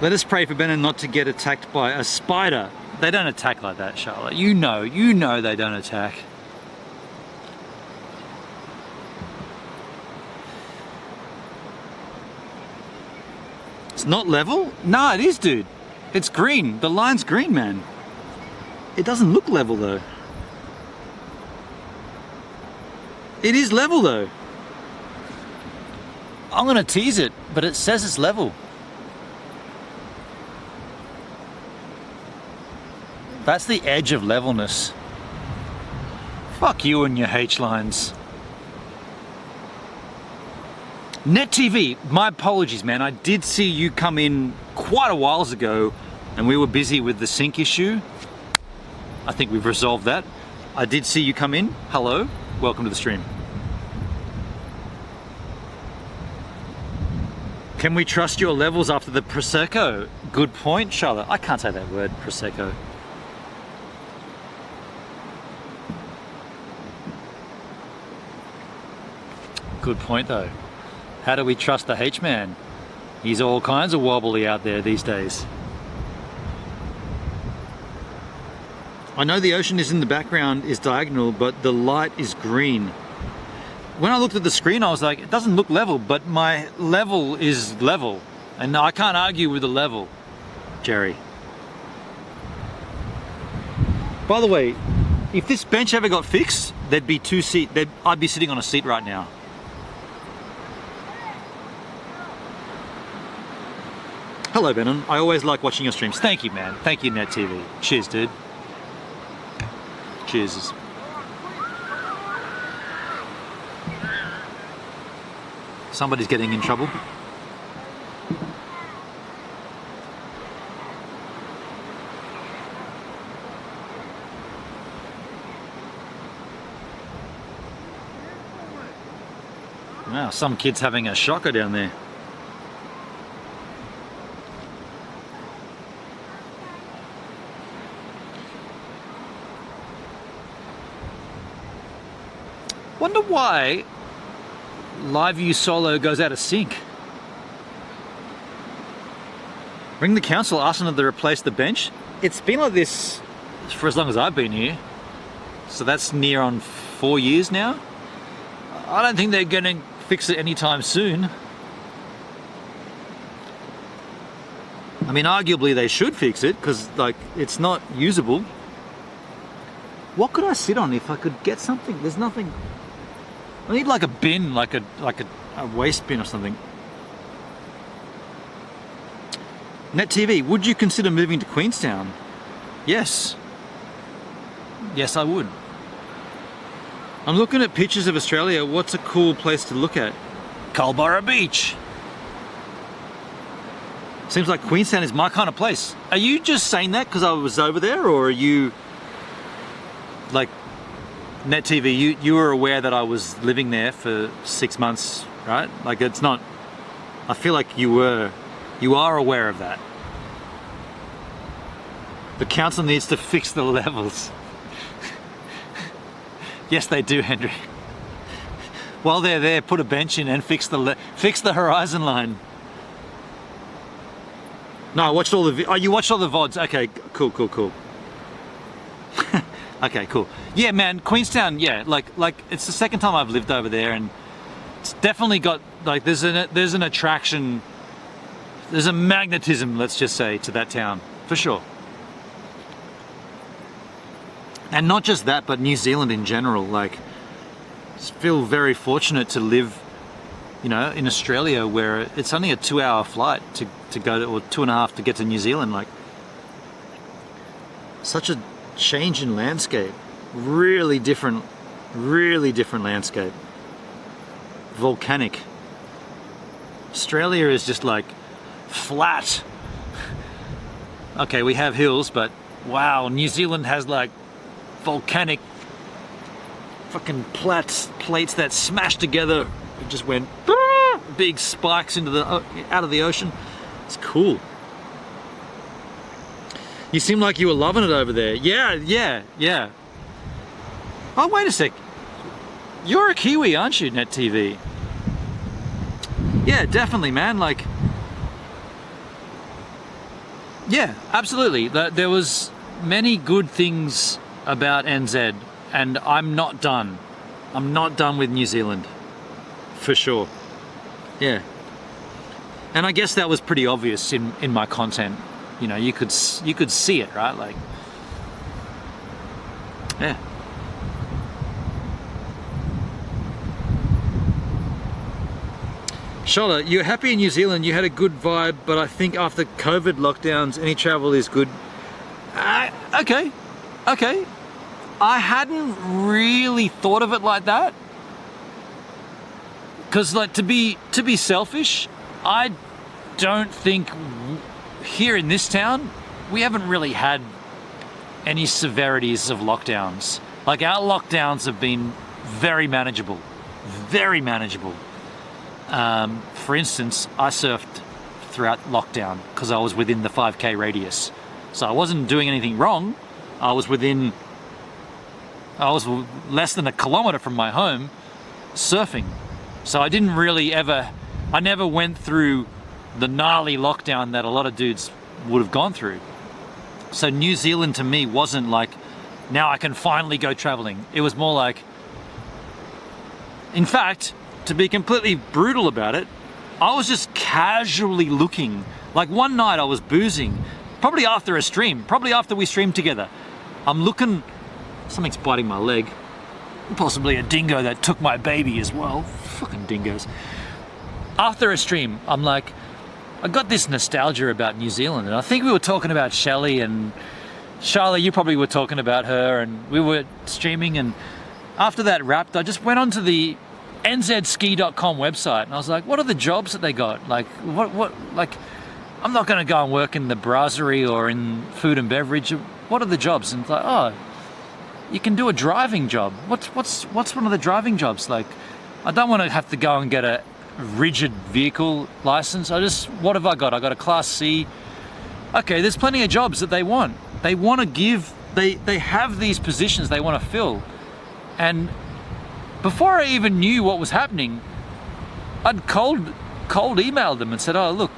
A: Let us pray for Bennett not to get attacked by a spider. They don't attack like that, Charlotte. You know they don't attack. It's not level? No, it is, dude. It's green. The line's green, man. It doesn't look level, though. It is level, though. I'm gonna tease it, but it says it's level. That's the edge of levelness. Fuck you and your H-lines. Net TV, my apologies, man. I did see you come in quite a while ago and we were busy with the sync issue. I think we've resolved that. I did see you come in. Hello, welcome to the stream. Can we trust your levels after the Prosecco? Good point, Charlotte. I can't say that word, Prosecco. Good point though. How do we trust the H-man? He's all kinds of wobbly out there these days. I know the ocean is in the background, is diagonal, but the light is green. When I looked at the screen, I was like, it doesn't look level, but my level is level. And I can't argue with the level, Jerry. By the way, if this bench ever got fixed, there'd be two seats. I'd be sitting on a seat right now. Hello, Benon. I always like watching your streams. Thank you, man. Thank you, Net TV. Cheers, dude. Cheers. Somebody's getting in trouble. Wow, some kid's having a shocker down there. Wonder why Live View Solo goes out of sync. Ring the council, ask them to replace the bench. It's been like this for as long as I've been here. So that's near on 4 years now. I don't think they're going to fix it anytime soon. I mean, arguably they should fix it because, like, it's not usable. What could I sit on if I could get something? There's nothing. I need like a bin, like a waste bin or something. Net TV, would you consider moving to Queenstown? Yes. Yes, I would. I'm looking at pictures of Australia. What's a cool place to look at? Culburra Beach. Seems like Queenstown is my kind of place. Are you just saying that because I was over there, or are you like Net TV? You were aware that I was living there for 6 months, right? Like, it's not. I feel like you are aware of that. The council needs to fix the levels. Yes, they do, Henry. While they're there, put a bench in and fix the horizon line. No, I watched all the. Oh, you watched all the VODs. Okay, cool. Okay, cool. Yeah, man, Queenstown. Yeah, like it's the second time I've lived over there, and it's definitely got like there's an attraction. There's a magnetism, let's just say, to that town for sure. And not just that, but New Zealand in general. Like, I feel very fortunate to live, you know, in Australia, where it's only a 2-hour flight to go to, or 2.5 to get to New Zealand. Like, such a change in landscape. Really different landscape. Volcanic. Australia is just like flat. Okay, we have hills, but wow, New Zealand has like volcanic fucking plates that smashed together. It just went big spikes into the out of the ocean. It's cool. You seem like you were loving it over there. Yeah. Oh, wait a sec. You're a Kiwi, aren't you, Net TV? Yeah, definitely, man. Like, yeah, absolutely. There was many good things about NZ, and I'm not done. I'm not done with New Zealand, for sure. Yeah. And I guess that was pretty obvious in my content. You know, you could see it, right? Like, yeah. Shola, you're happy in New Zealand, you had a good vibe, but I think after COVID lockdowns, any travel is good. Okay. I hadn't really thought of it like that. Because, like, to be selfish, I don't think here in this town, we haven't really had any severities of lockdowns. Like, our lockdowns have been very manageable. Very manageable. For instance, I surfed throughout lockdown because I was within the 5K radius. So I wasn't doing anything wrong. I was less than a kilometer from my home surfing. So I didn't really I never went through the gnarly lockdown that a lot of dudes would have gone through. So New Zealand to me wasn't like now I can finally go traveling. It was more like, in fact, to be completely brutal about it, I was just casually looking. Like one night I was boozing, probably after a stream, probably after we streamed together. I'm looking, something's biting my leg. Possibly a dingo that took my baby as well. Fucking dingoes. After a stream, I'm like, I got this nostalgia about New Zealand, and I think we were talking about Shelley, and Charlotte, you probably were talking about her, and we were streaming, and after that wrapped, I just went onto the nzski.com website, and I was like, what are the jobs that they got? Like, like, I'm not gonna go and work in the brasserie or in food and beverage. What are the jobs? And it's like, oh, you can do a driving job. What's one of the driving jobs? Like, I don't want to have to go and get a rigid vehicle license. What have I got? I got a Class C. Okay, there's plenty of jobs that they want. They want to give, they have these positions they want to fill. And before I even knew what was happening, I'd cold emailed them and said, oh, look,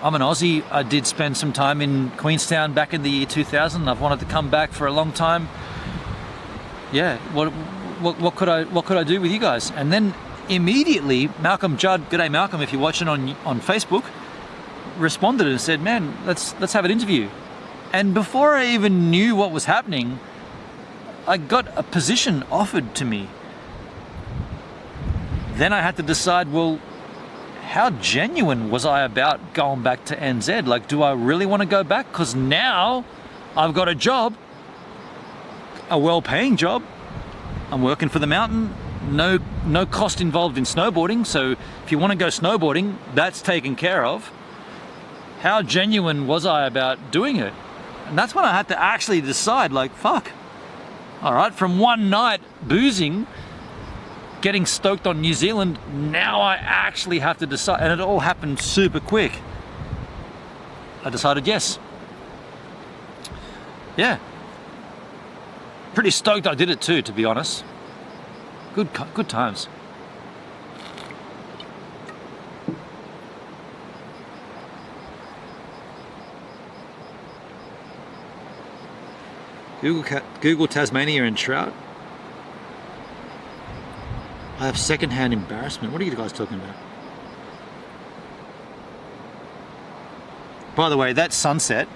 A: I'm an Aussie. I did spend some time in Queenstown back in the year 2000. I've wanted to come back for a long time. Yeah, what could I do with you guys? And then immediately, Malcolm Judd, g'day Malcolm, if you're watching on Facebook, responded and said, man, let's have an interview. And before I even knew what was happening, I got a position offered to me. Then I had to decide, well, how genuine was I about going back to NZ? Like, do I really want to go back? Because now I've got a job, a well-paying job. I'm working for the mountain. No cost involved in snowboarding. So if you want to go snowboarding, that's taken care of. How genuine was I about doing it? And that's when I had to actually decide, like, fuck. All right, from one night boozing, getting stoked on New Zealand, now I actually have to decide, and it all happened super quick. I decided yes. Yeah. Pretty stoked I did it too, to be honest. Good times. Google Tasmania and trout. I have secondhand embarrassment. What are you guys talking about? By the way, that sunset,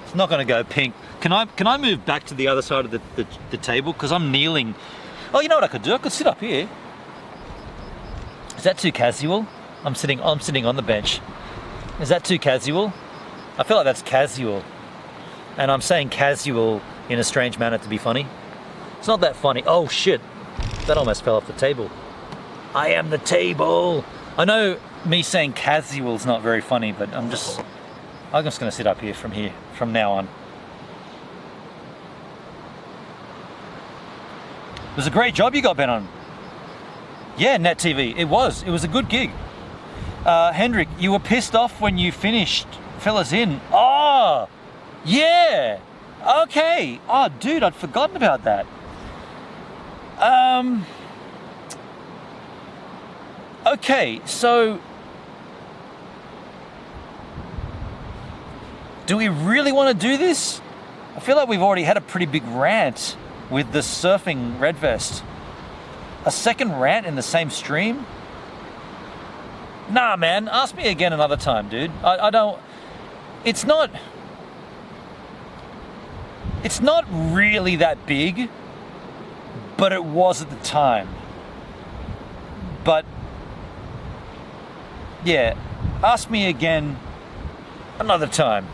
A: it's not going to go pink. Can I move back to the other side of the table? Because I'm kneeling. Oh, you know what I could do? I could sit up here. Is that too casual? I'm sitting on the bench. Is that too casual? I feel like that's casual. And I'm saying casual in a strange manner to be funny. It's not that funny. Oh shit, that almost fell off the table. I am the table. I know me saying casual is not very funny, but I'm just gonna sit up here from now on. It was a great job you got, Ben, on. Yeah, Net TV. It was a good gig. Hendrik, you were pissed off when you finished Fill Us In. Oh, yeah. Okay. Oh, dude, I'd forgotten about that. Okay, so do we really want to do this? I feel like we've already had a pretty big rant with the surfing red vest. A second rant in the same stream? Nah, man, ask me again another time, dude. I don't... It's not really that big, but it was at the time. But, yeah, ask me again another time.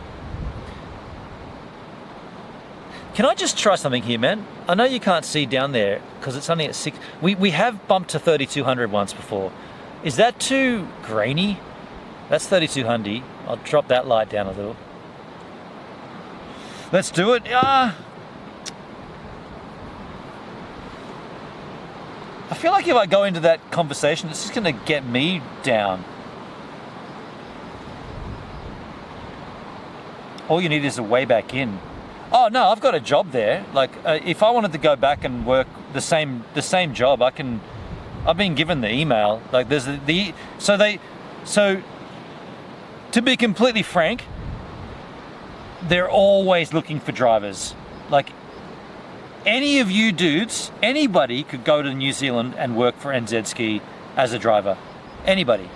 A: Can I just try something here, man? I know you can't see down there because it's only at 6. We have bumped to 3200 once before. Is that too grainy? That's 3200. I'll drop that light down a little. Let's do it. I feel like if I go into that conversation, it's just going to get me down. All you need is a way back in. Oh no, I've got a job there. Like, if I wanted to go back and work the same job, I can. I've been given the email. Like, there's so to be completely frank, they're always looking for drivers. Like, any of you dudes, anybody could go to New Zealand and work for NZ Ski as a driver. Anybody.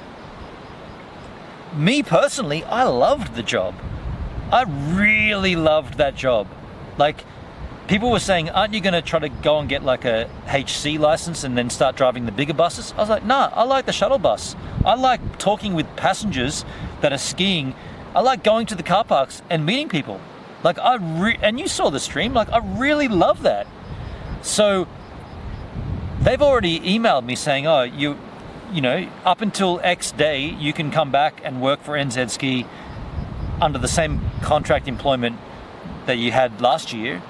A: Me personally, I loved the job. I really loved that job. Like, people were saying, aren't you going to try to go and get like a HC license and then start driving the bigger buses? I was like, nah, I like the shuttle bus. I like talking with passengers that are skiing. I like going to the car parks and meeting people. Like, and you saw the stream, like, I really love that. So they've already emailed me saying, oh, you know, up until X day, you can come back and work for NZ Ski under the same contract employment that you had last year.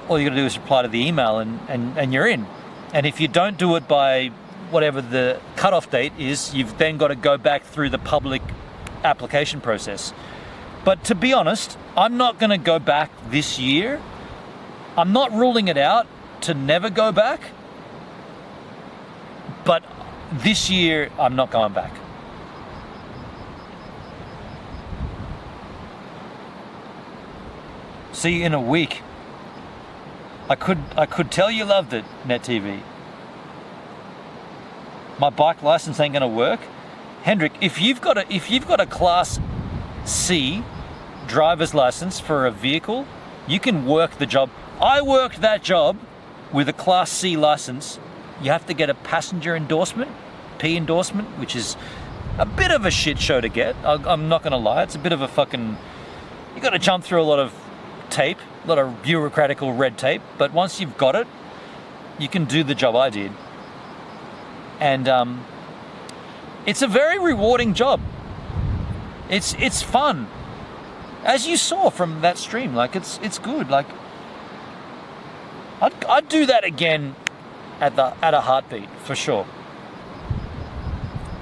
A: All you got to do is reply to the email and you're in. And if you don't do it by whatever the cutoff date is, you've then got to go back through the public application process. But to be honest, I'm not going to go back this year. I'm not ruling it out to never go back. But this year, I'm not going back. See you in a week. I could tell you loved it, NetTV. My bike license ain't gonna work. Hendrik, if you've got a Class C driver's license for a vehicle, you can work the job. I worked that job with a Class C license. You have to get a passenger endorsement, P endorsement, which is a bit of a shit show to get. I'm not gonna lie, it's a bit of a fucking, you gotta jump through a lot of tape, a lot of bureaucratical red tape, but once you've got it, you can do the job I did. And it's a very rewarding job. It's fun, as you saw from that stream. Like, it's good. Like, I'd do that again at a heartbeat for sure.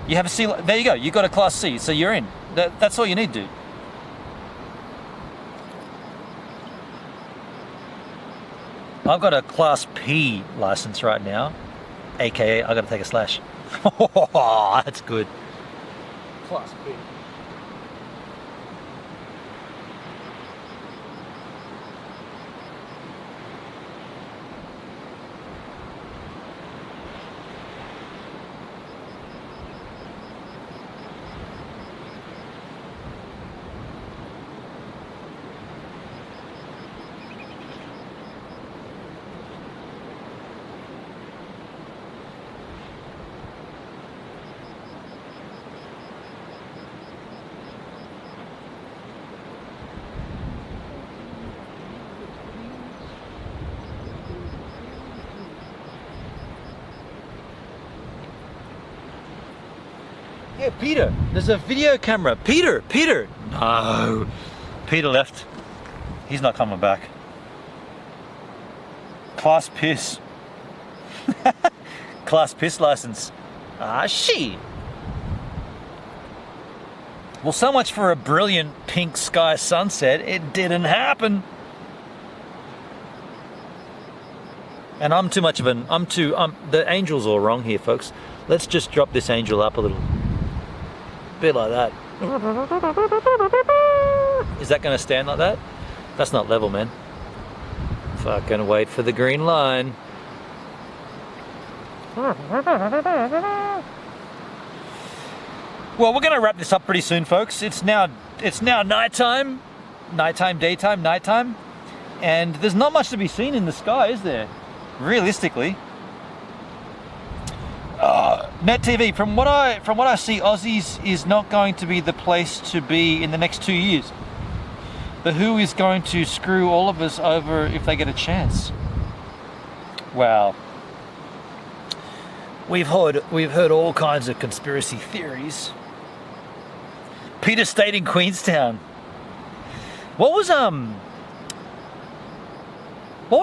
A: You have a C. There you go. You got a Class C, so you're in. That's all you need to do. I've got a Class P license right now, aka I got to take a slash. Oh, that's good. Class P. Yeah, Peter, there's a video camera. Peter! No. Peter left. He's not coming back. Class piss. Class piss license. Ah, shit. Well, so much for a brilliant pink sky sunset. It didn't happen. And I'm too much of an, the angel's all wrong here, folks. Let's just drop this angel up a little. Bit like that. Is that going to stand like that? That's not level, man. Fucking wait for the green line. Well, we're going to wrap this up pretty soon, folks. It's now nighttime. Daytime, nighttime. And there's not much to be seen in the sky, is there? Realistically. Net TV, from what I see, Aussies is not going to be the place to be in the next 2 years. The WHO is going to screw all of us over if they get a chance. Wow. We've heard all kinds of conspiracy theories. Peter stayed in Queenstown. What were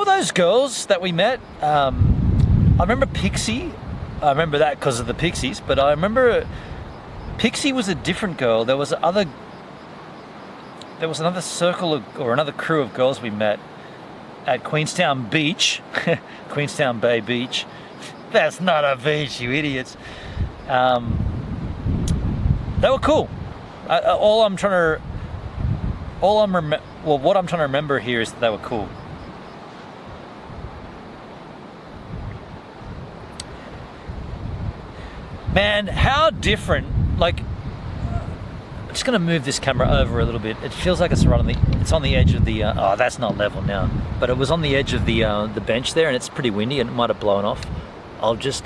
A: those girls that we met? I remember Pixie. I remember that because of the Pixies, but I remember Pixie was a different girl. There was another circle or another crew of girls we met at Queenstown Beach, Queenstown Bay Beach. That's not a beach, you idiots. They were cool. All what I'm trying to remember here is that they were cool. Man, how different, like, I'm just gonna move this camera over a little bit. It feels like it's on the edge of the, oh, that's not level now, but it was on the edge of the bench there, and it's pretty windy and it might have blown off. I'll just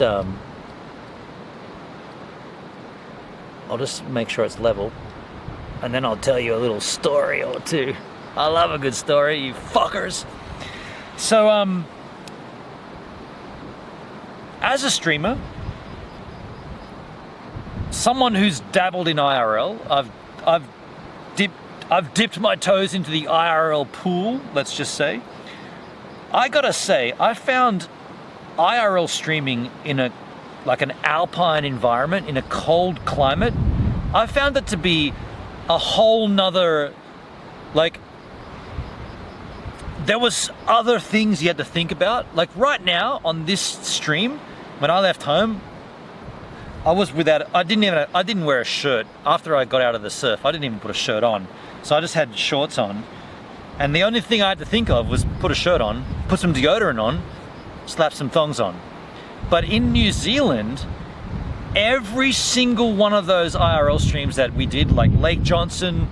A: make sure it's level, and then I'll tell you a little story or two. I love a good story, you fuckers. So, as a streamer, someone who's dabbled in IRL, I've dipped my toes into the IRL pool, let's just say. I gotta say, I found IRL streaming in an alpine environment, in a cold climate, I found it to be a whole nother, like, there was other things you had to think about. Like right now on this stream, when I left home, I didn't wear a shirt. After I got out of the surf, I didn't even put a shirt on. So I just had shorts on. And the only thing I had to think of was put a shirt on, put some deodorant on, slap some thongs on. But in New Zealand, every single one of those IRL streams that we did, like Lake Johnson,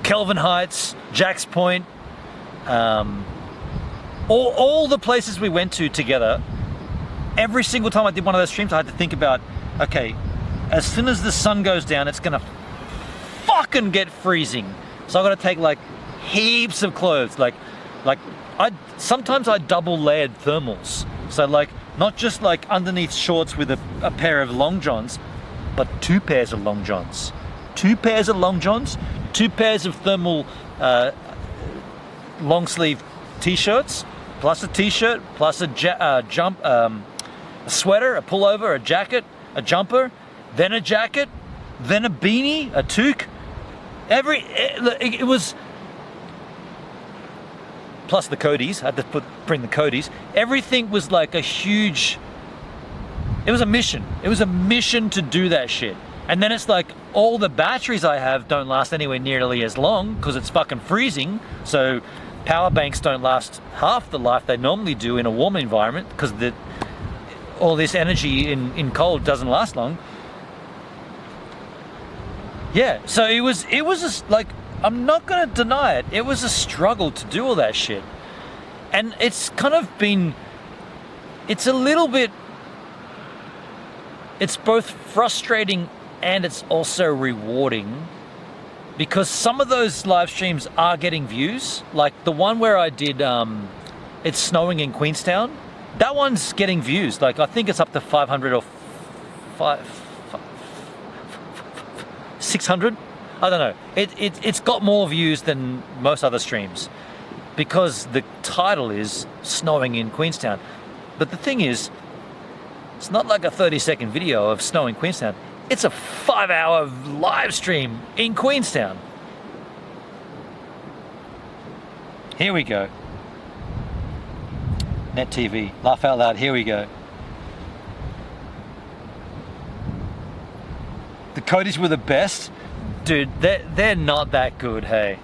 A: Kelvin Heights, Jack's Point, all the places we went to together, every single time I did one of those streams, I had to think about, okay, as soon as the sun goes down, it's gonna fucking get freezing. So I gotta take like heaps of clothes, sometimes I double layered thermals. So like, not just like underneath shorts with a pair of long johns, but 2 pairs of long johns. 2 pairs of long johns, 2 pairs of thermal long sleeve t-shirts, plus a t-shirt, plus a sweater, a pullover, a jacket, a jumper, then a jacket, then a beanie, a toque. It was, plus the coaties. I had to bring the coaties. Everything was like a huge, it was a mission. It was a mission to do that shit. And then it's like, all the batteries I have don't last anywhere nearly as long because it's fucking freezing. So power banks don't last half the life they normally do in a warm environment because all this energy in cold doesn't last long. Yeah, so it was just like, I'm not gonna deny it, it was a struggle to do all that shit. And it's kind of been, it's a little bit, it's both frustrating and it's also rewarding, because some of those live streams are getting views. Like the one where I did, it's snowing in Queenstown, that one's getting views. Like I think it's up to 500 or 600. I don't know. It's got more views than most other streams because the title is Snowing in Queenstown. But the thing is, it's not like a 30-second video of snow in Queenstown. It's a 5-hour live stream in Queenstown. Here we go. Net TV, laugh out loud, here we go. The Cody's were the best. Dude, they're not that good, hey.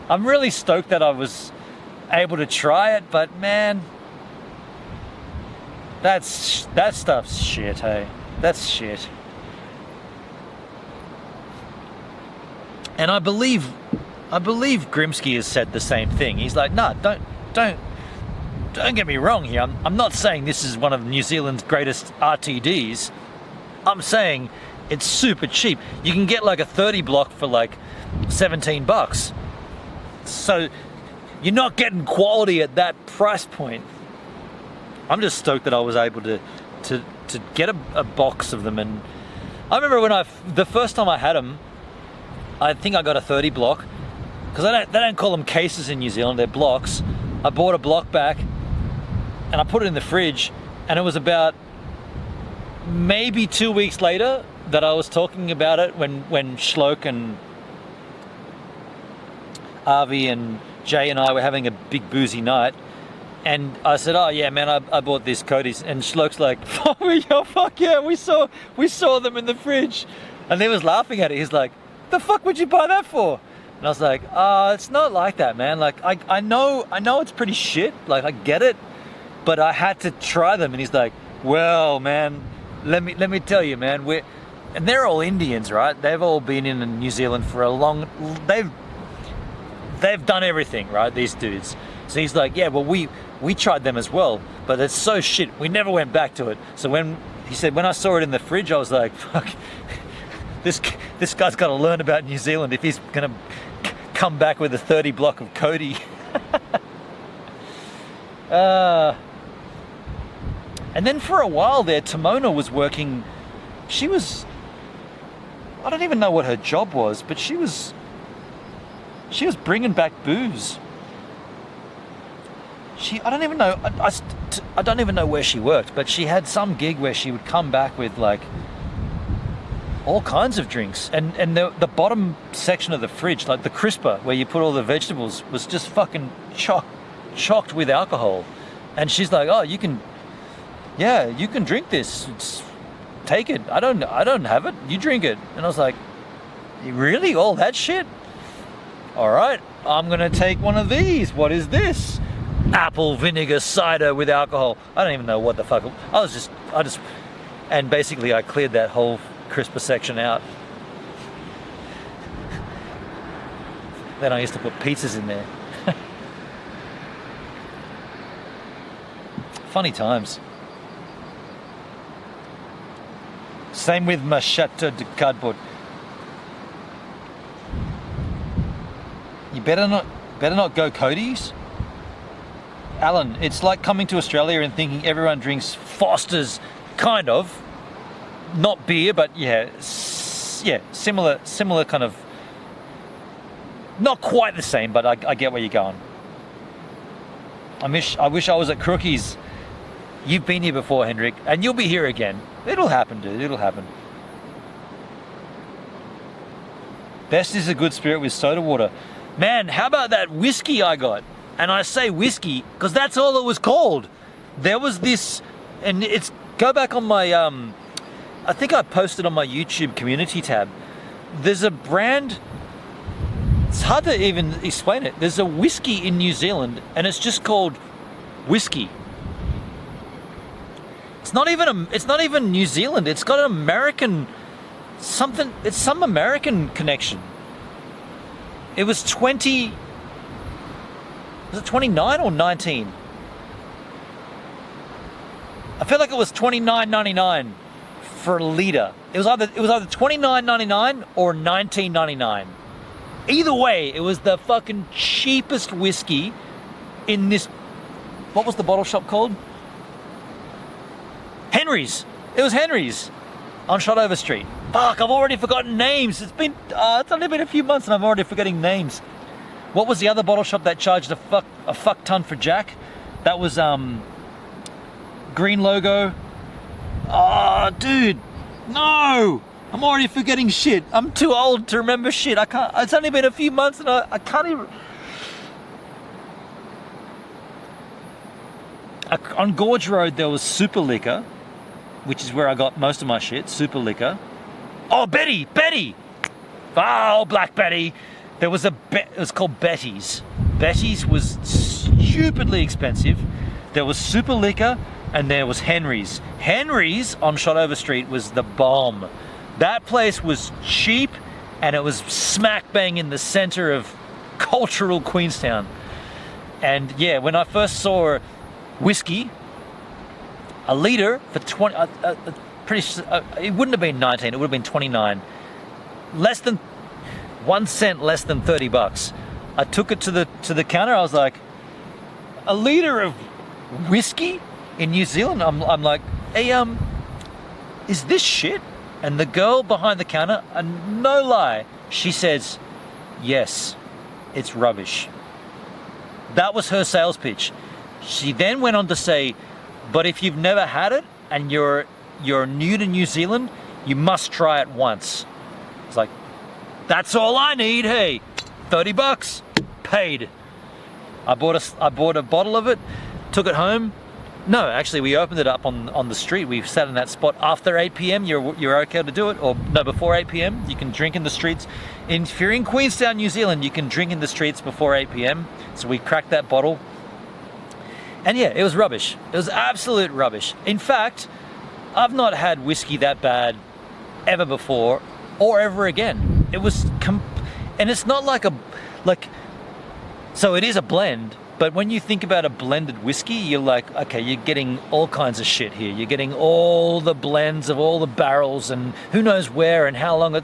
A: I'm really stoked that I was able to try it, but man, that stuff's shit, hey. That's shit. And I believe Grimsky has said the same thing. He's like, nah, don't get me wrong here. I'm not saying this is one of New Zealand's greatest RTDs. I'm saying it's super cheap. You can get like a 30 block for like $17. So you're not getting quality at that price point. I'm just stoked that I was able to get a box of them. And I remember the first time I had them, I think I got a 30 block, because they don't call them cases in New Zealand, they're blocks. I bought a block back and I put it in the fridge, and it was about maybe 2 weeks later that I was talking about it when Schloke and Avi and Jay and I were having a big boozy night. And I said, oh yeah, man, I bought this Cody's. And Schloke's like, oh fuck yeah, we saw them in the fridge. And he was laughing at it. He's like, the fuck would you buy that for? And I was like, it's not like that, man. Like, I know it's pretty shit. Like, I get it, but I had to try them. And he's like, well, man, let me tell you, man, and they're all Indians, right? They've all been in New Zealand for a long, they've done everything, right? These dudes. So he's like, yeah, well, we tried them as well, but it's so shit. We never went back to it. So when I saw it in the fridge, I was like, fuck, this guy's got to learn about New Zealand if he's gonna come back with a 30 block of Cody. And then for a while there, Timona was working. She was, I don't even know what her job was, but she was bringing back booze. I don't even know. I don't even know where she worked, but she had some gig where she would come back with like all kinds of drinks, and the bottom section of the fridge, like the crisper where you put all the vegetables, was just fucking chocked with alcohol. And she's like, oh, you can drink this. Take it. I don't have it. You drink it. And I was like, really? All that shit? All right, I'm gonna take one of these. What is this? Apple vinegar cider with alcohol. I don't even know what the fuck. And basically I cleared that whole crisper section out. Then I used to put pizzas in there. Funny times. Same with my Chateau de Cardboard. You better not go Cody's. Alan, it's like coming to Australia and thinking everyone drinks Foster's, kind of. Not beer, but yeah, similar kind of. Not quite the same, but I get where you're going. I wish I was at Crookie's. You've been here before, Hendrik, and you'll be here again. It'll happen, dude. It'll happen. Best is a good spirit with soda water. Man, how about that whiskey I got? And I say whiskey because that's all it was called. There was this, and it's, go back on my, I think I posted on my YouTube community tab. There's a brand, it's hard to even explain it. There's a whiskey in New Zealand and it's just called whiskey. It's not even New Zealand. It's got an American, something, it's some American connection. It was 29 or 19? I feel like it was $29.99 for a litre. It was either $29.99 or $19.99. Either way, it was the fucking cheapest whiskey in this. What was the bottle shop called? Henry's. It was Henry's on Shotover Street. Fuck, I've already forgotten names. It's only been a few months and I'm already forgetting names. What was the other bottle shop that charged a fuck ton for Jack? That was green logo. Oh, dude, no! I'm already forgetting shit. I'm too old to remember shit. I can't. It's only been a few months and I can't even. On Gorge Road there was Super Liquor, which is where I got most of my shit. Super Liquor. Oh, Betty. Oh, Black Betty. There was it was called Betty's. Betty's was stupidly expensive. There was Super Liquor and there was Henry's. Henry's on Shotover Street was the bomb. That place was cheap and it was smack bang in the center of cultural Queenstown. And yeah, when I first saw whiskey, a litre for 20, it wouldn't have been 19, it would have been 29. Less than 1 cent less than $30. I took it to the counter. I was like, a litre of whiskey in New Zealand? I'm like, hey, is this shit? And the girl behind the counter, and no lie, she says, yes, it's rubbish. That was her sales pitch. She then went on to say, but if you've never had it and you're new to New Zealand, you must try it once. It's like, that's all I need. Hey, $30, paid. I bought a bottle of it, took it home, No, actually, we opened it up on the street. We sat in that spot after 8 p.m. You're okay to do it, or no, before 8 p.m. You can drink in the streets. If you're in Queenstown, New Zealand, you can drink in the streets before 8 p.m. So we cracked that bottle, and yeah, it was rubbish. It was absolute rubbish. In fact, I've not had whiskey that bad ever before or ever again. It was, and it's not like so it is a blend. But when you think about a blended whiskey, you're like, okay, you're getting all kinds of shit here. You're getting all the blends of all the barrels and who knows where and how long.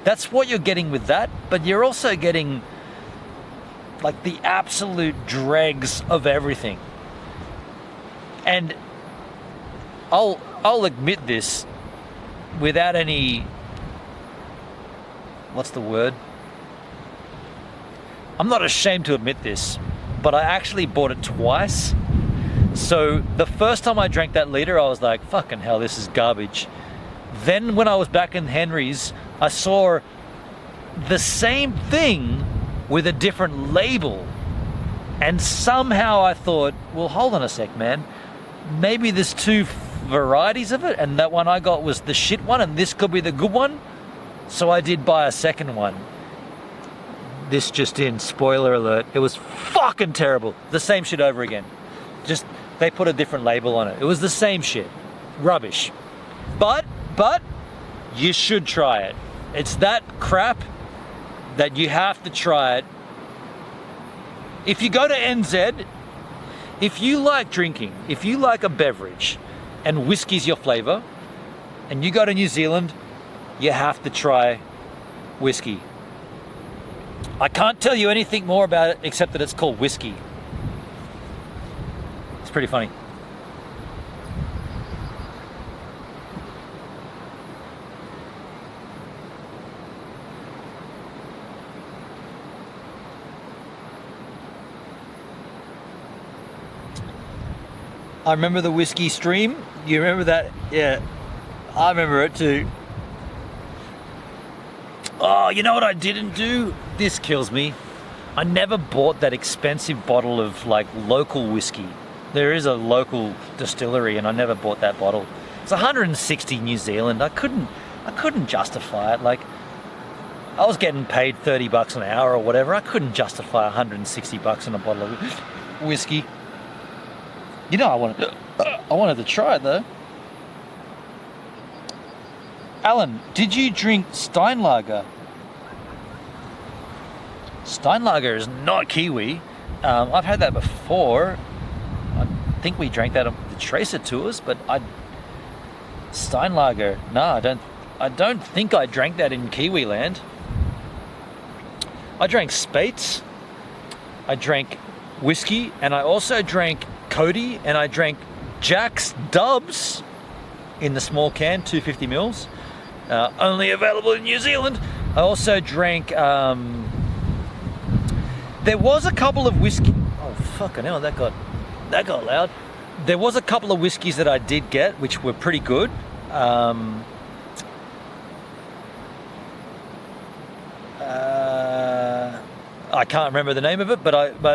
A: That's what you're getting with that. But you're also getting like the absolute dregs of everything. And I'll admit this without any, what's the word? I'm not ashamed to admit this, but I actually bought it twice. So the first time I drank that liter, I was like, fucking hell, this is garbage. Then when I was back in Henry's, I saw the same thing with a different label. And somehow I thought, well, hold on a sec, man. Maybe there's two varieties of it, and that one I got was the shit one, and this could be the good one. So I did buy a second one. This just in, spoiler alert, it was fucking terrible. The same shit over again. Just, they put a different label on it. It was the same shit. Rubbish. But, you should try it. It's that crap that you have to try it. If you go to NZ, if you like drinking, if you like a beverage, and whiskey's your flavor, and you go to New Zealand, you have to try whiskey. I can't tell you anything more about it except that it's called whiskey. It's pretty funny. I remember the whiskey stream. You remember that? Yeah, I remember it too. Oh, you know what I didn't do? This kills me. I never bought that expensive bottle of like local whiskey. There is a local distillery and I never bought that bottle. It's 160 New Zealand. I couldn't justify it. Like, I was getting paid 30 bucks an hour or whatever. I couldn't justify 160 bucks on a bottle of whiskey. You know, I wanted to try it though. Alan, did you drink Steinlager? Steinlager is not Kiwi. I've had that before. I think we drank that on the Tracer tours, but Steinlager, no, I don't think I drank that in Kiwi land. I drank Spates, I drank whiskey, and I also drank Cody, and I drank Jack's Dubs in the small can, 250 mils. Only available in New Zealand. I also drank, there was a couple of whiskey, oh fucking hell, that got loud. There was a couple of whiskeys that I did get, which were pretty good. I can't remember the name of it,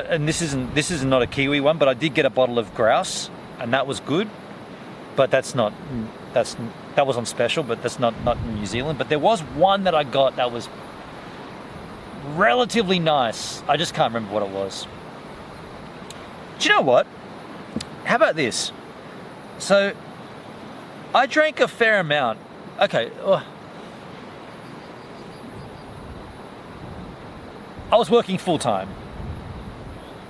A: and this is not a Kiwi one, but I did get a bottle of Grouse, and that was good. But that was on special, but that's not in New Zealand. But there was one that I got that was relatively nice. I just can't remember what it was. Do you know what? How about this? So I drank a fair amount. Okay. I was working full time.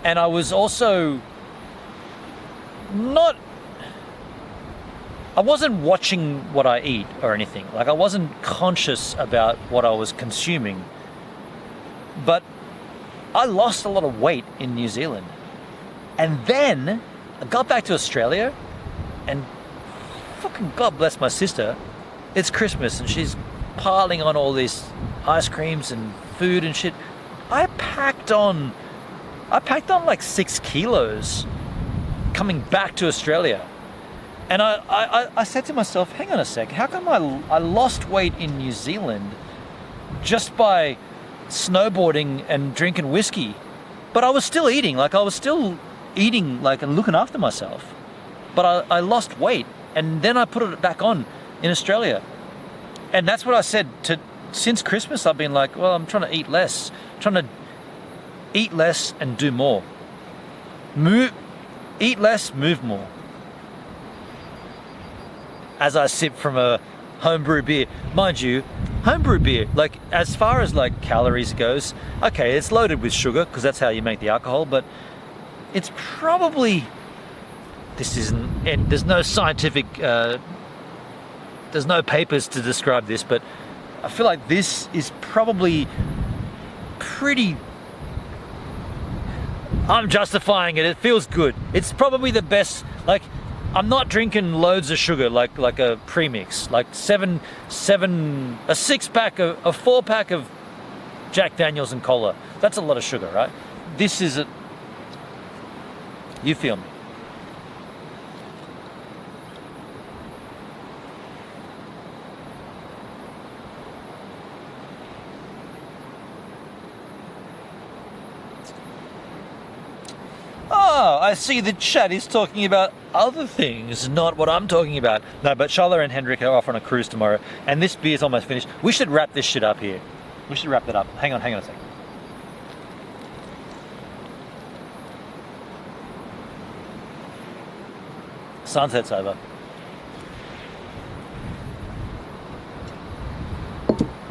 A: And I was also I wasn't watching what I eat or anything. Like, I wasn't conscious about what I was consuming. But I lost a lot of weight in New Zealand. And then I got back to Australia, and fucking God bless my sister, it's Christmas and she's piling on all these ice creams and food and shit. I packed on like 6 kilos coming back to Australia. And I said to myself, hang on a sec, how come I lost weight in New Zealand just by snowboarding and drinking whiskey? But I was still eating, and looking after myself. but I lost weight, and then I put it back on in Australia. And that's what I said since Christmas. I've been like, well, I'm trying to eat less, and do more. Eat less, move more. As I sip from a homebrew beer, mind you, homebrew beer, like as far as like calories goes, okay, it's loaded with sugar because that's how you make the alcohol, but it's probably, there's no scientific, there's no papers to describe this, but I feel like this is probably pretty, I'm justifying it, it feels good. It's probably the best, like, I'm not drinking loads of sugar like a premix, like a 6-pack, a 4-pack of Jack Daniels and cola. That's a lot of sugar, right? This is a, you feel me. Oh, I see the chat is talking about other things, not what I'm talking about. No, but Charlotte and Hendrik are off on a cruise tomorrow, and this beer's almost finished. We should wrap this shit up here. We should wrap that up. Hang on a second. Sunset's over.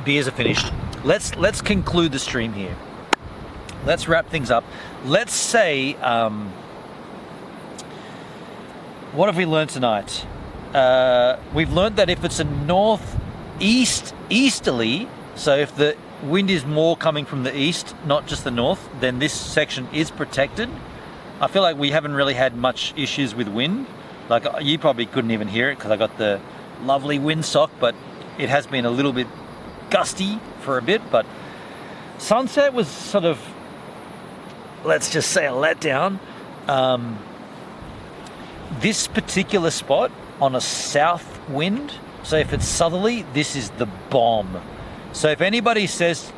A: Beers are finished. Let's conclude the stream here. Let's wrap things up. Let's say, what have we learned tonight? We've learned that if it's a easterly, so if the wind is more coming from the east, not just the north, then this section is protected. I feel like we haven't really had much issues with wind. Like, you probably couldn't even hear it because I got the lovely windsock, but it has been a little bit gusty for a bit. But sunset was sort of, let's just say, a letdown. This particular spot on a south wind, so if it's southerly, this is the bomb. So if anybody says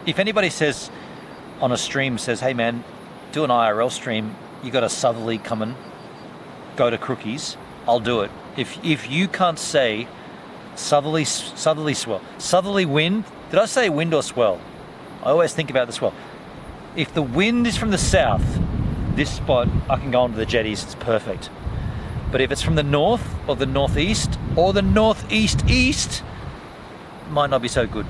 A: on a stream, says, hey man, do an IRL stream, you got a southerly coming, go to Crookies, I'll do it. If you can't say southerly swell, southerly wind, did I say wind or swell? I always think about the swell. If the wind is from the south, this spot, I can go onto the jetties, it's perfect. But if it's from the north or the northeast or the northeast, might not be so good.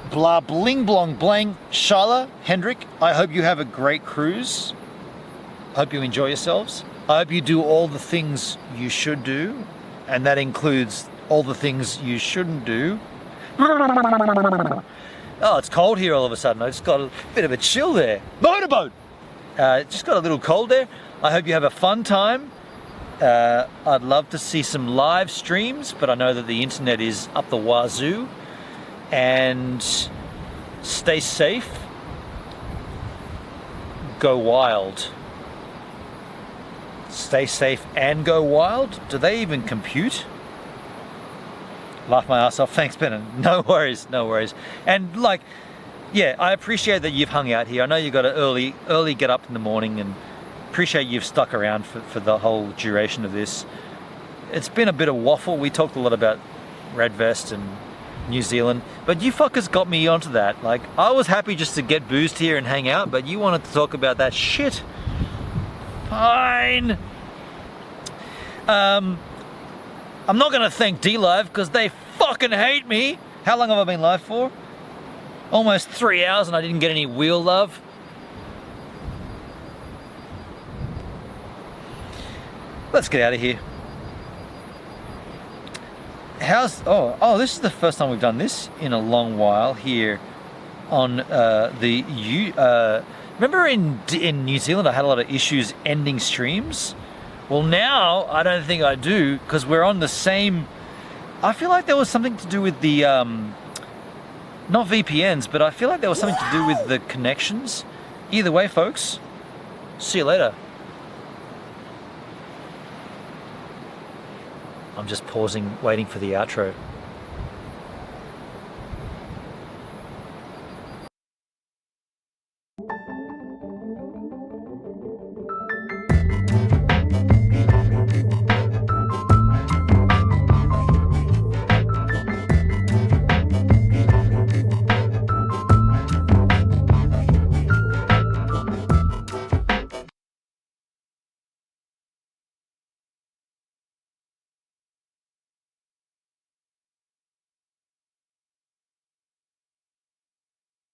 A: Blah bling blong blang. Shala, Hendrik, I hope you have a great cruise. I hope you enjoy yourselves. I hope you do all the things you should do, and that includes all the things you shouldn't do. Oh, it's cold here all of a sudden. I just got a bit of a chill there. Motorboat! Just got a little cold there. I hope you have a fun time. I'd love to see some live streams, but I know that the internet is up the wazoo. And stay safe. Go wild. Stay safe and go wild? Do they even compute? Laugh my ass off. Thanks, Brennan. No worries, no worries. And like, yeah, I appreciate that you've hung out here. I know you got an early get up in the morning, and appreciate you've stuck around for the whole duration of this. It's been a bit of waffle. We talked a lot about Red Vest and New Zealand, but you fuckers got me onto that. Like, I was happy just to get boozed here and hang out, but you wanted to talk about that shit. Fine. I'm not gonna thank DLive because they fucking hate me. How long have I been live for? Almost 3 hours and I didn't get any wheel love. Let's get out of here. This is the first time we've done this in a long while here on remember in New Zealand I had a lot of issues ending streams? Well, now I don't think I do, because we're on the same. I feel like there was something to do with the not VPNs, but I feel like there was something to do with the connections. Either way, folks, see you later. I'm just pausing, waiting for the outro.